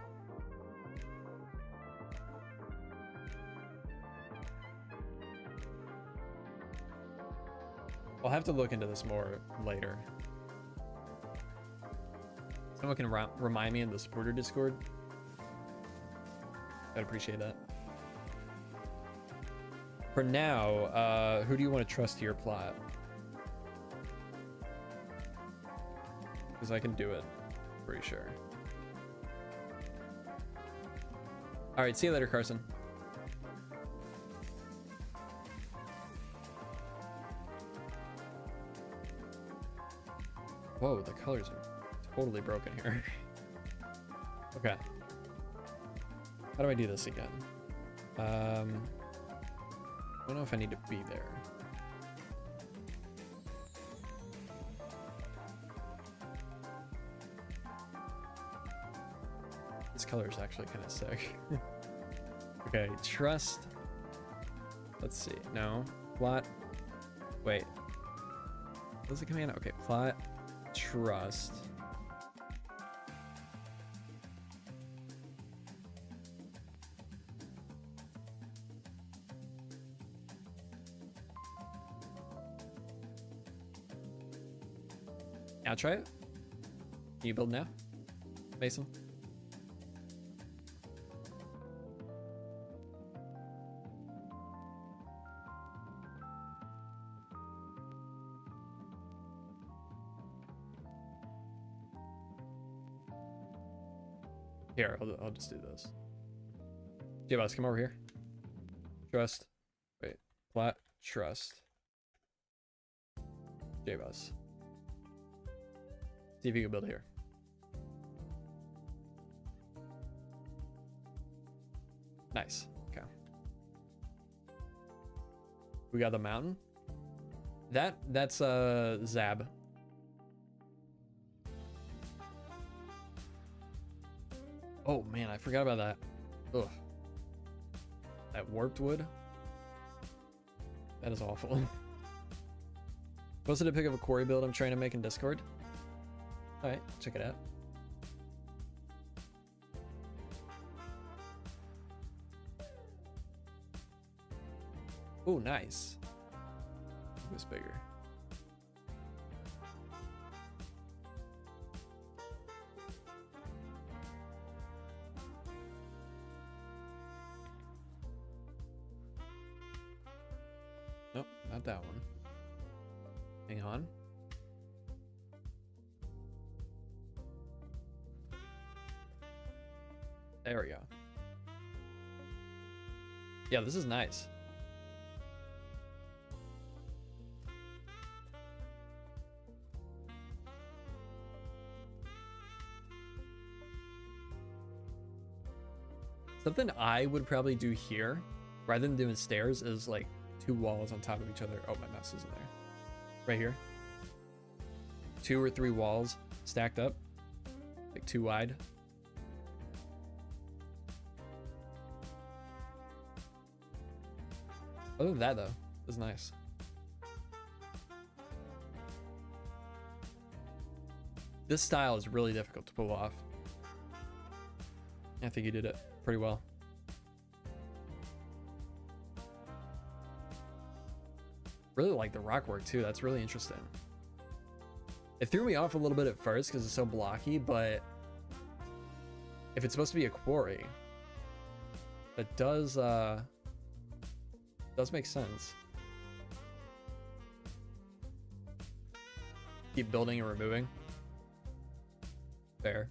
I'll have to look into this more later. Someone can remind me in the supporter Discord. I'd appreciate that. For now, who do you want to trust to your plot? Because I can do it, pretty sure. All right, see you later, Carson. Whoa, the colors are totally broken here. Okay. How do I do this again? I don't know if I need to be there. This color is actually kind of sick. Okay, trust. Let's see. No. Plot. Wait. What's the command? Okay, plot. Trust. Now try it. Can you build now, Mason? Here, I'll just do this. J-Boss, come over here. Trust. Wait. Plot. Trust. J-Boss. See if you can build here. Nice. Okay. We got the mountain. That's Zab. Oh man, I forgot about that. Ugh. That warped wood. That is awful. Posted a pic of a quarry build I'm trying to make in Discord. Alright, check it out. Oh, nice. It was bigger. Nope, not that one. Hang on. There we go. Yeah, this is nice. Something I would probably do here, rather than doing stairs, is like 2 walls on top of each other. Oh, my mouse isn't there. Right here. 2 or 3 walls stacked up, like 2 wide. Other than that, though, it's nice. This style is really difficult to pull off. I think you did it pretty well. Really like the rock work too. That's really interesting. It threw me off a little bit at first because it's so blocky, but if it's supposed to be a quarry, that does make sense. Keep building and removing. Fair.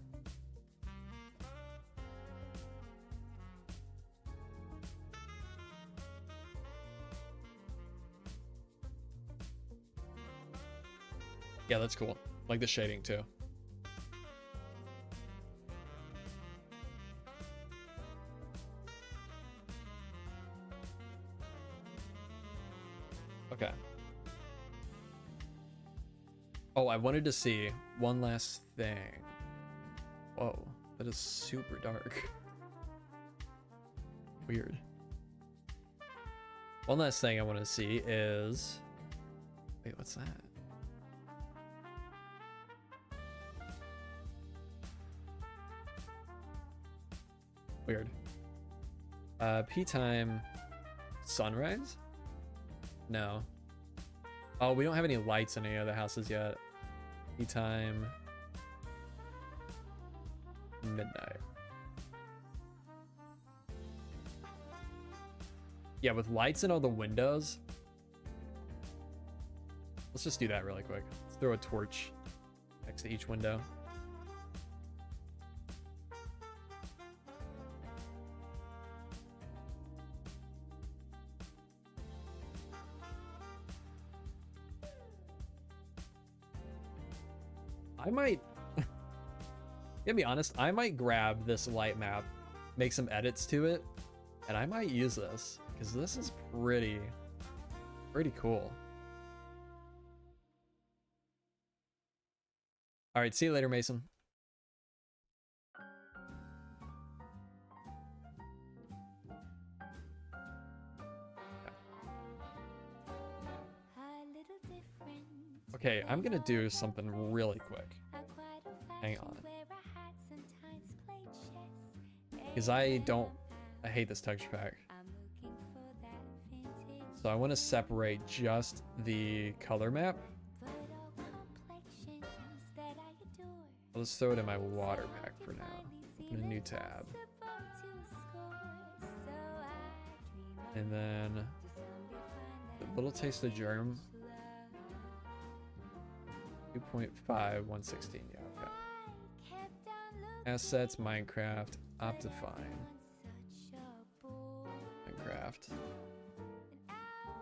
Yeah, that's cool. Like the shading too. Okay. Oh, I wanted to see one last thing. Whoa, that is super dark. Weird. One last thing I want to see is... Wait, what's that? Weird. P time sunrise? No. Oh, we don't have any lights in any other houses yet. P time midnight. Yeah, with lights in all the windows. Let's just do that really quick. Let's throw a torch next to each window. I might, to be honest, I might grab this light map, make some edits to it, and I might use this because this is pretty cool. All right, see you later, Mason. Okay, I'm gonna do something really quick. Hang on. Because I hate this texture pack. So I want to separate just the color map. I'll just throw it in my water pack for now. Open a new tab. And then a little taste of germ. 2.5, 116, yeah, okay. Assets, Minecraft, Optifine. Minecraft.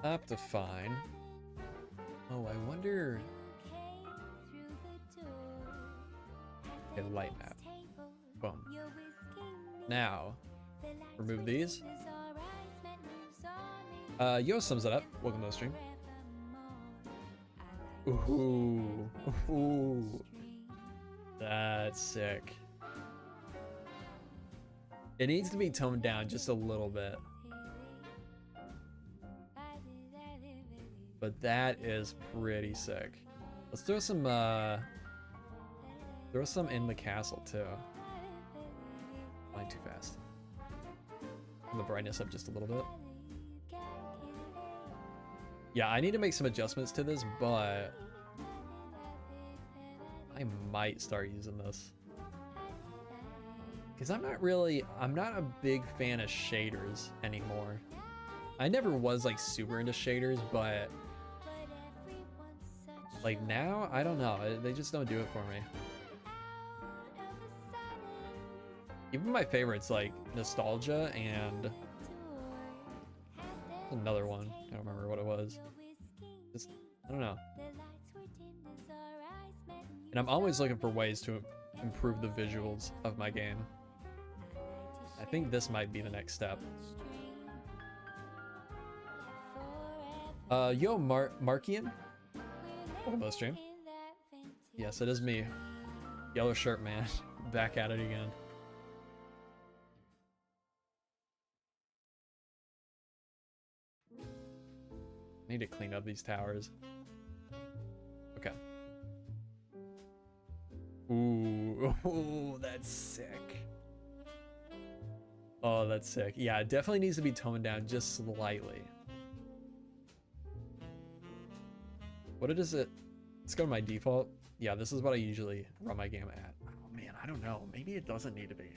Optifine. Oh, I wonder... Okay, light map. Boom. Now, remove these. Yo sums it up. Welcome to the stream. Ooh, ooh, that's sick. It needs to be toned down just a little bit, but that is pretty sick. Let's throw some in the castle too. Flying too fast. Turn the brightness up just a little bit. Yeah, I need to make some adjustments to this, but I might start using this. Because I'm not a big fan of shaders anymore. I never was like super into shaders, but like now, I don't know. They just don't do it for me. Even my favorites like Nostalgia and another one. I don't remember what it was. Just, I don't know. And I'm always looking for ways to improve the visuals of my game. I think this might be the next step. Yo, Markian? Welcome to the stream. Yes, it is me. Yellow shirt man. Back at it again. Need to clean up these towers. Okay. Ooh, ooh, that's sick. Oh, that's sick. Yeah, it definitely needs to be toned down just slightly. What is it? Let's go to my default. Yeah, this is what I usually run my game at. Oh man, I don't know. Maybe it doesn't need to be.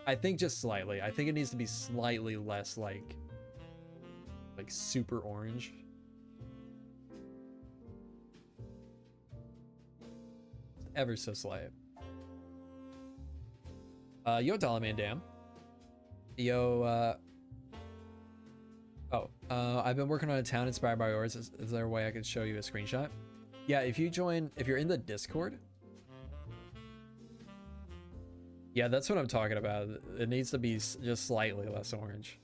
I think just slightly. I think it needs to be slightly less like super orange. Ever so slight. Yo, Dollarman Dam. Yo, I've been working on a town inspired by yours. Is there a way I could show you a screenshot? Yeah, if you're in the Discord. Yeah, that's what I'm talking about. It needs to be just slightly less orange.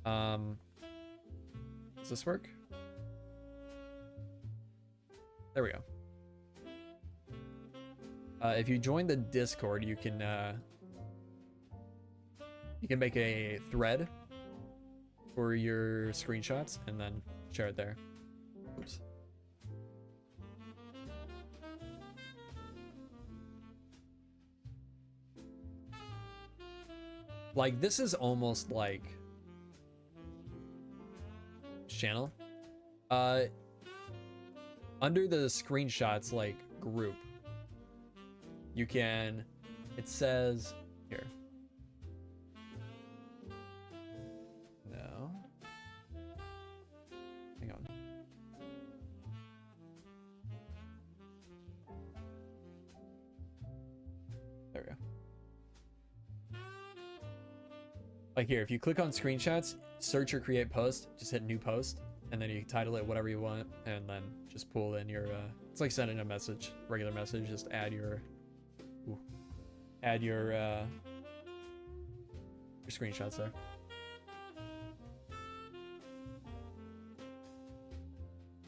Does this work? There we go. If you join the Discord, you can make a thread for your screenshots and then share it there. Oops. Like, this is almost like channel. Under the screenshots like group, you can, it says here. No. Hang on. There we go. Like here, if you click on screenshots, search or create post, just hit new post, and then you title it whatever you want, and then just pull in your, it's like sending a message, regular message, just add your screenshots there.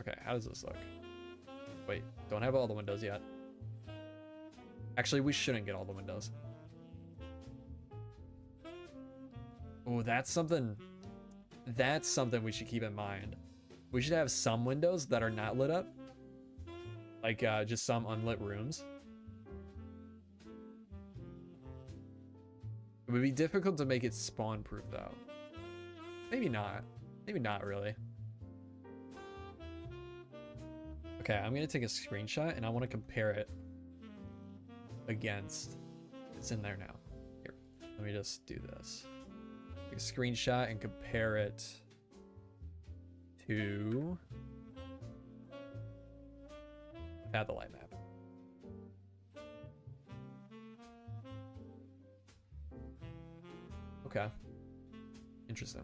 Okay, how does this look? Wait, don't have all the windows yet. Actually, we shouldn't get all the windows. Oh, that's something we should keep in mind. We should have some windows that are not lit up. Like, just some unlit rooms. It would be difficult to make it spawn proof though. Maybe not. Maybe not really. Okay, I'm gonna take a screenshot and I want to compare it against, it's in there now. Here, let me just do this. Take a screenshot and compare it to add the light map. Okay. Interesting.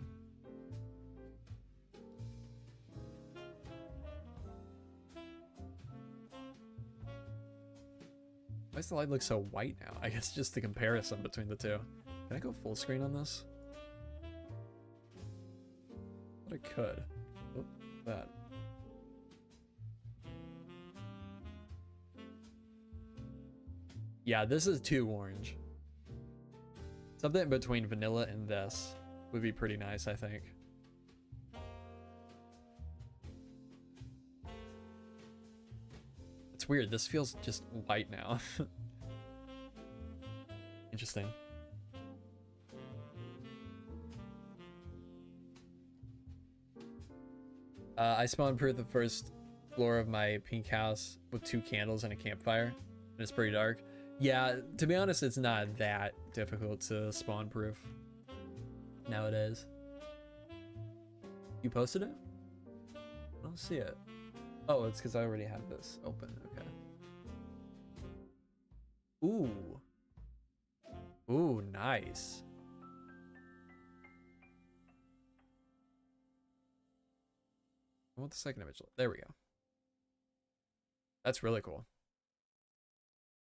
Why does the light look so white now? I guess just the comparison between the two. Can I go full screen on this? But I could. Oh, that. Yeah, this is too orange. Something between vanilla and this would be pretty nice, I think. It's weird. This feels just white now. Interesting. I spawned proof the first floor of my pink house with 2 candles and a campfire, and it's pretty dark. Yeah, to be honest, it's not that difficult to spawn proof nowadays. You posted it? I don't see it. Oh, it's because I already have this open. Okay. Ooh. Ooh, nice. I want the second image. There we go. That's really cool.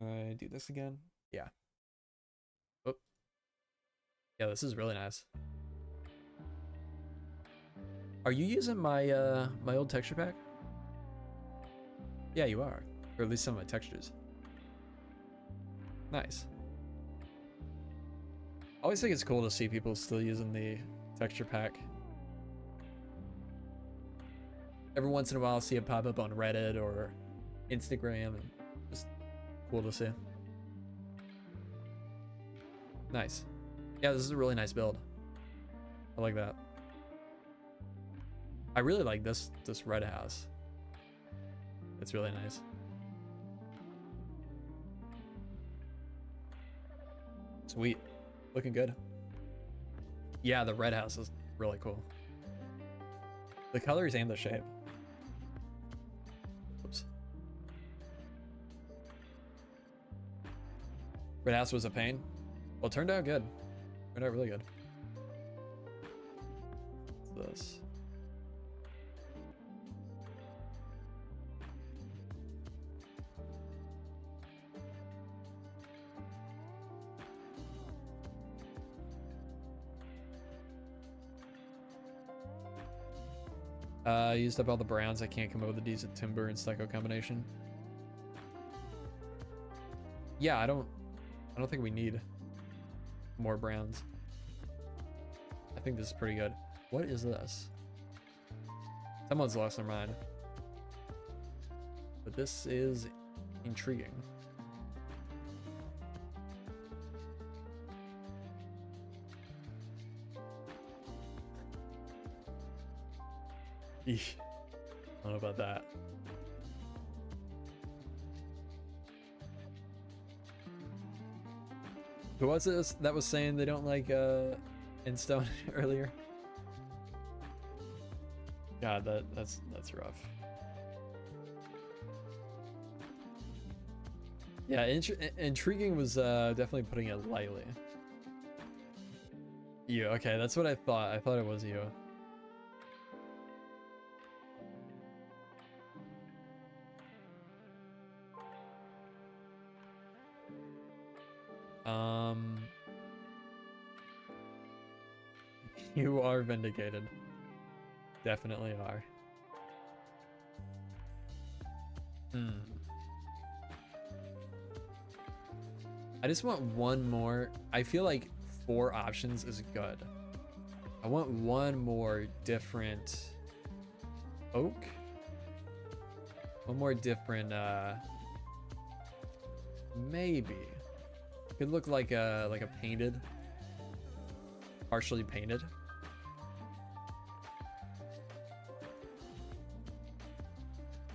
I do this again? Yeah. Oh. Yeah, this is really nice. Are you using my my old texture pack? Yeah, you are. Or at least some of my textures. Nice. I always think it's cool to see people still using the texture pack. Every once in a while, I'll see it pop up on Reddit or Instagram, and just cool to see. Nice. Yeah, this is a really nice build. I like that. I really like this red house. It's really nice. Sweet. Looking good. Yeah, the red house is really cool. The colors and the shape. Oops. Red house was a pain. Well, it turned out good. Turned out really good. What's this? I used up all the browns. I can't come up with a decent timber and stucco combination. Yeah, I don't think we need more browns. I think this is pretty good. What is this? Someone's lost their mind. But this is intriguing. Eesh. I don't know about that. Who was it that was saying they don't like in stone earlier? God, that's rough. Yeah, intriguing was definitely putting it lightly. You, okay, that's what I thought. I thought it was you. You are vindicated. Definitely are. I just want one more. I feel like 4 options is good. I want one more different oak. One more different maybe. Could look like a painted, partially painted.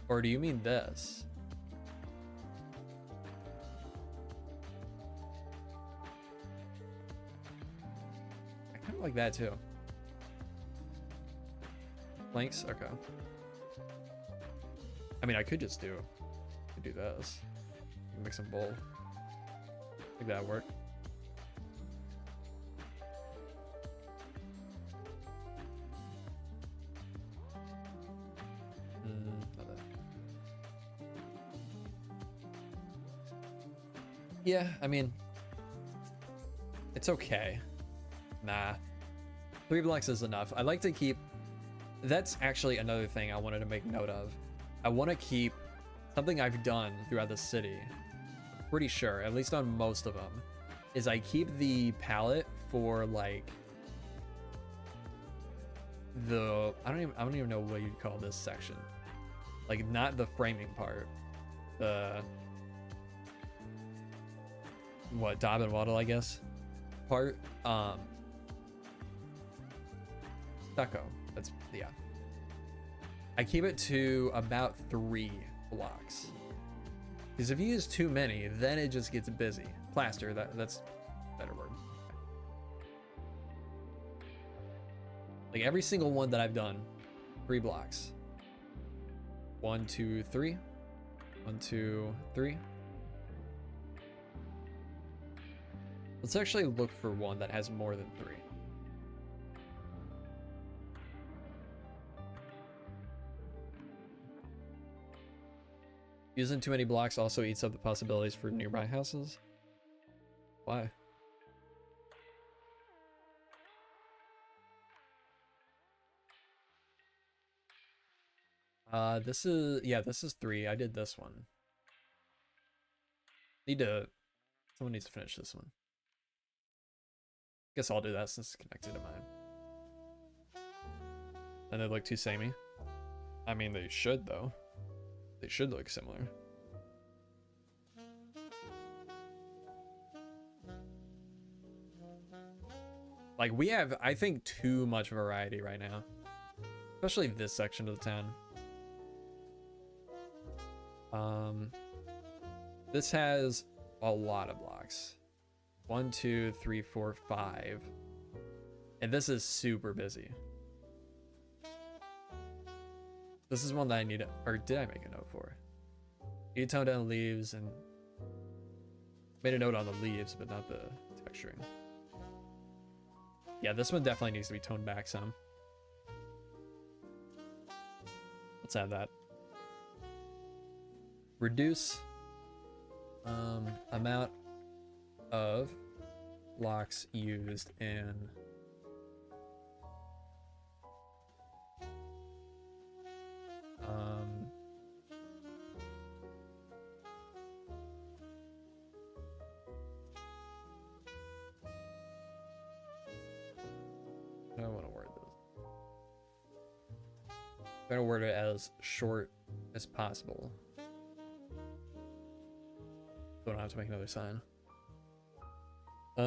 Or do you mean this? I kind of like that too. Planks? Okay. I mean, I could just do this. Mix them both. I think that'd work. Not that. Yeah, I mean, it's okay. Nah. 3 blocks is enough. I like to keep... That's actually another thing I wanted to make note of. I want to keep something I've done throughout the city. Pretty sure, at least on most of them, is I keep the palette for like the I don't even know what you'd call this section. Like not the framing part. The what, daub and waddle, I guess. Part. Stucco. That's yeah. I keep it to about 3 blocks. Because if you use too many, then it just gets busy. Plaster, that's a better word. Like every single one that I've done, 3 blocks. 1, 2, 3. 1, 2, 3. Let's actually look for one that has more than 3. Using too many blocks also eats up the possibilities for nearby houses. Why? This is 3. I did this one. Someone needs to finish this one. Guess I'll do that since it's connected to mine. And they look too samey. I mean, they should though. They should look similar. Like we have, I think, too much variety right now. Especially this section of the town. This has a lot of blocks. 1, 2, 3, 4, 5. And this is super busy. This is one that I need to, or did I make a note for? You tone down leaves and made a note on the leaves, but not the texturing. Yeah, this one definitely needs to be toned back some. Let's add that. Reduce amount of blocks used in I don't want to word this. I'm gonna word it as short as possible. So I don't have to make another sign. I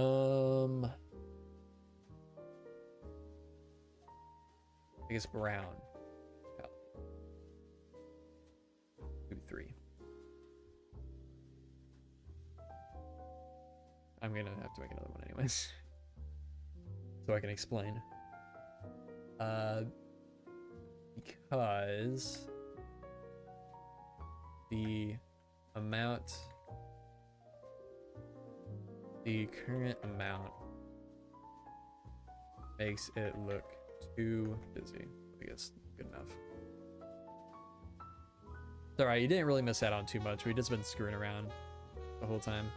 guess brown. 3. I'm gonna have to make another one anyways. So I can explain. Because the current amount makes it look too busy. I guess good enough. It's alright, you didn't really miss out on too much. We've just been screwing around the whole time.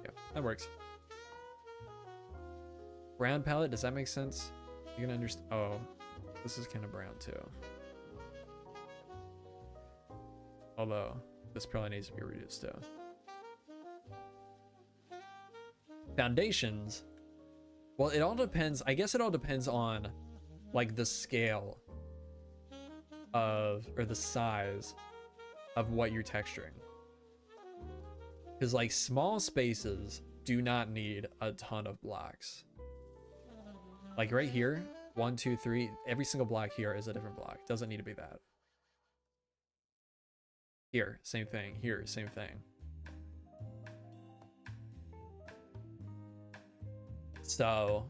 Yeah, that works. Brown palette, does that make sense? You can understand. Oh, this is kind of brown too. Although, this probably needs to be reduced too. Foundations. Well, it all depends. I guess it all depends on like the scale of, or the size of what you're texturing. Because like small spaces do not need a ton of blocks. Like right here, 1, 2, 3, every single block here is a different block. Doesn't need to be that. Here, same thing. Here, same thing. So,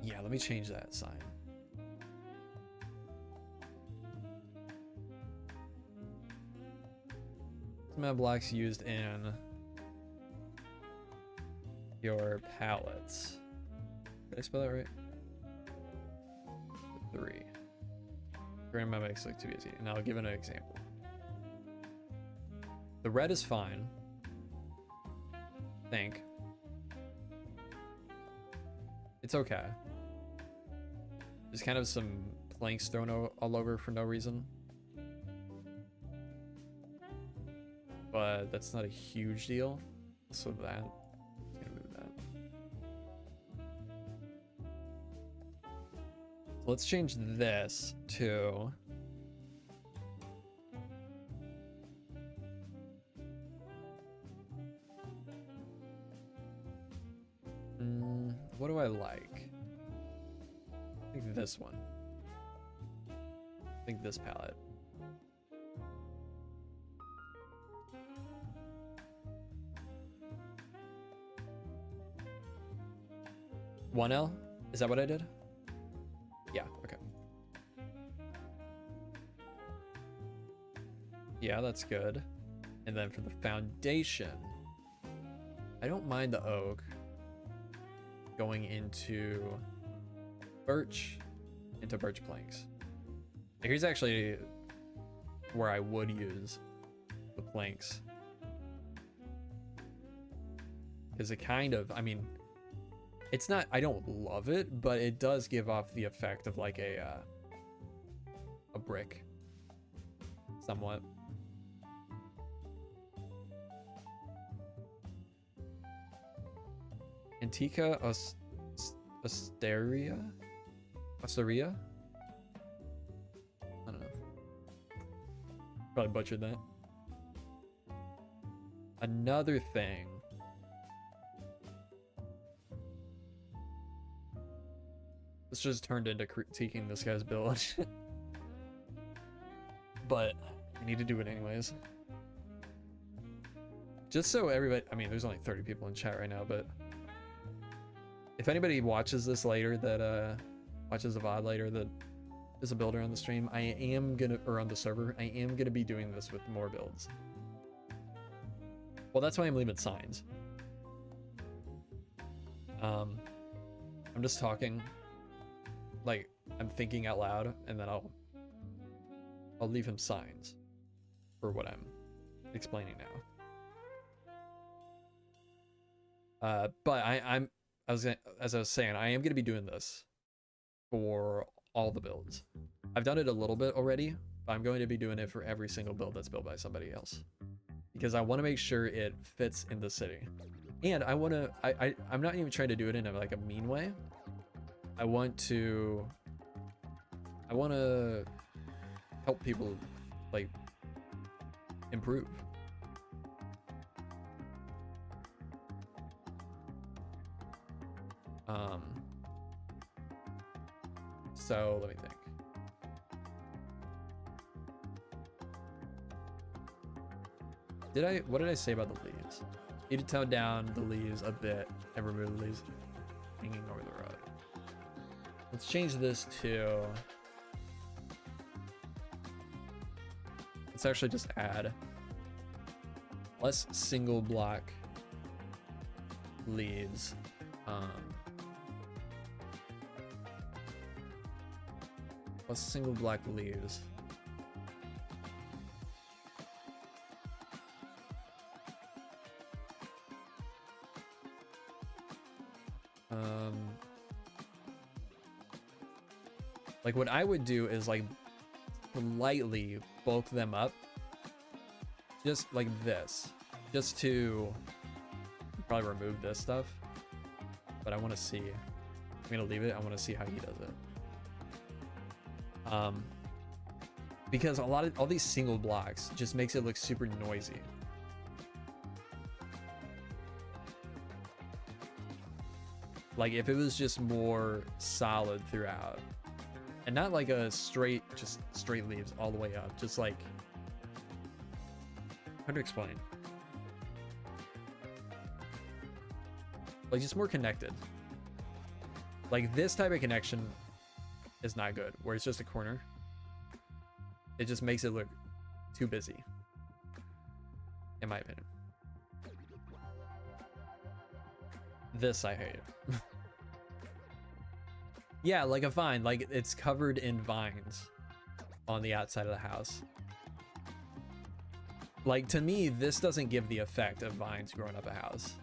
yeah, let me change that sign. Amount of blocks used in your palettes. Did I spell that right? 3. Grandma makes it look too easy, and I'll give an example. The red is fine. I think. It's okay. There's kind of some planks thrown all over for no reason. But that's not a huge deal. So that, I'm gonna move that. So let's change this to what do I like? I think this one. I think this palette. One L? Is that what I did? Yeah, okay. Yeah, that's good. And then for the foundation, I don't mind the oak going into birch planks. Here's actually where I would use the planks. Because it kind of, I mean, it's not, I don't love it, but it does give off the effect of like a brick. Somewhat. Antica Osteria? Osteria? I don't know. Probably butchered that. Another thing. This just turned into critiquing this guy's build. But I need to do it anyways. Just so everybody, I mean, there's only 30 people in chat right now, but if anybody watches this later that watches the VOD later that is a builder on the stream, I am gonna, or on the server, I am gonna be doing this with more builds. Well, that's why I'm leaving signs. I'm just talking, like I'm thinking out loud, and then I'll leave him signs for what I'm explaining now. But as I was saying, I am going to be doing this for all the builds. I've done it a little bit already, but I'm going to be doing it for every single build that's built by somebody else. Because I want to make sure it fits in the city. And I want to, I'm not even trying to do it in like a mean way. I want to help people like improve. So let me think. What did I say about the leaves? Need to tone down the leaves a bit and remove the leaves hanging over the road. Let's change this to, let's actually just add less single block leaves. Less single block leaves. Like what I would do is like slightly bulk them up, just like this, just to probably remove this stuff. But I want to see. I'm gonna leave it. I want to see how he does it. Because all these single blocks just makes it look super noisy. Like if it was just more solid throughout. And not like a just straight leaves all the way up. Just like, how to explain? Like just more connected. Like this type of connection is not good, where it's just a corner. It just makes it look too busy, in my opinion. This I hate. Yeah, like a vine, like it's covered in vines on the outside of the house. Like to me, this doesn't give the effect of vines growing up a house.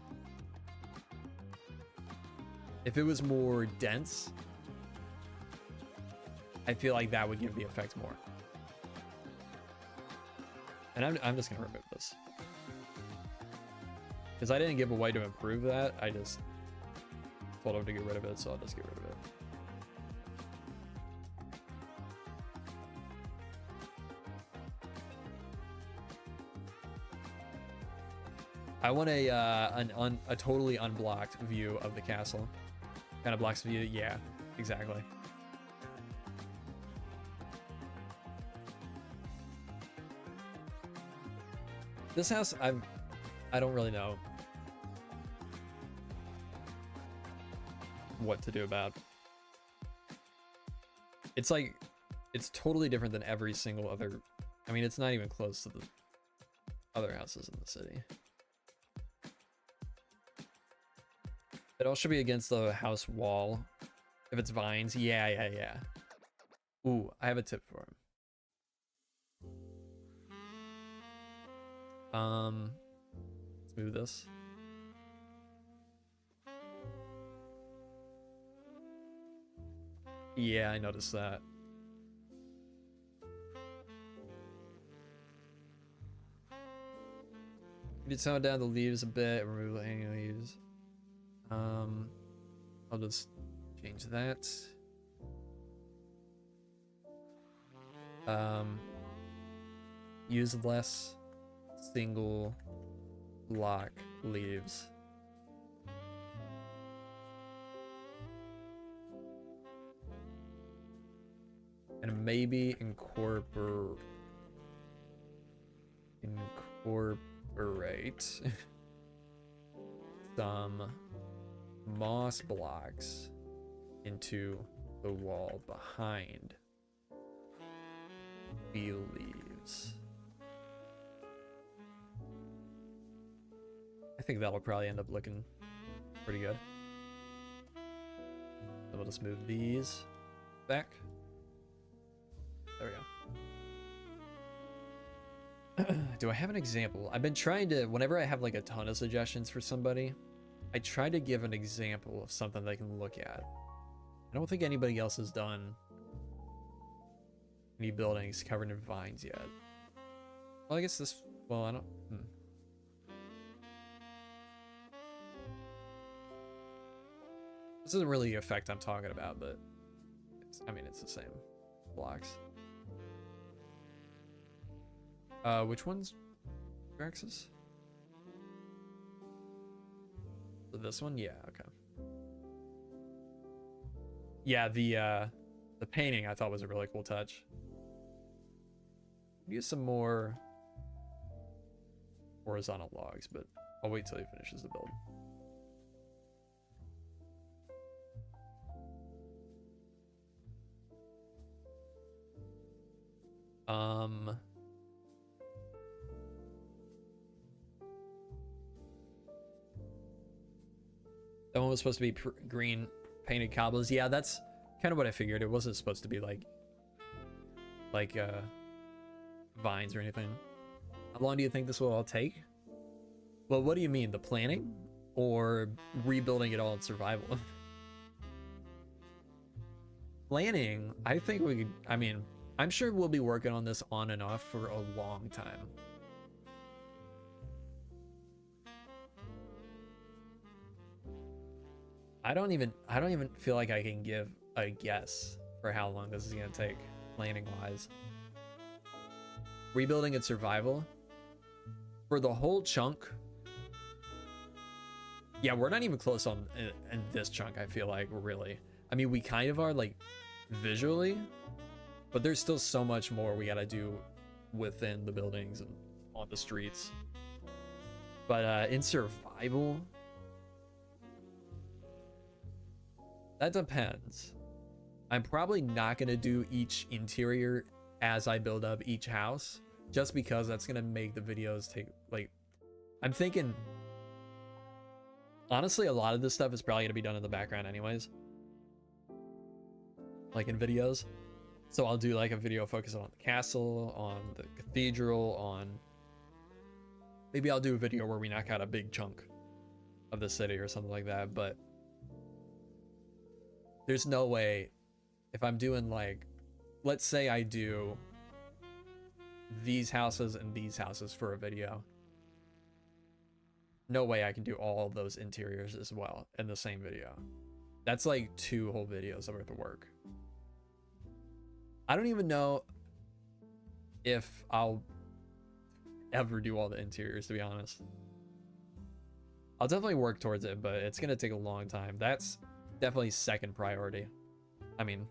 If it was more dense, I feel like that would give the effect more. And I'm just gonna remove this. Because I didn't give a way to improve that, I just told him to get rid of it, so I'll just get rid of it. I want a totally unblocked view of the castle. Kind of blocks the view. Yeah, exactly. This house, I don't really know what to do about. It's like, it's totally different than every single other. I mean, it's not even close to the other houses in the city. It all should be against the house wall. If it's vines, yeah. Ooh, I have a tip for him. Let's move this. Yeah, I noticed that. You need to tone down the leaves a bit, remove the hanging leaves. I'll just change that. Use less single block leaves. And maybe incorporate some moss blocks into the wall behind the leaves. I think that'll probably end up looking pretty good. So we'll just move these back. There we go. Do I have an example? I've been trying to, whenever I have like a ton of suggestions for somebody, I try to give an example of something they can look at. I don't think anybody else has done any buildings covered in vines yet. Well, I guess this, well, I don't, This isn't really the effect I'm talking about, but it's, I mean, it's the same blocks. Which one's Draxus? So this one? Yeah, okay. Yeah, the painting I thought was a really cool touch. Use some more horizontal logs, but I'll wait till he finishes the build. That one was supposed to be green painted cobbles. Yeah, that's kind of what I figured. It wasn't supposed to be like vines or anything. How long do you think this will all take? Well, what do you mean, the planning or rebuilding it all in survival? Planning, I think we could, I mean, I'm sure we'll be working on this on and off for a long time. I don't even feel like I can give a guess for how long this is gonna take, planning wise. Rebuilding and survival for the whole chunk. Yeah, we're not even close on in this chunk. I feel like, really. I mean, we kind of are, like, visually, but there's still so much more we gotta do within the buildings and on the streets. But in survival, that depends. I'm probably not gonna do each interior as I build up each house, just because that's gonna make the videos take, like, I'm thinking, honestly, a lot of this stuff is probably gonna be done in the background anyways, like in videos. So I'll do like a video focusing on the castle, on the cathedral, on, maybe I'll do a video where we knock out a big chunk of the city or something like that. But there's no way, if I'm doing, like, let's say I do these houses and these houses for a video, no way I can do all of those interiors as well in the same video. That's like 2 whole videos worth of work. I don't even know if I'll ever do all the interiors, to be honest. I'll definitely work towards it, but it's gonna take a long time. That's definitely second priority. I mean,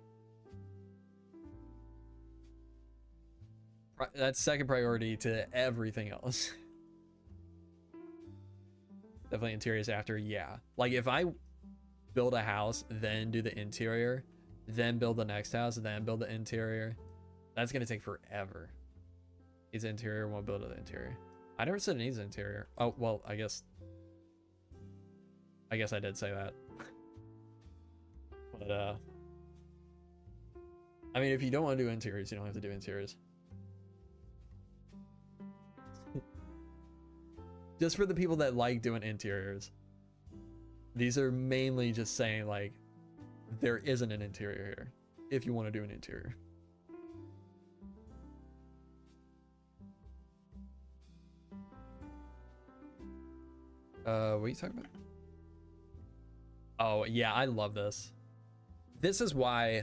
that's second priority to everything else. Definitely interiors after, yeah. Like, if I build a house, then do the interior, then build the next house, then build the interior, that's gonna take forever. Needs interior, won't build the interior. I never said it needs interior. Oh, well, I guess I did say that. But I mean, if you don't want to do interiors, you don't have to do interiors. Just for the people that like doing interiors, these are mainly just saying, like, there isn't an interior here if you want to do an interior. What are you talking about? Oh, yeah, I love this. This is why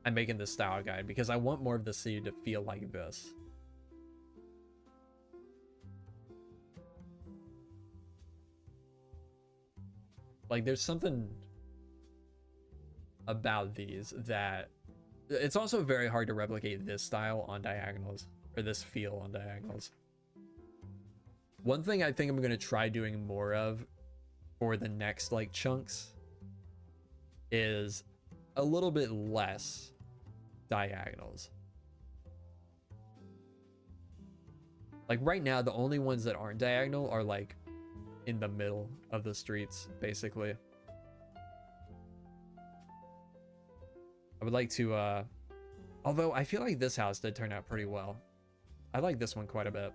I'm making this style guide, because I want more of the city to feel like this. Like, there's something about these that it's also very hard to replicate this style on diagonals, or this feel on diagonals. One thing I think I'm going to try doing more of for the next, like, chunks is a little bit less diagonals. Like, right now, the only ones that aren't diagonal are, like, in the middle of the streets, basically. I would like to, although I feel like this house did turn out pretty well. I like this one quite a bit.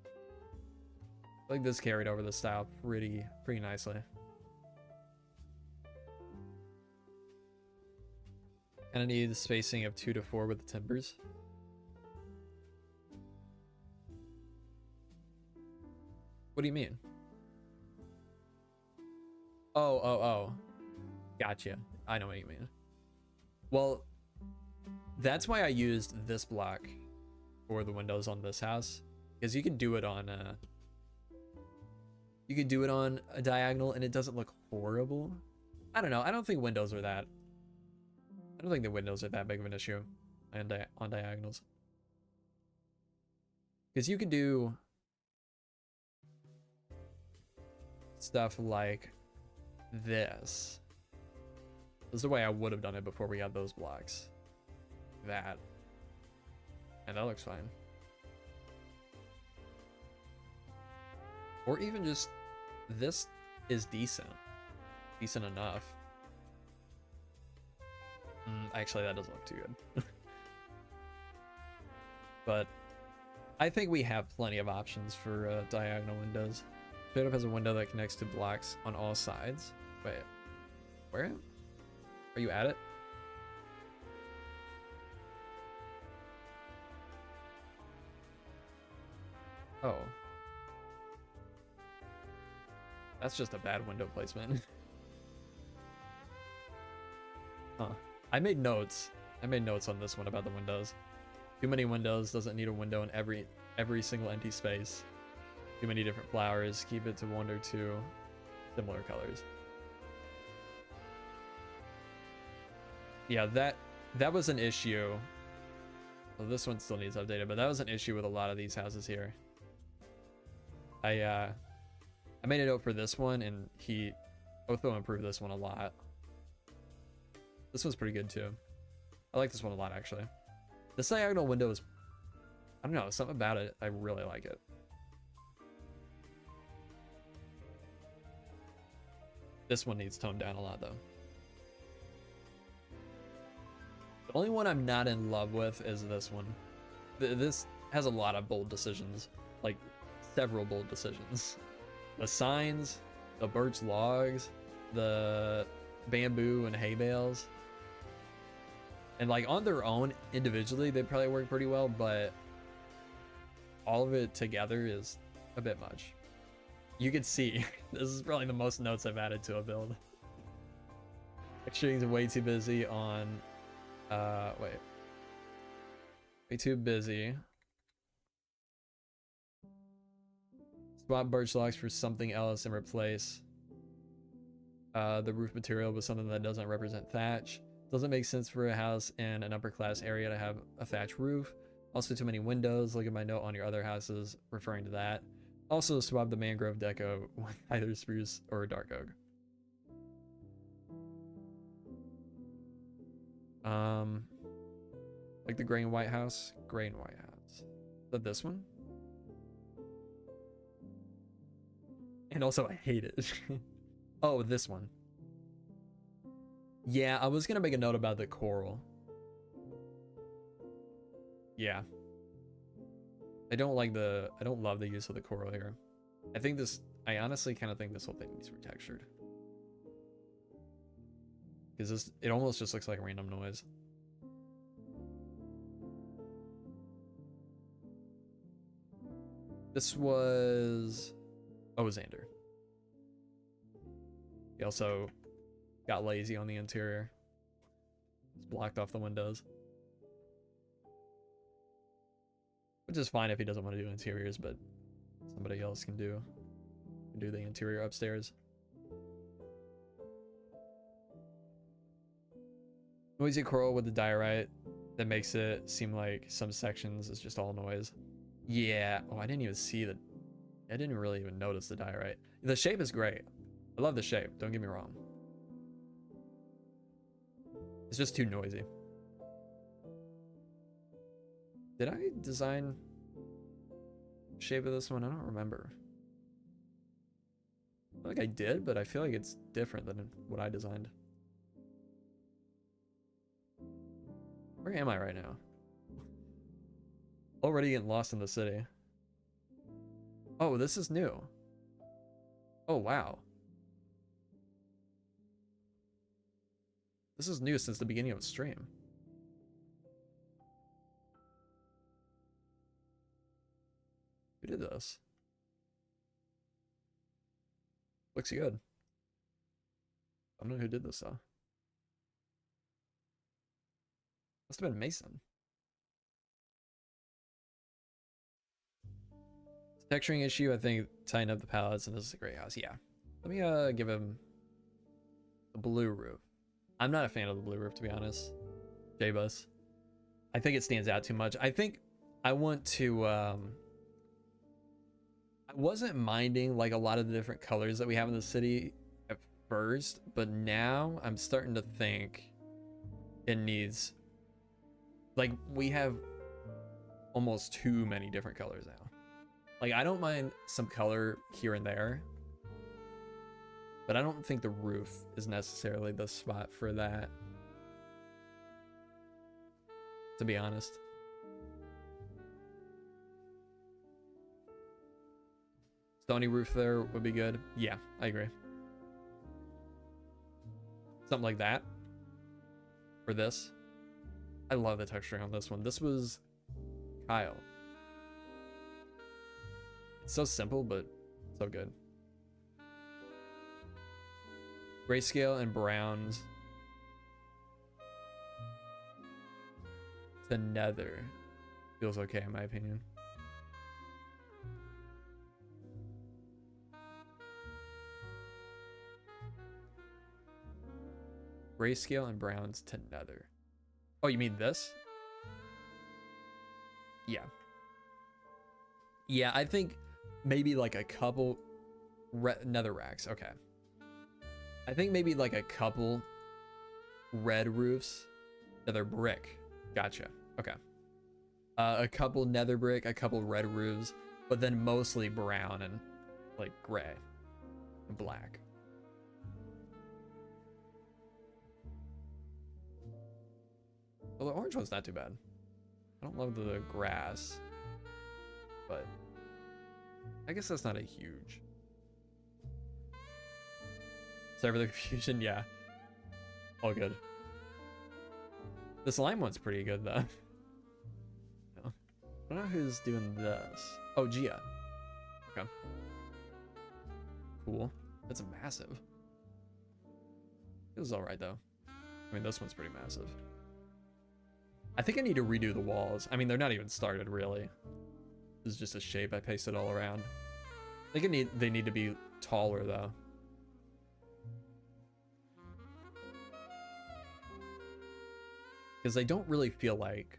I think this carried over the style pretty nicely. Kind of need the spacing of 2 to 4 with the timbers. What do you mean? Oh. Gotcha. I know what you mean. Well, that's why I used this block for the windows on this house, because you can do it on a diagonal and it doesn't look horrible. I don't know. I don't think the windows are that big of an issue on diagonals. Because you could do stuff like this. This is the way I would have done it before we got those blocks. That. And that looks fine. Or even just, this is decent. Decent enough. Actually, that doesn't look too good. But I think we have plenty of options for diagonal windows. Straight up has a window that connects to blocks on all sides. Wait, where? Are you at it? Oh. That's just a bad window placement. Huh. I made notes on this one about the windows. Too many windows, doesn't need a window in every single empty space. Too many different flowers, keep it to 1 or 2 similar colors. Yeah, that was an issue. Well, this one still needs updated, but that was an issue with a lot of these houses here. I made a note for this one, and Otho improved this one a lot. This one's pretty good too. I like this one a lot, actually. This diagonal window is, I don't know, something about it, I really like it. This one needs toned down a lot, though. The only one I'm not in love with is this one. This has a lot of bold decisions, like several bold decisions. The signs, the birch logs, the bamboo and hay bales. And like on their own, individually, they probably work pretty well, but all of it together is a bit much. You can see, this is probably the most notes I've added to a build. Extrusion's way too busy on, way too busy. Swap birch logs for something else and replace the roof material with something that doesn't represent thatch. Doesn't make sense for a house in an upper class area to have a thatch roof. Also too many windows. Look at my note on your other houses referring to that. Also swap the mangrove deco with either spruce or dark oak. Like the gray and white house. Gray and white house. Is that this one? And also I hate it. Oh, this one. Yeah, I was gonna make a note about the coral. Yeah. I don't love the use of the coral here. I honestly kind of think this whole thing needs retextured. Because it almost just looks like random noise. This was... Oh, Xander. He also got lazy on the interior. Just blocked off the windows. Which is fine if he doesn't want to do interiors, but somebody else can do the interior upstairs. Noisy coral with the diorite that makes it seem like some sections is just all noise. Yeah. Oh, I didn't even see that. I didn't really even notice the diorite. The shape is great. I love the shape. Don't get me wrong. It's just too noisy. Did I design the shape of this one? I don't remember. I feel like I did, but I feel like it's different than what I designed. Where am I right now? Already getting lost in the city. Oh, this is new. Oh, wow. This is new since the beginning of the stream. Who did this? Looks good. I don't know who did this though. Must have been Mason. Texturing issue, I think tighten up the palettes, and this is a great house. Yeah. Let me give him the blue roof. I'm not a fan of the blue roof, to be honest. J-Bus. I think it stands out too much. I think I want to I wasn't minding like a lot of the different colors that we have in the city at first, but now I'm starting to think it needs, like, we have almost too many different colors now. Like, I don't mind some color here and there, but I don't think the roof is necessarily the spot for that, to be honest. Stony roof there would be good. Yeah, I agree. Something like that. For this. I love the texturing on this one. This was Kyle. It's so simple, but so good. Grayscale and browns to nether feels okay in my opinion. Grayscale and browns to nether. Oh, you mean this? Yeah. Yeah, I think maybe like a couple nether racks. Okay. I think maybe like a couple red roofs. Nether brick. Gotcha. Okay. A couple nether brick, a couple red roofs, but then mostly brown and like gray and black. Well, the orange one's not too bad. I don't love the grass, but I guess that's not a huge. Sorry for the confusion. Yeah, all good. This lime one's pretty good though. No. I don't know who's doing this. Oh, Gia. Okay. Cool. That's massive. Feels all right though. I mean, this one's pretty massive. I think I need to redo the walls. I mean, they're not even started really. This is just a shape I pasted all around. I think they need to be taller though. Because they don't really feel like,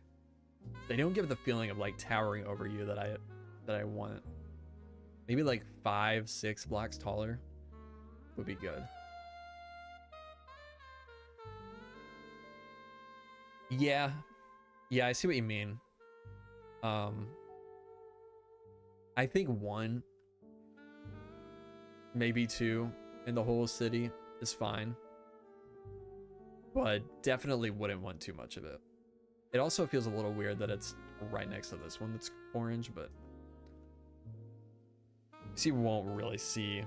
they don't give the feeling of like towering over you that I want. Maybe like 5-6 blocks taller would be good. Yeah, I see what you mean. I think 1, maybe 2 in the whole city is fine. But definitely wouldn't want too much of it. It also feels a little weird that it's right next to this one that's orange, but you won't really see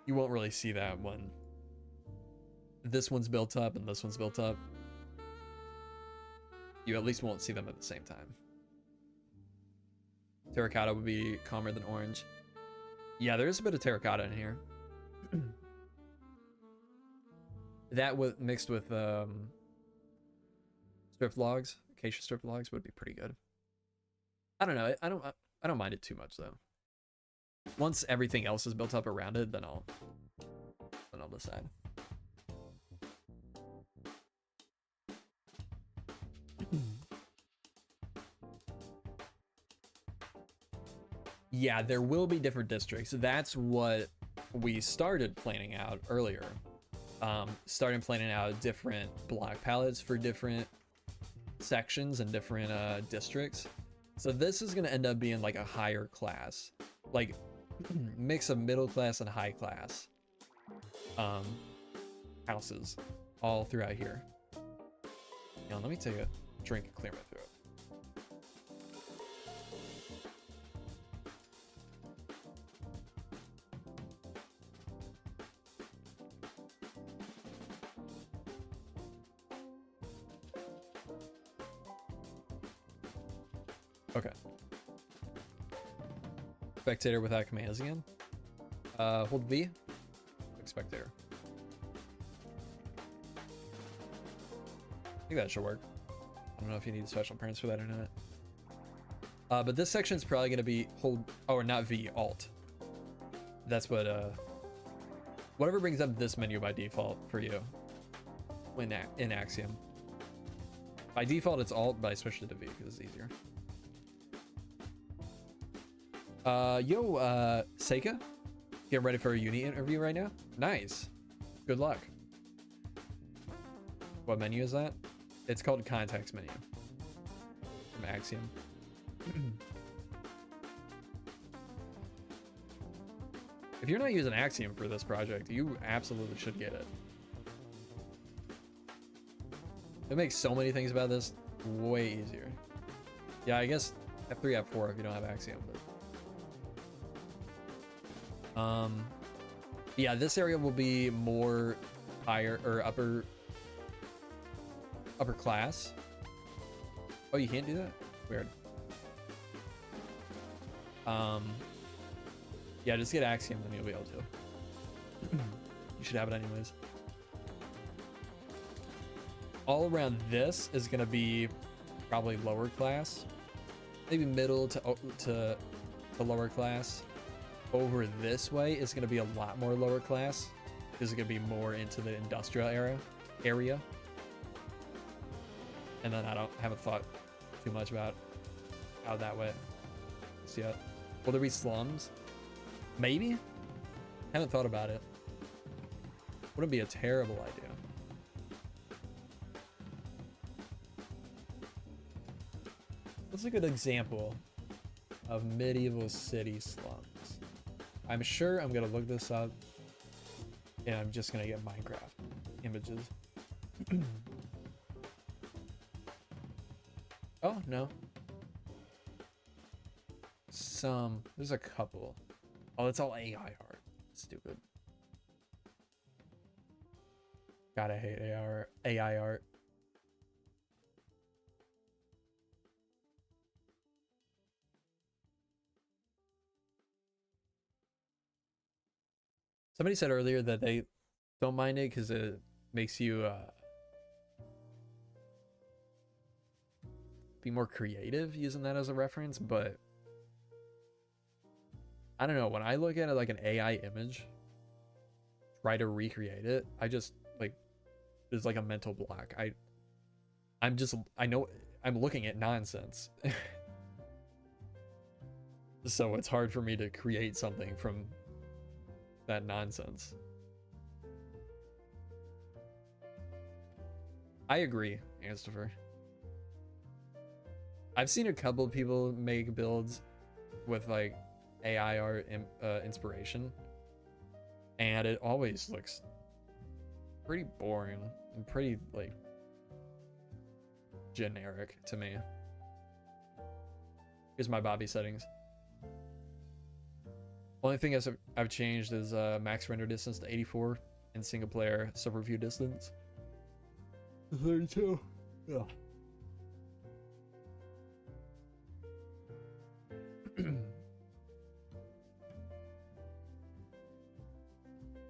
that when this one's built up and this one's built up. You at least won't see them at the same time. Terracotta would be calmer than orange. Yeah, there is a bit of terracotta in here. That mixed with strip logs, acacia strip logs would be pretty good. I don't know. I don't mind it too much though. Once everything else is built up around it, then I'll decide. Yeah, there will be different districts. That's what we started planning out earlier. Started planning out different block palettes for different sections and different districts. So this is going to end up being like a higher class, like mix of middle class and high class houses all throughout here. You know, let me take a drink and clear my throat. Okay. Spectator without commands again. Hold V. Quick spectator. I think that should work. I don't know if you need special parents for that or not. But this section is probably going to be hold. Oh, or not V, Alt. That's what. Whatever brings up this menu by default for you. When in Axiom. By default, it's Alt, but I switched it to V because it's easier. Seika, getting ready for a uni interview right now. Nice. Good luck. What menu is that? It's called context menu from Axiom. If you're not using Axiom for this project, you absolutely should get it. It makes so many things about this way easier. Yeah, I guess F3, F4 if you don't have Axiom. But yeah, this area will be more higher or upper class. Oh, you can't do that? Weird. Yeah, just get Axiom, then you'll be able to. You should have it anyways. All around this is gonna be probably lower class, maybe middle to lower class. Over this way is gonna be a lot more lower class. This is gonna be more into the industrial area. And then haven't thought too much about how that way yet. Will there be slums? Maybe? Haven't thought about it. Wouldn't be a terrible idea. What's a good example of medieval city slums? I'm sure I'm gonna look this up and I'm just gonna get Minecraft images. Oh, no. There's a couple. Oh, it's all AI art. Stupid. Gotta hate AI art. Somebody said earlier that they don't mind it because it makes you be more creative using that as a reference, but I don't know. When I look at it like an AI image, try to recreate it, I just like there's like a mental block. I know I'm looking at nonsense. So it's hard for me to create something from that nonsense. I agree, Anstifer. I've seen a couple of people make builds with like AI art inspiration, and it always looks pretty boring and pretty like generic to me. Here's my Bobby settings. Only thing I've changed is max render distance to 84 and single player server view distance to 32. Yeah.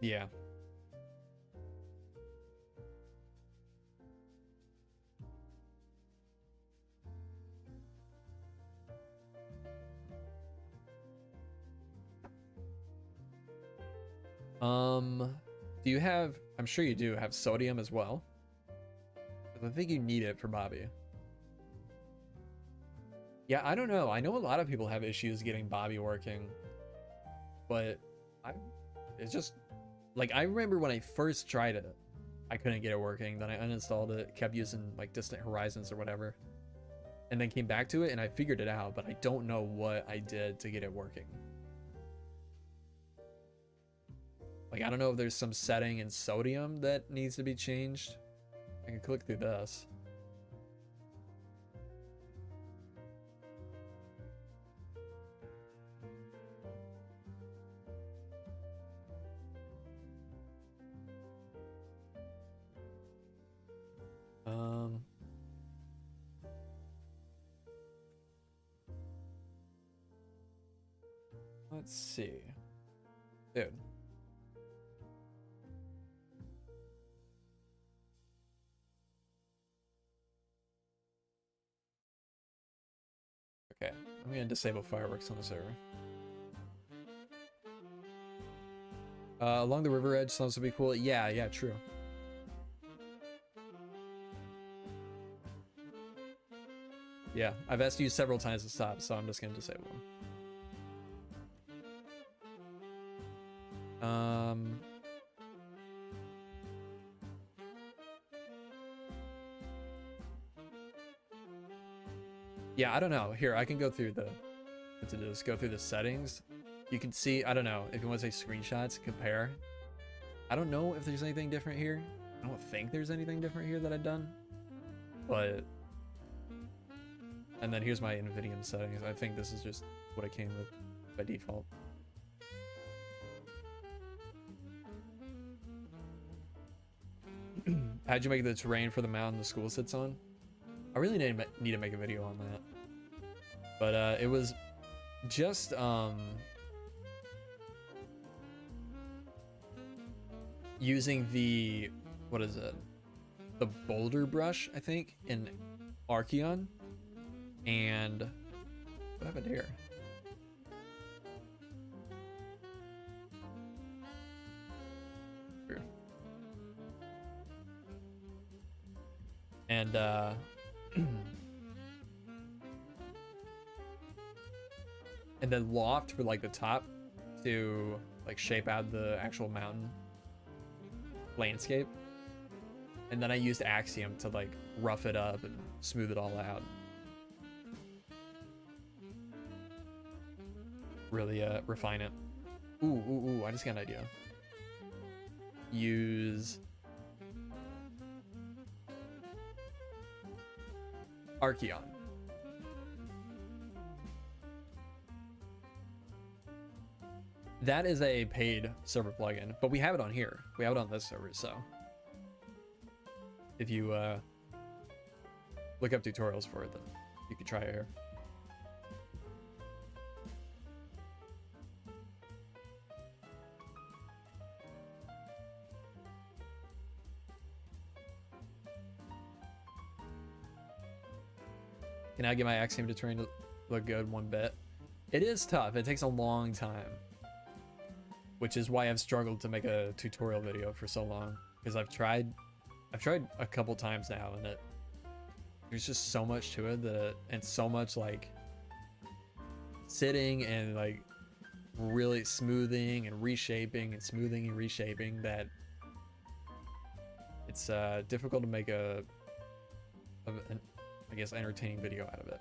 Yeah. Do you have, I'm sure you do have sodium as well, because I think you need it for Bobby. Yeah, I don't know. I know a lot of people have issues getting Bobby working, but it's just like, I remember when I first tried it, I couldn't get it working. Then I uninstalled it, kept using like Distant Horizons or whatever, and then came back to it and I figured it out, but I don't know what I did to get it working. Like, I don't know if there's some setting in sodium that needs to be changed. I can click through this. Let's see. Dude. Okay, I'm gonna disable fireworks on the server. Along the river edge sounds to be cool. Yeah, true. Yeah, I've asked you several times to stop, so I'm just gonna disable them. Yeah, I don't know. Here, I can go through the, let's do this, go through the settings. You can see, I don't know, if you want to say screenshots, compare. I don't know if there's anything different here. I don't think there's anything different here that I've done. But, and then here's my NVIDIA settings. I think this is just what I came with by default. How'd you make the terrain for the mountain the school sits on? I really need to make a video on that. But it was just using the, what is it? The boulder brush, I think, in Axium. And what happened here? Here. And and then loft for like the top to like shape out the actual mountain landscape. And then I used Axium to like rough it up and smooth it all out. Really refine it. Ooh, I just got an idea. Use Axium. That is a paid server plugin, but we have it on here. We have it on this server, so if you look up tutorials for it, then you can try it here. Can I get my Axiom to terrain to look good one bit? It is tough. It takes a long time, which is why I've struggled to make a tutorial video for so long, because I've tried a couple times now, and there's just so much to it and so much like sitting and like really smoothing and reshaping and smoothing and reshaping that it's difficult to make an I guess entertaining video out of it.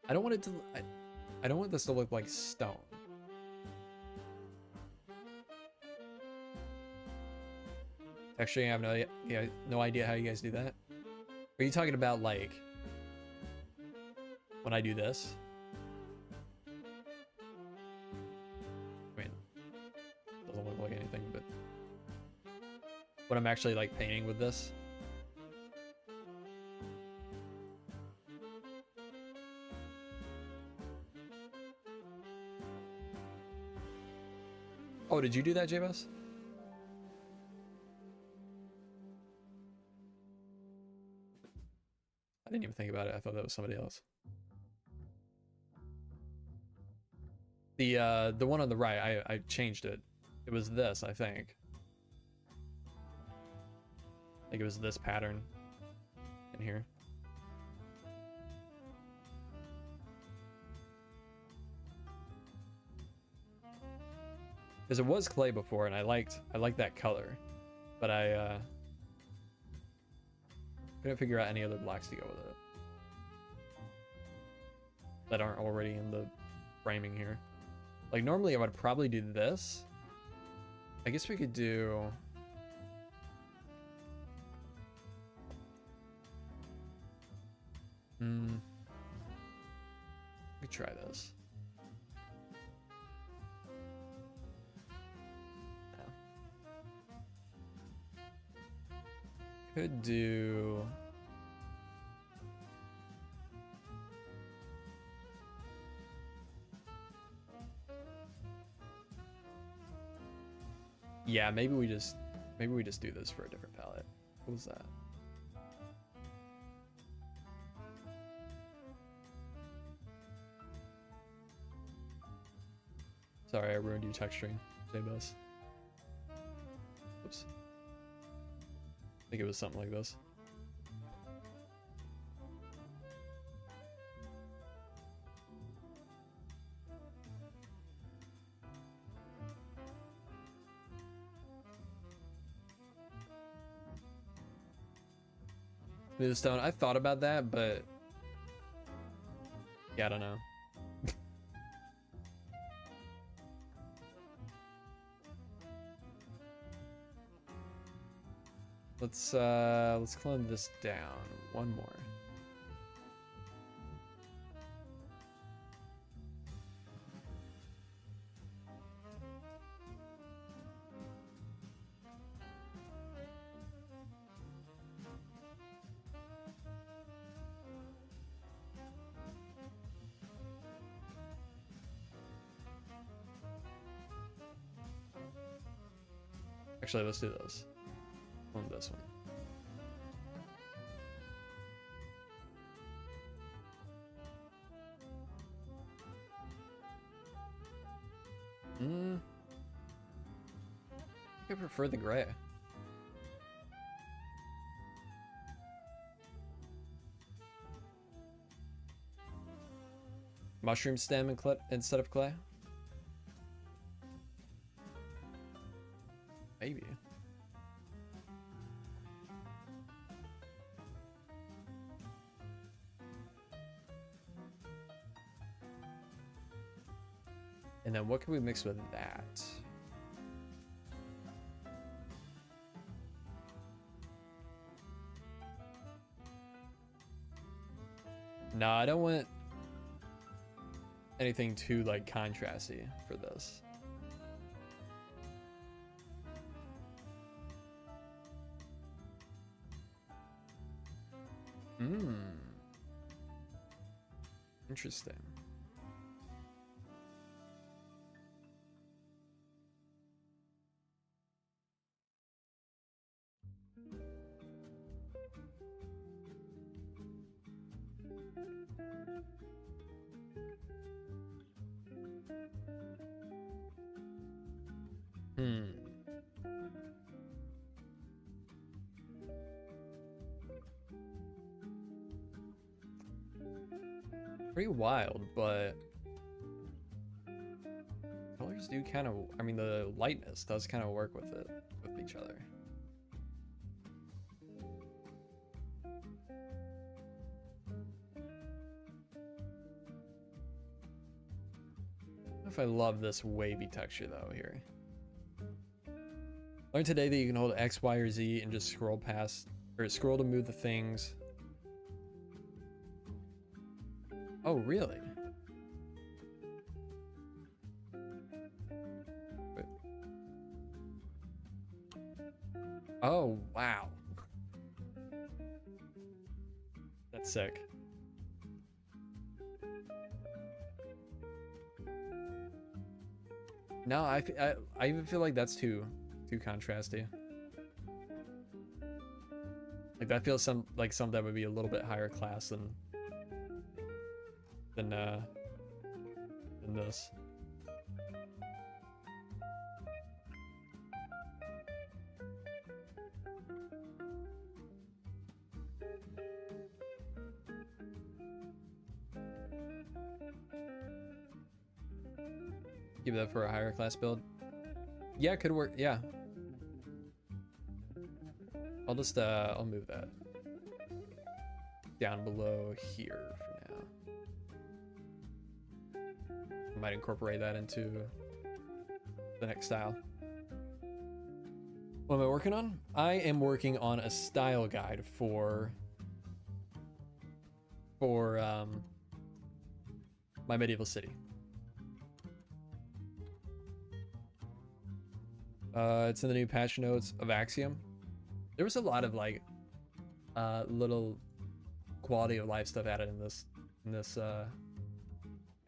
I don't want it to I don't want this to look like stone. Actually, I have no idea how you guys do that. Are you talking about like when I do this? I mean, doesn't look like anything, but when I'm actually like painting with this. Oh, did you do that, J-Bus? I didn't even think about it. I thought that was somebody else. The one on the right, I changed it. It was this, I think. I think it was this pattern in here. Because it was clay before, and I liked that color, but I couldn't figure out any other blacks to go with it that aren't already in the framing here. Like normally I would probably do this. I guess we could do. We could try this. Could do. Yeah, maybe we just do this for a different palette. What was that? Sorry, I ruined your texturing, J-Bus. Oops. I think it was something like this. Smooth stone. I thought about that, but yeah, I don't know. Let's clone this down. One more. Actually, let's do this. On this one. I think I prefer the gray. Mushroom stem and instead of clay? Maybe. And then what can we mix with that? No, I don't want anything too like contrasty for this. Interesting. Pretty wild, but colors do kind of, I mean, the lightness does kind of work with it, with each other. I don't know if I love this wavy texture though here. Learned today that you can hold X, Y, or Z and just scroll past, or scroll to move the things. Oh, really? Wait. Oh, wow. That's sick. No, I even feel like that's too contrasty. Like that feels like something that would be a little bit higher class than this. Give that for a higher class build. Yeah, it could work. Yeah. I'll just I'll move that down below here for now. I might incorporate that into the next style. What am I working on? I am working on a style guide for my medieval city. It's in the new patch notes of Axium. There was a lot of like little quality of life stuff added in this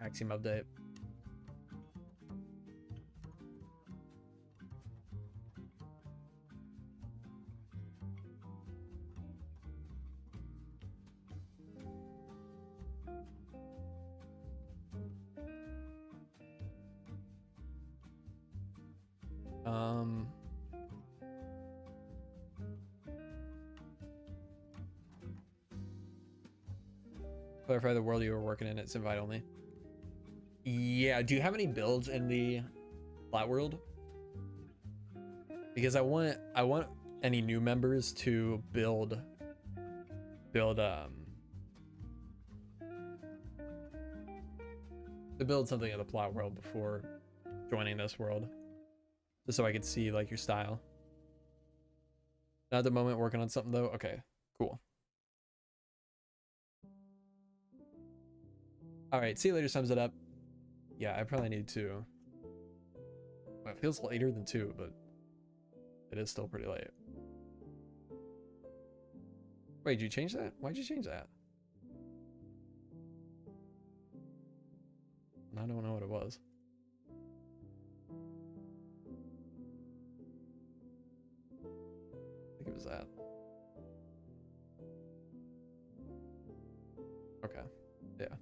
Axiom update. Clarify the world you were working in. It's invite only. Yeah. Do you have any builds in the flat world? Because I want any new members to build build something in the plot world before joining this world, just so I could see like your style. Not at the moment, working on something though. Okay, cool. All right, see you later sums it up. Yeah, I probably need to. Well, it feels later than 2, but it is still pretty late. Wait, did you change that? Why'd you change that? I don't know what it was. I think it was that. Okay, yeah.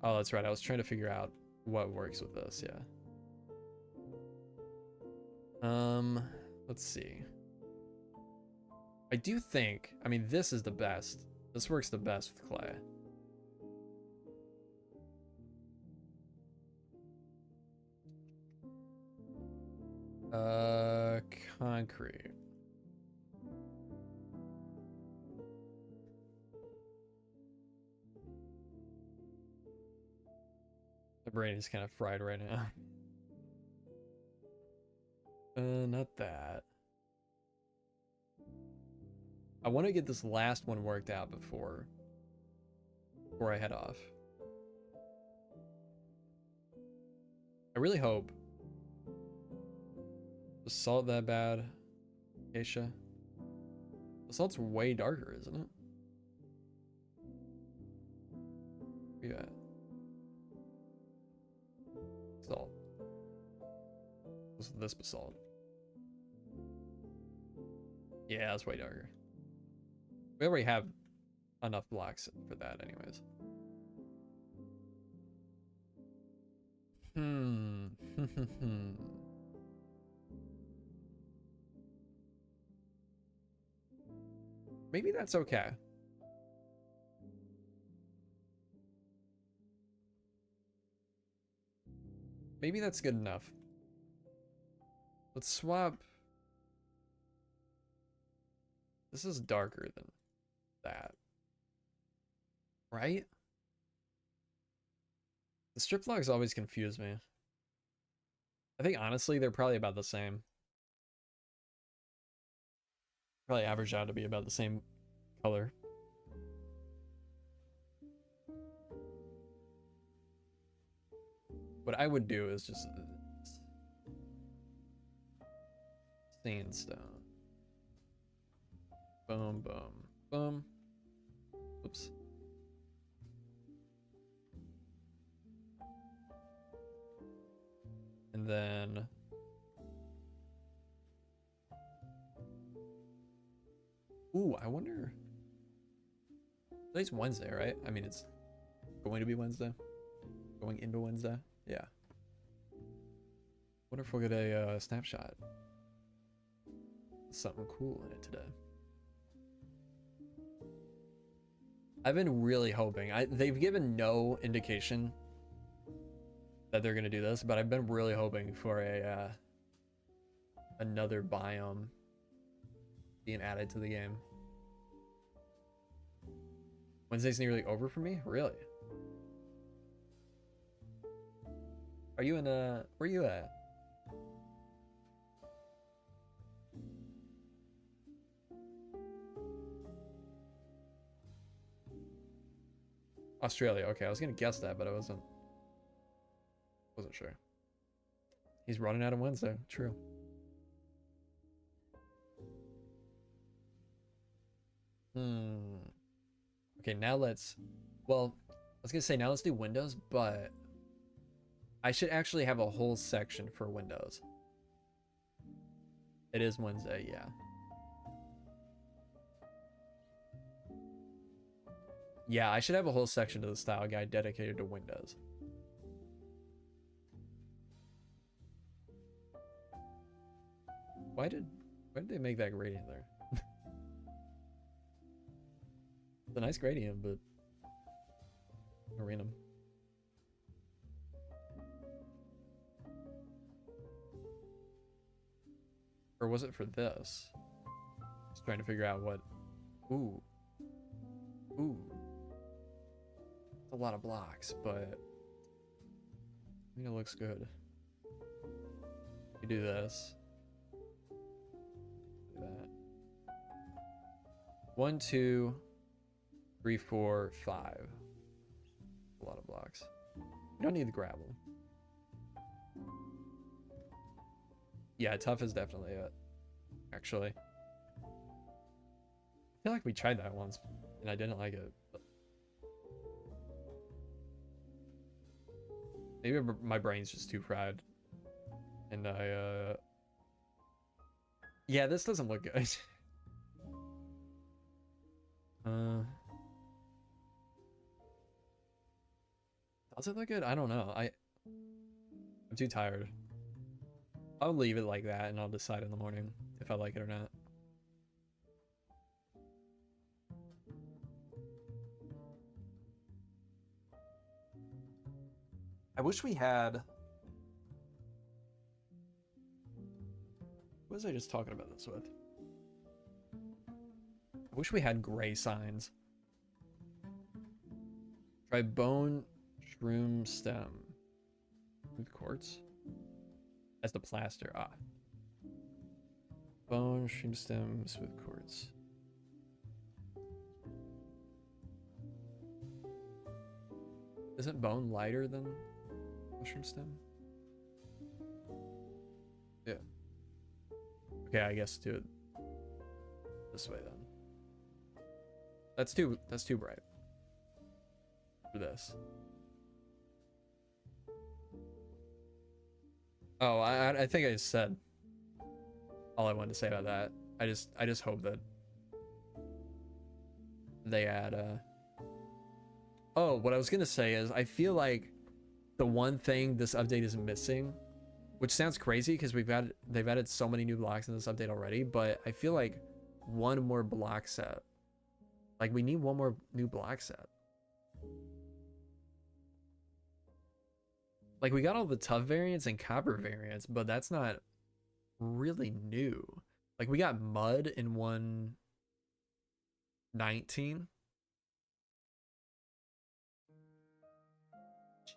Oh, that's right. I was trying to figure out what works with this, yeah. Let's see. I do think, I mean, this is the best. This works the best with clay. Concrete. My brain is kind of fried right now. Not that. I want to get this last one worked out before I head off. I really hope. The salt that bad, Aisha? The salt's way darker, isn't it? Where you at? Salt. What's this basalt? Yeah, it's way darker. We already have enough blocks for that anyways. Maybe that's okay. Maybe that's good enough. Let's swap. This is darker than that. Right? The strip logs always confuse me. I think honestly they're probably about the same. Probably average out to be about the same color. What I would do is just sandstone. Boom, boom, boom. Oops. And then ooh, I wonder. Today's Wednesday, right? I mean, it's going to be Wednesday. Going into Wednesday. Yeah. Wonder if we'll get a snapshot. Something cool in it today. I've been really hoping. They've given no indication that they're gonna do this, but I've been really hoping for a another biome being added to the game. Wednesday's nearly over for me? Really? Are you in where are you at? Australia. Okay, I was gonna guess that, but I wasn't sure. He's running out on Wednesday. True. Okay, now let's. Well, I was gonna say now let's do Windows, but I should actually have a whole section for Windows. It is Wednesday, yeah. Yeah, I should have a whole section to the style guide dedicated to Windows. Why did they make that gradient there? It's a nice gradient, but random. Or was it for this? Trying to figure out what. Ooh. Ooh. It's a lot of blocks, but I think it looks good. You do this. Do that. 1, 2, 3, 4, 5. A lot of blocks. You don't need the gravel. Yeah, tough is definitely it. Actually. I feel like we tried that once and I didn't like it. But maybe my brain's just too fried. And yeah, this doesn't look good. Does it look good? I don't know. I'm too tired. I'll leave it like that and I'll decide in the morning if I like it or not. I wish we had... What was I just talking about this with? I wish we had gray signs. Try bone, shroom, stem. Smooth quartz? As the plaster. Ah. Bone, shroom, stem, smooth quartz. Isn't bone lighter than mushroom stem? Yeah. Okay, I guess do it this way then. That's too bright for this. Oh, I think I just said all I wanted to say about that. I just hope that they add Oh, what I was gonna say is I feel like the one thing this update is missing, which sounds crazy because they've added so many new blocks in this update already, but I feel like one more block set. Like we need one more new block set. Like we got all the tough variants and copper variants, but that's not really new. Like we got mud in 119.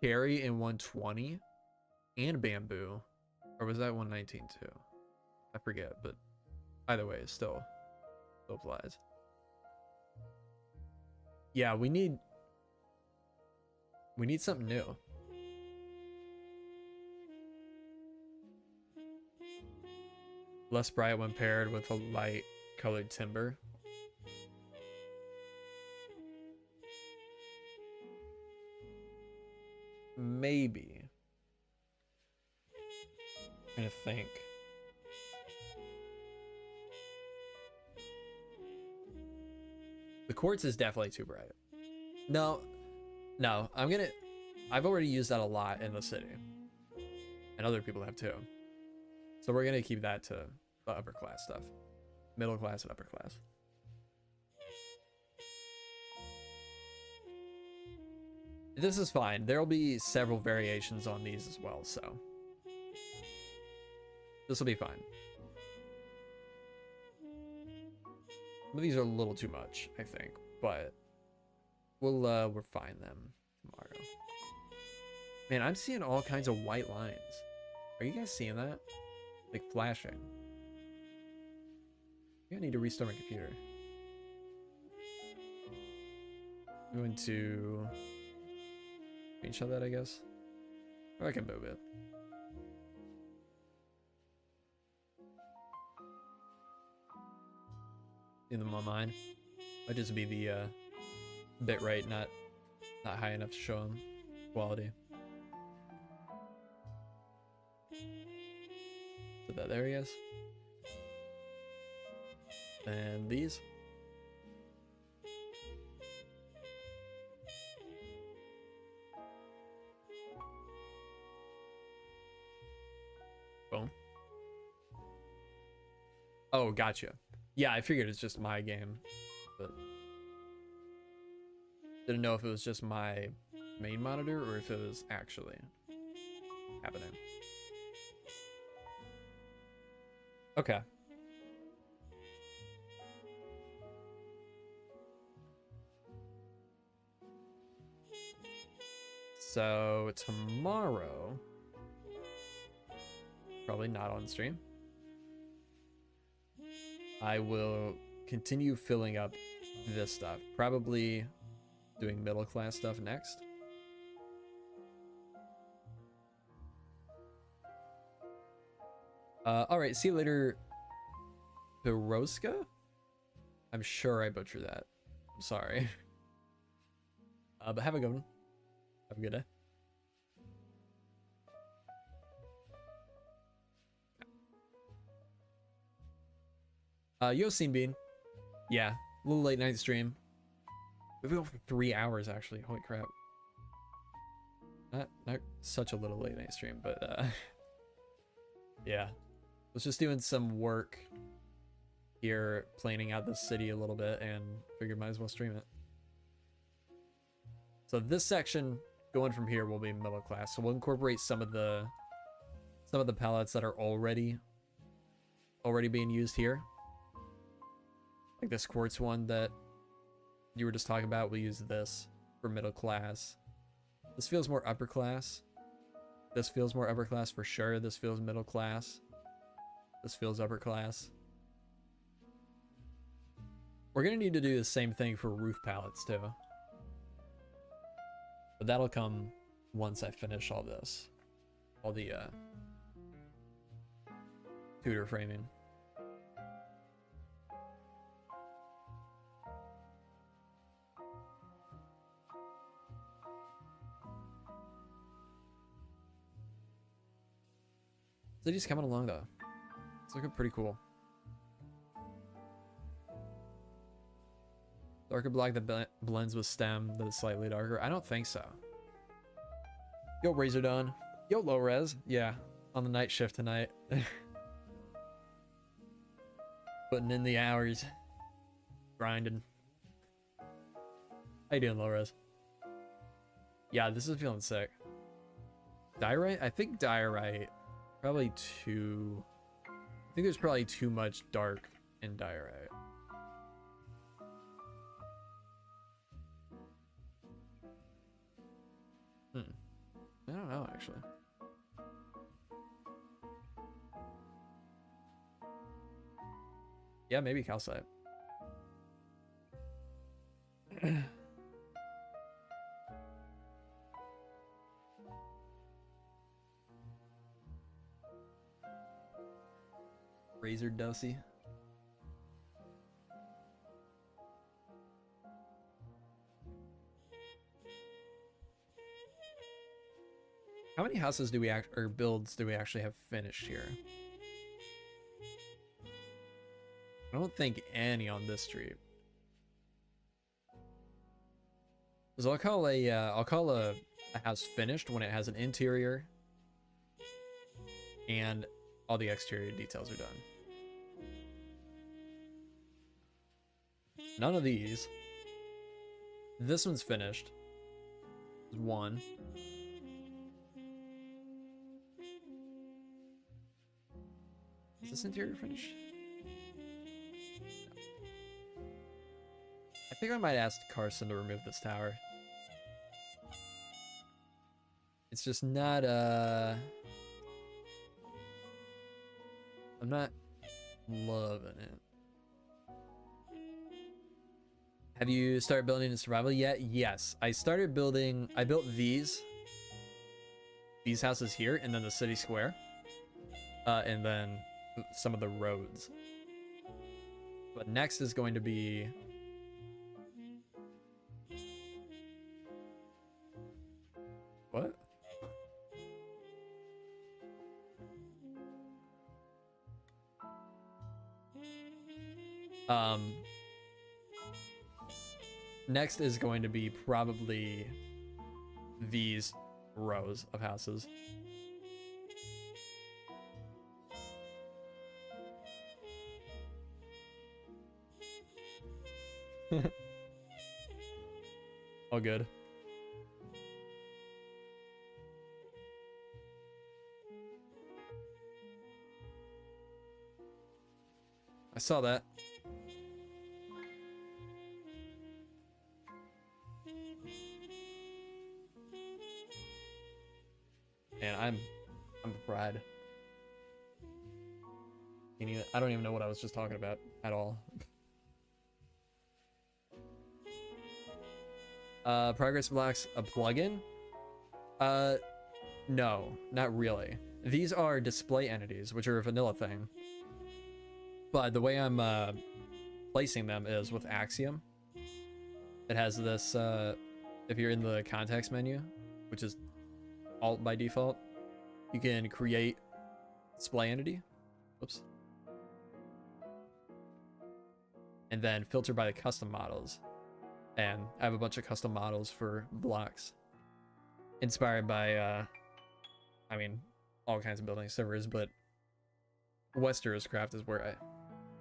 Cherry in 120 and bamboo, or was that 119 too? I forget, but either way, it still applies. Yeah, we need something new. Less bright when paired with a light colored timber. Maybe. I'm trying to think. The quartz is definitely too bright. No, I've already used that a lot in the city. And other people have too. So we're gonna keep that to the upper class stuff. Middle class and upper class. This is fine. There'll be several variations on these as well, so this will be fine. Some of these are a little too much, I think, but we'll refine them tomorrow. Man, I'm seeing all kinds of white lines. Are you guys seeing that? Like flashing. I need to restart my computer. I'm going to screenshot that, I guess. Or I can move it. In the mine. Might just be the bitrate not high enough to show them quality. Put that there, I guess. And these. Boom. Oh, gotcha. Yeah, I figured it's just my game, but didn't know if it was just my main monitor or if it was actually happening. Okay. So tomorrow, probably not on stream, I will continue filling up this stuff. Probably doing middle class stuff next. All right, see you later, Piroska? I'm sure I butchered that. I'm sorry. But have a good one. Have a good day. Yo, Scene Bean. Yeah, a little late night stream. We've been going for 3 hours, actually. Holy crap. Not such a little late night stream, but yeah. Was just doing some work here, planning out the city a little bit, and figured might as well stream it. So this section going from here will be middle class. So we'll incorporate some of the palettes that are already being used here. Like this quartz one that you were just talking about, we'll use this for middle class. This feels more upper class. This feels more upper class for sure. This feels middle class. This feels upper class. We're gonna need to do the same thing for roof palettes too. But that'll come once I finish all this. All the Tudor framing. City's coming along though. It's looking pretty cool. Darker black that blends with stem that is slightly darker. I don't think so. Yo, Razor Dawn. Yo, Low Res. Yeah, on the night shift tonight. Putting in the hours. Grinding. How you doing, Low Res? Yeah, this is feeling sick. Diorite? I think diorite. Probably too... I think there's probably too much dark in diorite. I don't know, actually. Yeah, maybe calcite. Razor Dosey. How many houses do we or builds do we actually have finished here? I don't think any on this street. So I'll call a house finished when it has an interior and all the exterior details are done. None of these. This one's finished. There's one. Is this interior finished? No. I think I might ask Carson to remove this tower. It's just not, I'm not loving it. Have you started building in survival yet? Yes, I started building. I built these houses here, and then the city square, and then some of the roads. But next is going to be what? Next is going to be probably these rows of houses. All good. I saw that. I don't even know what I was just talking about at all. Progress blocks a plugin? No, not really. These are display entities, which are a vanilla thing. But the way I'm placing them is with Axium. It has this, if you're in the context menu, which is Alt by default, you can create display entity. Whoops. And then filter by the custom models. And I have a bunch of custom models for blocks. Inspired by, I mean, all kinds of building servers, but Westeros Craft is where I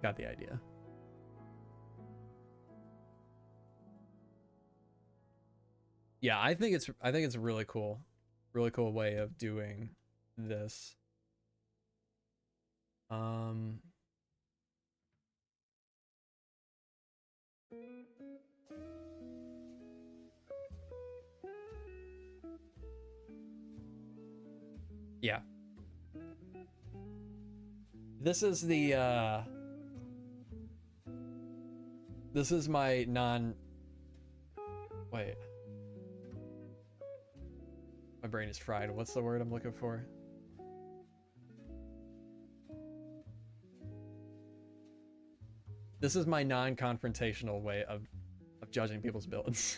got the idea. Yeah, I think it's a really cool way of doing this. Yeah. This is the this is my wait. My brain is fried. What's the word I'm looking for? This is my non-confrontational way of judging people's builds.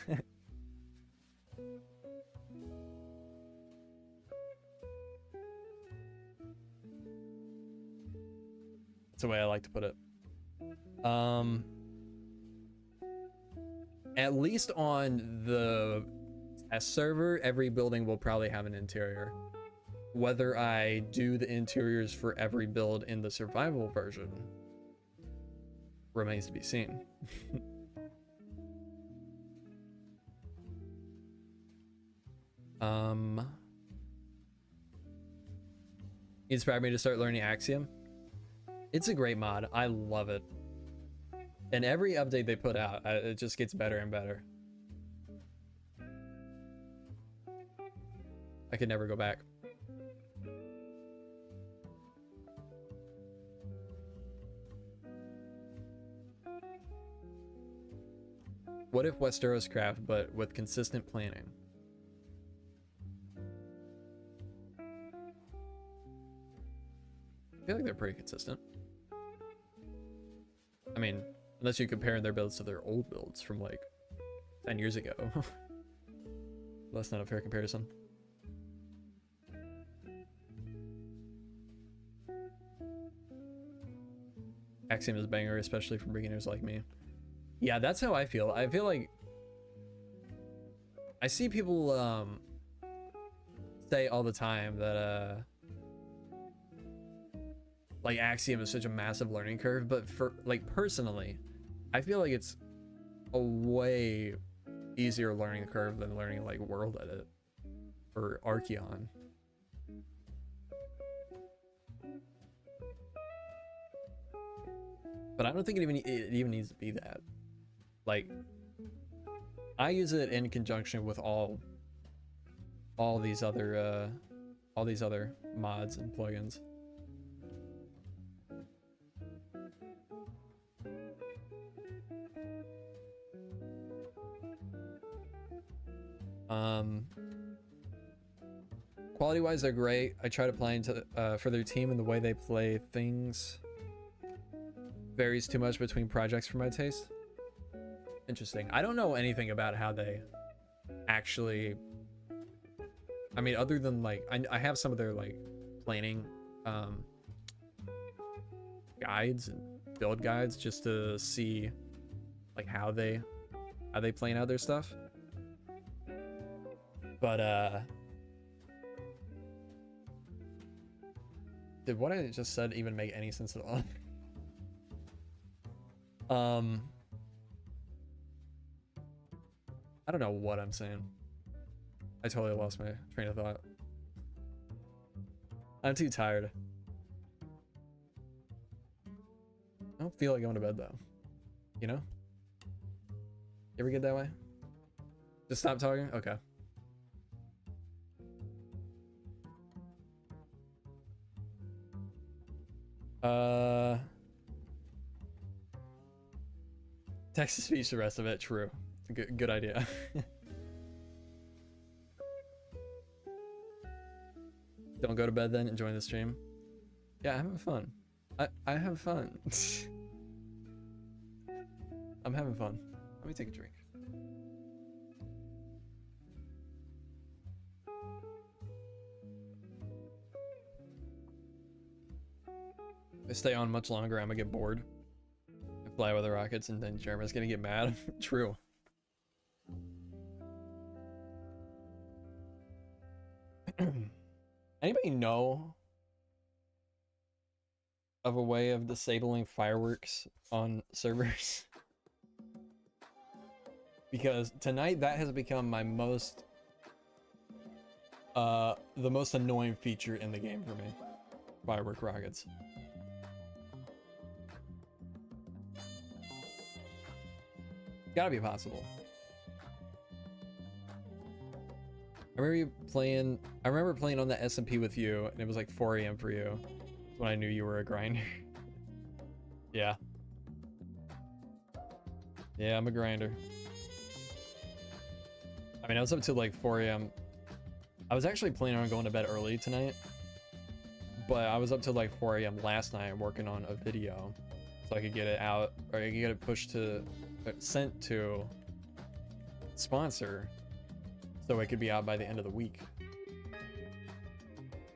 That's the way I like to put it. At least on the test server, every building will probably have an interior. Whether I do the interiors for every build in the survival version remains to be seen. Inspired me to start learning Axiom. It's a great mod. I love it. And every update they put out, it just gets better and better. I could never go back. What if Westeros Craft, but with consistent planning? I feel like they're pretty consistent. I mean, unless you compare their builds to their old builds from like 10 years ago. That's not a fair comparison. Axiom is banger, especially for beginners like me. Yeah, that's how I feel. I feel like I see people say all the time that like Axiom is such a massive learning curve, but for like personally, I feel like it's a way easier learning curve than learning like World Edit or Archeon. But I don't think it even needs to be that. Like, I use it in conjunction with all these other mods and plugins. Quality wise, they're great. I try to play into for their team, and the way they play things varies too much between projects for my taste. Interesting. I don't know anything about how they actually, I mean, other than like I have some of their like planning guides and build guides just to see like how they plan out their stuff. But did what I just said even make any sense at all? I don't know what I'm saying. I totally lost my train of thought. I'm too tired. I don't feel like going to bed though. You know? You ever get that way? Just stop talking? Okay. Text to speech the rest of it. True. Good idea. Don't go to bed then and join the stream. Yeah, I'm having fun. I have fun. I'm having fun. Let me take a drink. If I stay on much longer, I'm gonna get bored. I fly with the rockets and then Jeremy's gonna get mad. True. Anybody know of a way of disabling fireworks on servers? Because tonight that has become my most the most annoying feature in the game for me. Firework rockets. Gotta be possible. I remember playing on the SMP with you, and it was like 4 AM for you. That's when I knew you were a grinder. Yeah. Yeah, I'm a grinder. I mean, I was up till like 4 AM. I was actually planning on going to bed early tonight, but I was up till like 4 AM last night working on a video, so I could get it out, or I could get it pushed to, sent to sponsor, so it could be out by the end of the week.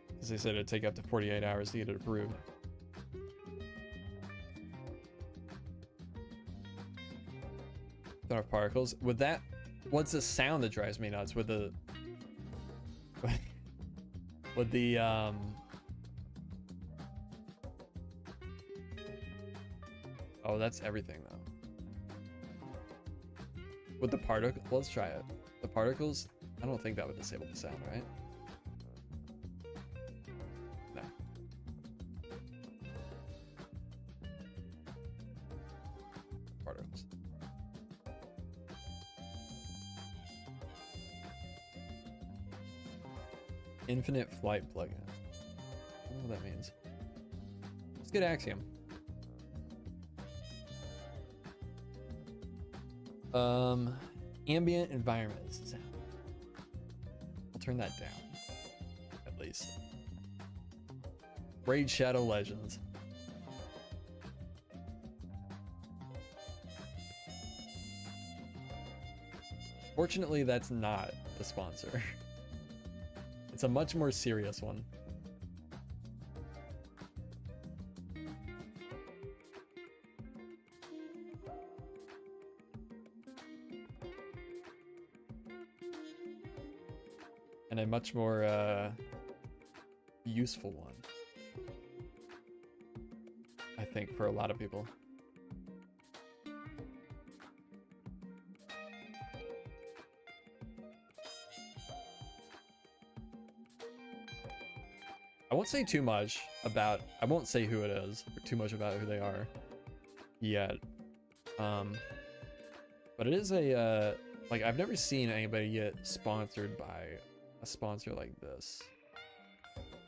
Because they said it'd take up to 48 hours to get it approved. Don't have particles. With that, what's the sound that drives me nuts? With the with the oh, that's everything though. With the particle, let's try it. The particles, I don't think that would disable the sound, right? No. Particles. Infinite flight plugin. I don't know what that means. Let's get Axiom. Ambient environment sound. I'll turn that down, at least. Raid Shadow Legends. Fortunately, that's not the sponsor. It's a much more serious one. And a much more useful one, I think, for a lot of people. I won't say too much about, I won't say who it is, or too much about who they are yet. But it is a, like, I've never seen anybody get sponsored by a sponsor like this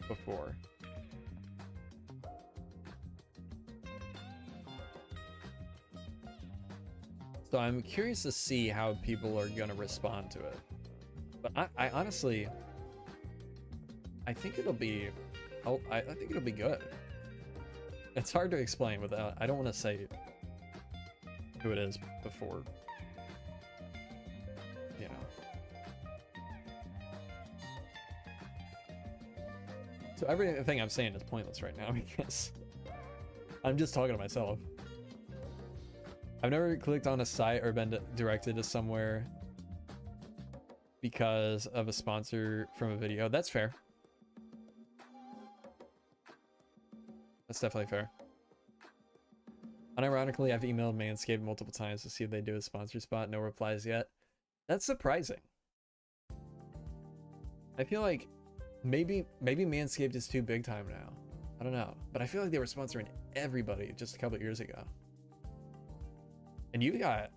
before. So I'm curious to see how people are gonna respond to it. But I honestly, I think it'll be, I think it'll be good. It's hard to explain without, I don't want to say who it is before, you know. So everything I'm saying is pointless right now because I'm just talking to myself. I've never clicked on a site or been directed to somewhere because of a sponsor from a video. That's fair. That's definitely fair. Unironically, I've emailed Manscaped multiple times to see if they do a sponsor spot. No replies yet. That's surprising. I feel like maybe Manscaped is too big time now. I don't know. But I feel like they were sponsoring everybody just a couple of years ago. And you've got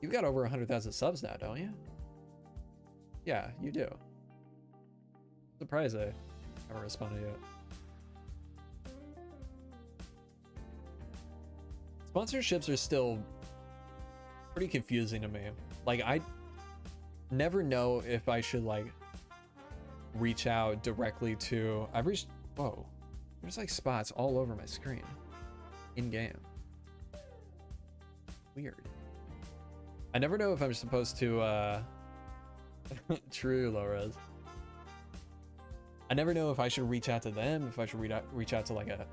over 100,000 subs now, don't you? Yeah, you do. Surprised I haven't responded yet. Sponsorships are still pretty confusing to me. Like, I never know if I should like reach out directly to. I've reached. Whoa, there's like spots all over my screen in game. Weird. I never know if I'm supposed to. True, Lores. I never know if I should reach out to them, if I should reach out to like a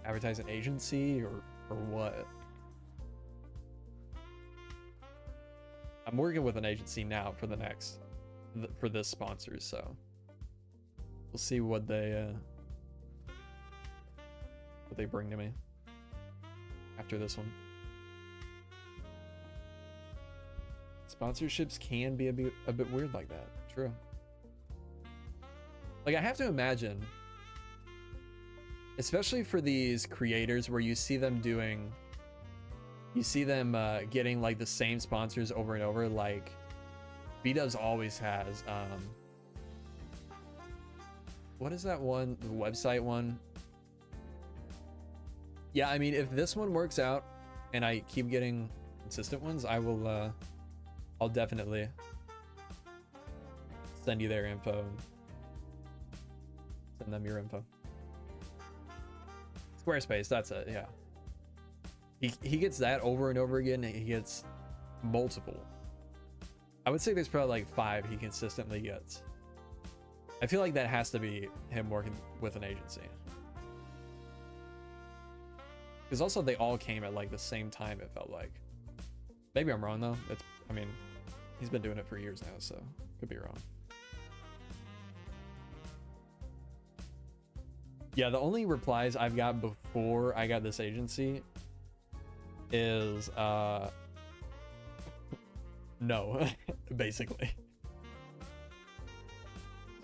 advertising agency or what. I'm working with an agency now for for this sponsor, so we'll see what they bring to me after this one. Sponsorships can be a bit weird like that. True. Like, I have to imagine, especially for these creators where you see them getting like the same sponsors over and over, like B-Dubs always has. What is that one? The website one? Yeah, I mean, if this one works out and I keep getting consistent ones, I will, I'll definitely send you their info and send them your info. Squarespace, that's it, yeah. He gets that over and over again. He gets multiple. I would say there's probably like 5 he consistently gets. I feel like that has to be him working with an agency. Because also they all came at like the same time, it felt like. Maybe I'm wrong though. I mean, he's been doing it for years now, so could be wrong. Yeah, the only replies I've got before I got this agency is no, basically.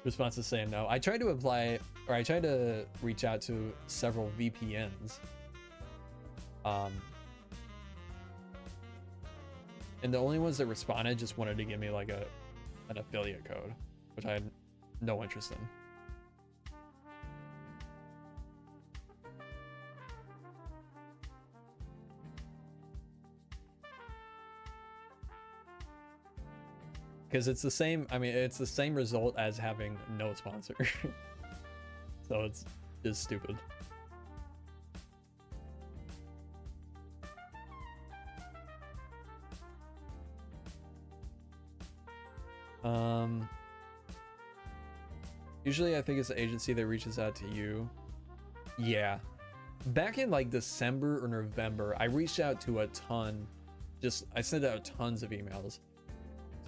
Response is saying no. I tried to apply, or I tried to reach out to several VPNs. And the only ones that responded just wanted to give me like an affiliate code, which I had no interest in. Because it's the same, I mean, it's the same result as having no sponsor. So it's just stupid. Usually I think it's the agency that reaches out to you. Yeah. Back in like December or November, I reached out to a ton. I sent out tons of emails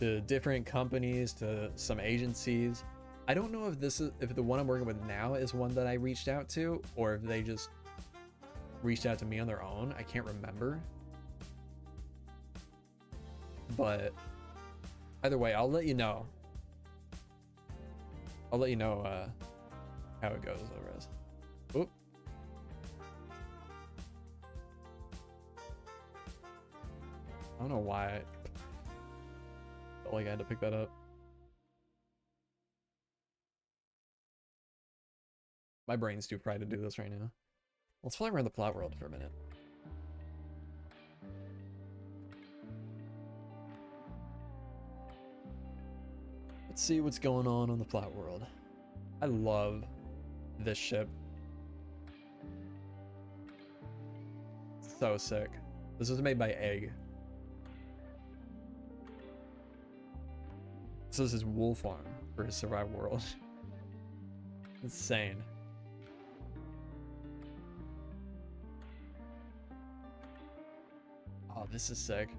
to different companies, to some agencies. I don't know if the one I'm working with now is one that I reached out to, or if they just reached out to me on their own. I can't remember. But either way, I'll let you know. I'll let you know how it goes, Rez. Oop. I don't know why I felt like I had to pick that up. My brain's too fried to do this right now. Let's fly around the plot world for a minute. Let's see what's going on the plot world. I love this ship. So sick. This was made by Egg. This is his wool farm for his survival world. Insane. Oh, this is sick.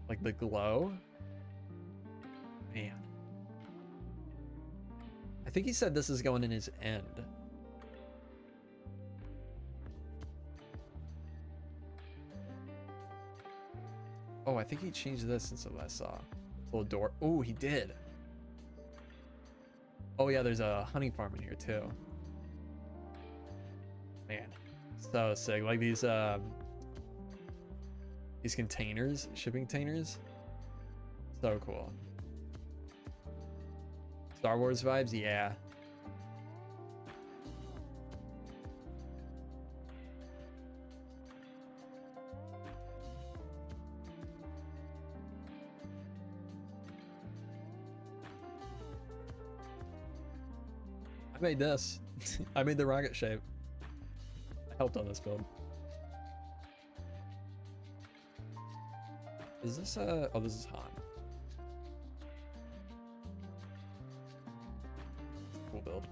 Like the glow. Man. I think he said this is going in his end. Oh, I think he changed this since the last saw. Little door. Oh, he did. Oh yeah, there's a honey farm in here too. Man, so sick. Like these containers, shipping containers. So cool. Star Wars vibes, yeah. made this. I made the rocket shape. I helped on this build. Is this oh, this is Han. Cool build.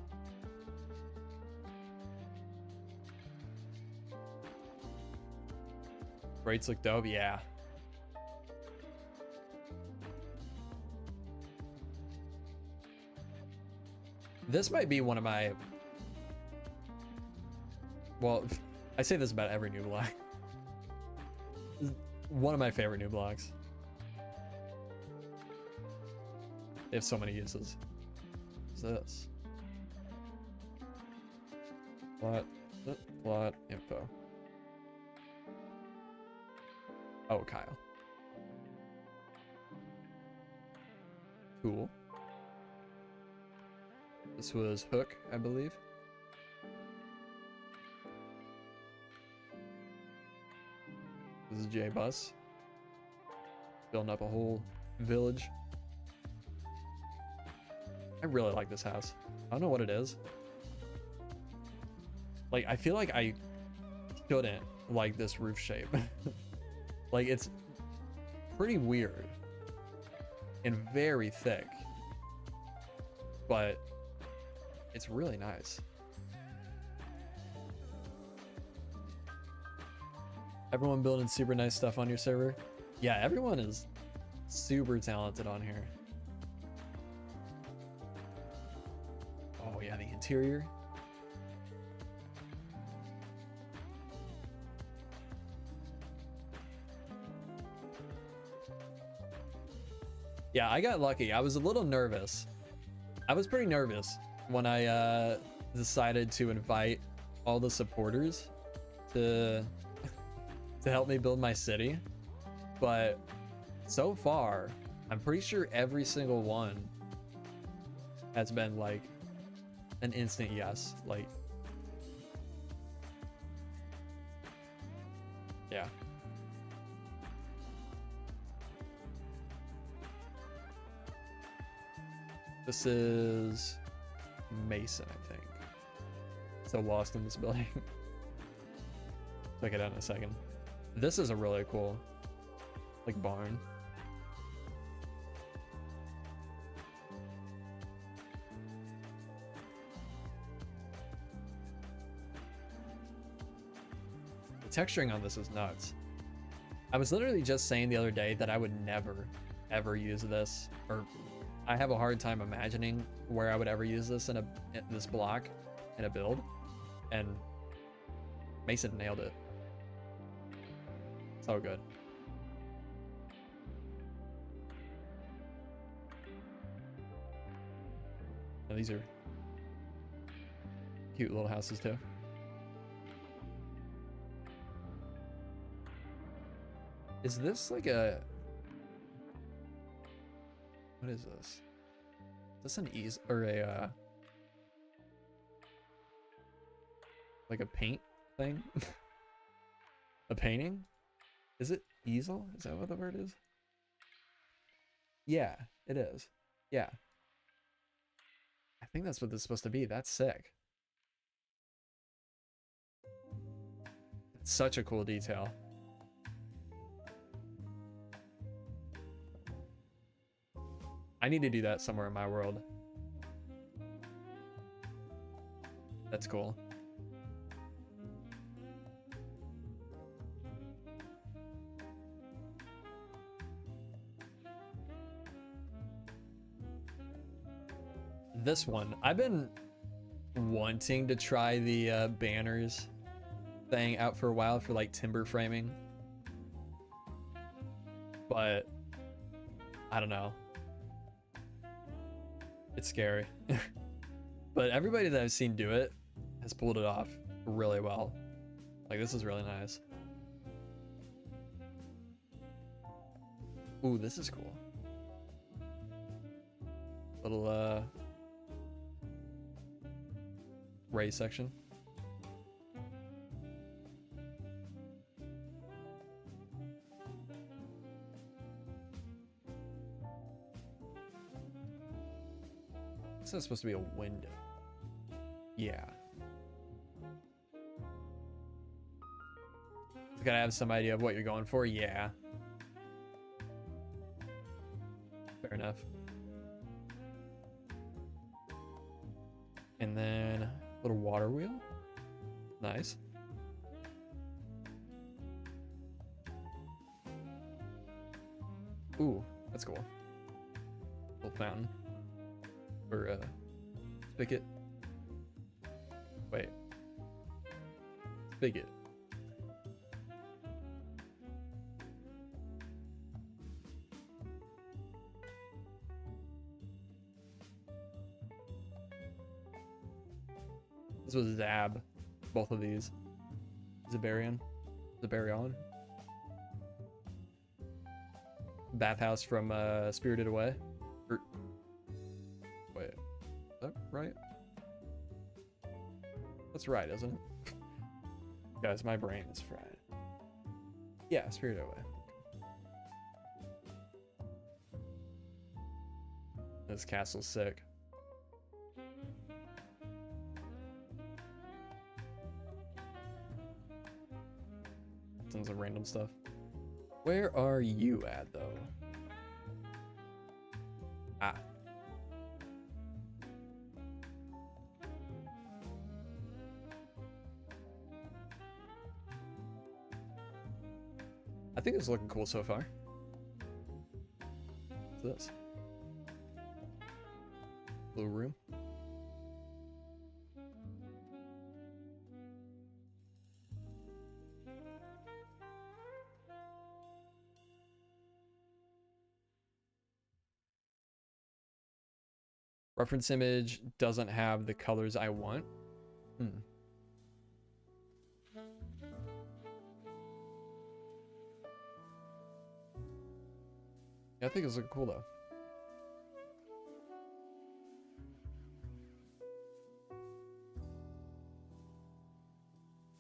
Rates look dope, yeah. This might be one of my... Well, I say this about every new block. One of my favorite new blocks. They have so many uses. What's this? Plot info. Oh, Kyle. Cool. This was Hook, I believe. This is J-Bus. Building up a whole village. I really like this house. I don't know what it is. Like, I feel like I shouldn't like this roof shape. Like, it's pretty weird and very thick, but it's really nice. Everyone building super nice stuff on your server? Yeah, everyone is super talented on here. Oh yeah, the interior. Yeah, I got lucky. I was a little nervous. I was pretty nervous when I decided to invite all the supporters to help me build my city. But so far, I'm pretty sure every single one has been like an instant yes. Like, yeah. This is Mason, I think. So lost in this building. Check it out in a second. This is a really cool, like, barn. The texturing on this is nuts. I was literally just saying the other day that I would never, ever use this, or I have a hard time imagining where I would ever use this in this block in a build, and Mason nailed it. So good. And these are cute little houses too. Is this like a... What is this? Is this an easel or a like a paint thing? A painting? Is it easel? Is that what the word is? Yeah, it is. Yeah. I think that's what this is supposed to be. That's sick. It's such a cool detail. I need to do that somewhere in my world. That's cool. This one, I've been wanting to try the banners thing out for a while for like timber framing, but I don't know. It's scary. But everybody that I've seen do it has pulled it off really well. Like, this is really nice. Ooh, this is cool. Little ray section. This is supposed to be a window. Yeah. You gotta have some idea of what you're going for. Yeah. Fair enough. And then a little water wheel. Nice. Ooh, that's cool. Little fountain. Or spigot. Wait. Spigot. This was Zab. Both of these. Zabarian. Zabarion. Bathhouse from Spirited Away. Wait. Is that right? That's right, isn't it? Guys, my brain is fried. Yeah, Spirited Away. This castle's sick. Tons of random stuff. Where are you at, though? Ah. I think it's looking cool so far. What's this? Blue room. Reference image doesn't have the colors I want. Yeah, I think it's looking cool though.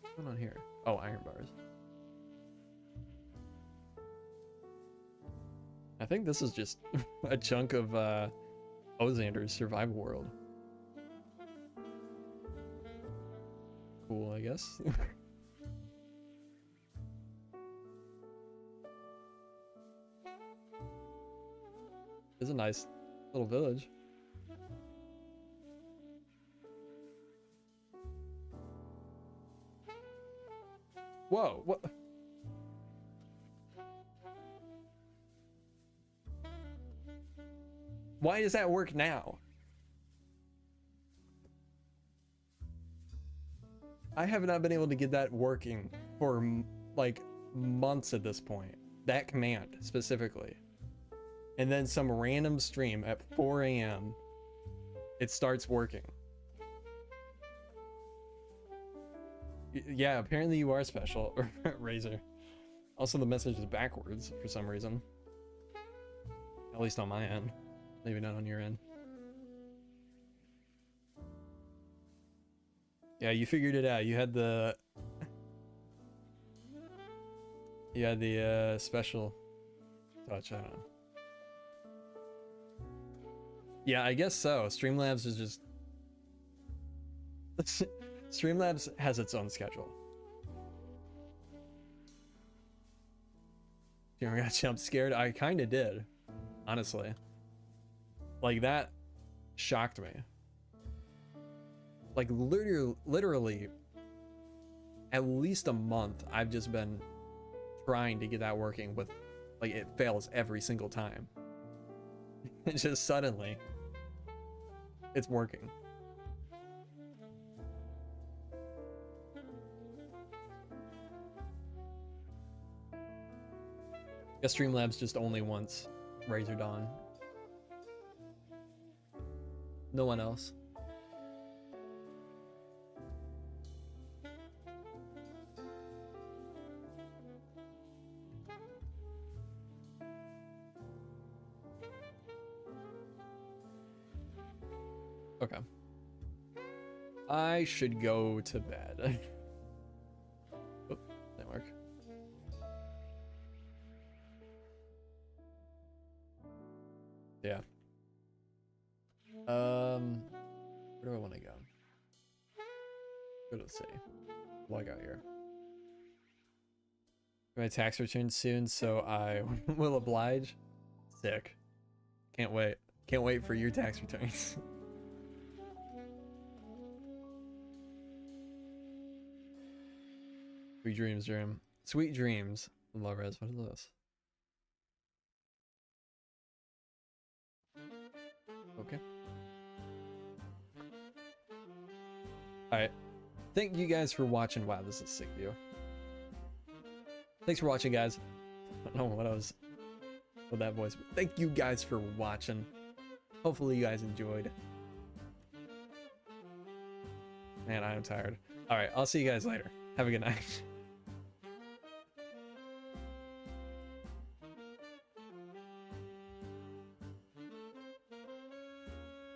What's going on here? Oh, iron bars. I think this is just a chunk of Ozander's survival world. Cool, I guess. It's a nice little village. Whoa, what? Why does that work now? I have not been able to get that working for like months at this point. That command specifically. And then some random stream at 4 a.m. it starts working. Yeah, apparently you are special, Razor. Also, the message is backwards for some reason. At least on my end. Maybe not on your end. Yeah, you figured it out. You had the... You had the special touch, I don't know. Yeah, I guess so. Streamlabs is just... Streamlabs has its own schedule. You ever got jump scared? I kind of did, honestly. Like, that shocked me. Like, literally, at least a month, I've just been trying to get that working with, like, it fails every single time. It's just suddenly, it's working. Guess Streamlabs just only wants Razor Dawn. No one else. Okay. I should go to bed. Oh, didn't work. Yeah. Where do I want to go? Let's see. Log out here. My tax return soon, so I will oblige. Sick. Can't wait. Can't wait for your tax returns. Sweet dreams, Jerm. Sweet dreams. Love Res. What is this? Okay. Alright. Thank you guys for watching. Wow, this is a sick view. Thanks for watching, guys. I don't know what I was with that voice, but thank you guys for watching. Hopefully you guys enjoyed. Man, I am tired. Alright, I'll see you guys later. Have a good night.